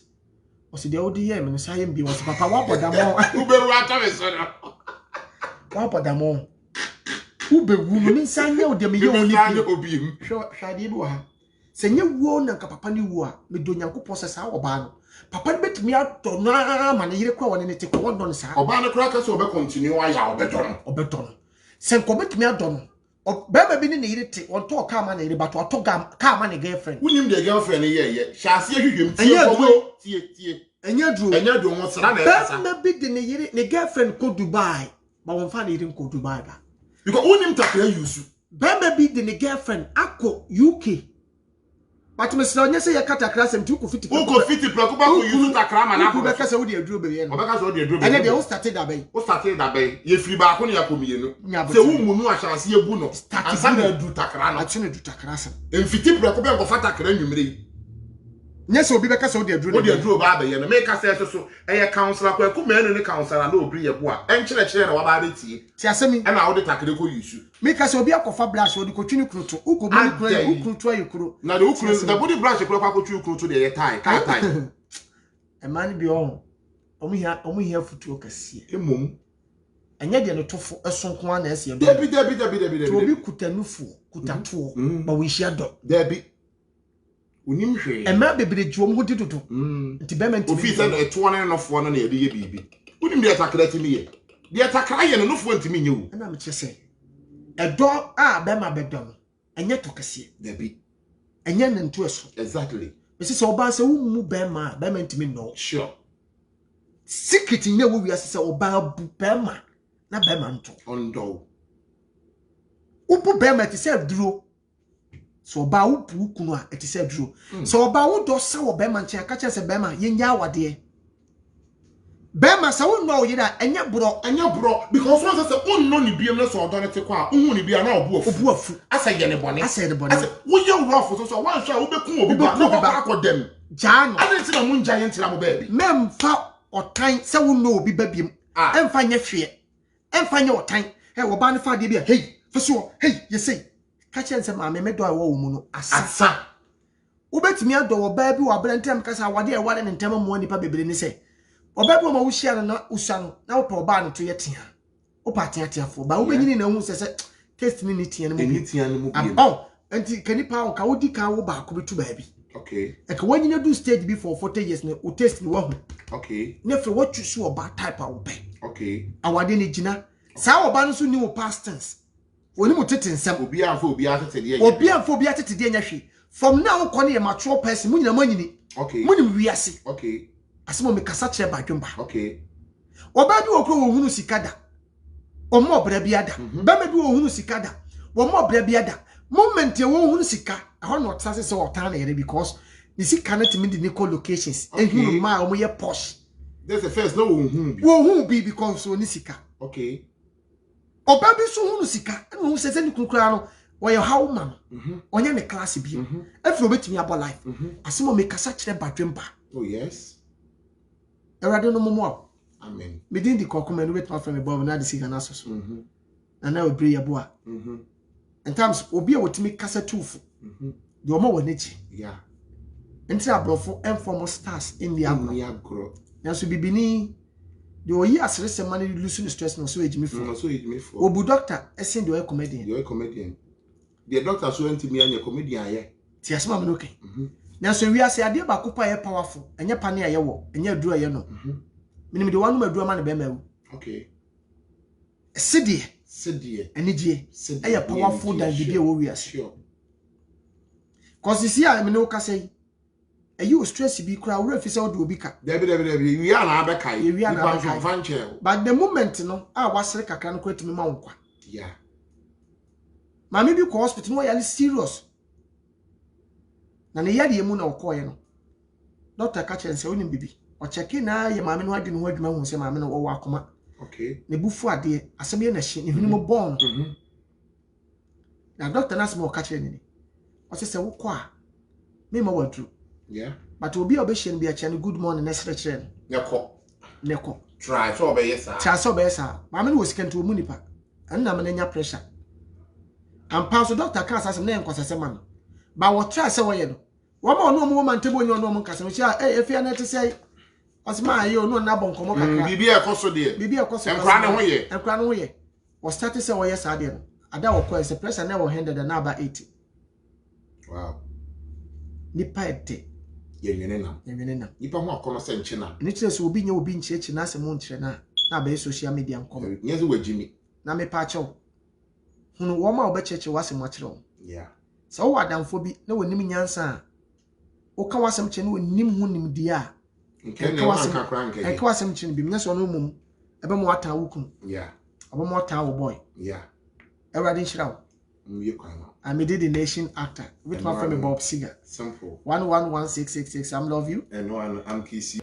o se de odi ye me say mbi o se papa wa bodamo uberu ata me so no wa bodamo ubewu me nsa nya o de me ye oni obi m hwade bi wa ha se nya wuo na ka papa ni wuo a me do nyankopɔ se sa wo ba no papa betimi ato na ma ne yire kwa woni ne te ko won don sa oba ne kra ka so obe continue aya obedo se ko betimi ado no baba bi ne yire te on to ka ma na yire bato to ka ma ne girlfriend unim de girlfriend ye hyase ahwehwem tie enya duro mo sra na esa baba bi de ne yire ne girlfriend ko Dubai ba won fa ne yire ko Dubai ba because unim takra yusu baba bi de ne girlfriend akọ UK but me say onye say ya kata krasem ti uko fiti plako ba ko yusu takra ma na ko be ka say wo de aduro be ye no obeka say wo de aduro be ene de wo started da bay ye free ba ko ne yakomiye no say wo munu a chance ye bu no ansa na adu takra no ati na adu takra sam fiti plako be ko fa takra nwumre nye say obi be ka say wo de aduro ba be ye no me ka say so eye counselor ko ku me ne counselor na obi ye bo a enkire kire na wa ba retie ti asemi e na wo de takra ko yusu me ka say obi akofa brush wo de ko twini kruto uko mo ni kruto ayekuro na de ukuru the body brush ko kwa twini kruto de ye tie e man bi on omu hia futuo kase emom enye de no tofo esonko ana ese ye debi to obi kutanufu kutatuo ba wo hia do debi unim hwe e ma bebre juom ho didodo nti be menti ofi se no eto ne no fo no na ye de ye bibi unim de takra ti mi ye de takra ye no fo ntimi nyewu na me chese edo a be ma bedo no enye to kase debi enye nto eso exactly me se oba se wo mu be ma ntimi no sure secret nye wo wiase se oba bu be ma na be ma nto ondo upu be ma ti se duro so oba upu kunu a ti se duro so oba wo do sa wo be ma nche aka che se be ma yenya awade be ma sa wo no yira enye bro because once say unno ni biem na so odo ne te kwa unhu ni bia na obu afu asa ye ne bone asa wo ye rough so wan sha wo be kun obi ba na ba akodem jano ade ti na mu nja ye ntira mo ba bi memfa otan se wo no obi ba biem emfa nye hwe emfa nye otan he wo ba ne fa de bia hey feso hey ye say ka chen se ma me do a wo mu no asa Ubetimi ado oba bi wa brentem kasa wade e wale ne ntem mo nipa bebre ni se. Oba bi o ma wo hia na usan na wo pa oba no to yetia. Wo pa tia fo ba wo benyini na hu se taste ni tia no mo bi. Oh, enti kanipa on ka wodi kan wo ba ko betu ba bi. Okay. E ka wanyina do stage bi for 40 years na o taste ni wo hu. Okay. Ne fre what choose oba type a wo pe. Okay. Awade ni gina. Sa oba no so ni wo past tense. Oni mo tete nsem. Obi anfo obi atete de Obi anfo obi atete de nya hwe. From now on a mature person, munyina manyini. Okay. Munim wiase. Okay. Asemo me kasa kire badwemba. Okay. Oba bi okro wo hunu sikada. Omo obra biada. Ba me bi wo hunu sikada. Omo obra biada. Moment ye wo hunu sika, ho no tsase se o tan na because the sika na timi di nickel locations. Ehunu ma omo ye posh. That's the first no wo hunu bi. Wo hunu bi because so ni sika. Okay. Oba bi so hunu sika. Na hu se ni kunkura no. Oye how man. Onye me class bi. Every obetimi abo life. Asemo me kasa kire badwemba. Oh yes. Erade no momo. Amen. Me din di kokoma no betma from above na de sika na soso. Na na obre yabo a. In terms obi a wotimi kasa tufu. De omo wanichi. Yeah. Enti abrofo informal stars in the agro. Na so bibini de oyi asere sema na lose stress no so ejimi fo. So ejimi fo. Obu doctor esen de oy comedian. The comedian. The doctor so ntimi anya comedian ye. Ti asema me no okay. Na so wi ase ade ba kopa ye powerful. Enye pane ye wo, enye aduru ye no. Minim de wanu maduru ma ne be mawu. Okay. Sidie enije eye powerful than bibia wo wi ase. Sure. Cause see I me no ka say you stress bi kura wo refi say wo do obi ka. Debi wi ana abekai. Wi ana abekai. But the moment no a wasere kakra no kwatimi ma wonkwa. Yeah. Mami bi ko hospital no yali serious. Na ne yade emu na okoye no. Doctor ka chen say onim bibi. O check na ye mami no adwene ho adwuma hu say mami no wo akoma. Okay. Ne bufu ade asem ye na hye ne hunu mo born. Na doctor na smo ka chen ni. O say wo kwa me ma wadru. Yeah. But obi obehye bi a chen good morning na sere kire ne ko. Try so be yes sir. Try so be yes sir. Mami no wosikanto mu nipa. Anna me nya pressure. And pass the doctor can't say name cause man. But what try say we no. Woman no woman table you no man kasa. Eh if you na to say osma you no na bon komo kakra. Bibi e koso de. Bibi e koso. Enkra ne ho ye. Enkra ne ho ye. O start say we yes ade no. Ada wo call say pressure na 100 and about 80. Wow. Nipa ete. Ye nwene na. Nipa ho akono se nche na. Ni kire so obi nya obi nche na se mo nche na ba social media nkom. Nyeze wajimi. Na me pa chew. Hunu wo ma obecheche wasem akire wo. Yeah. So wo adamfo bi na wonim nyansa a wo ka wasem che na wonim hunim di a nke wasem kakra nke. Enka wasem che bi mnya so no mum ebe mo ata wukum. Yeah. Ebe mo ata wo boy. Yeah. Everybody nshira wo. Mye kwan. I'm a the nation actor with my friend Bob Seger. Simple. 111666. I love you. And no, I'm Kisi.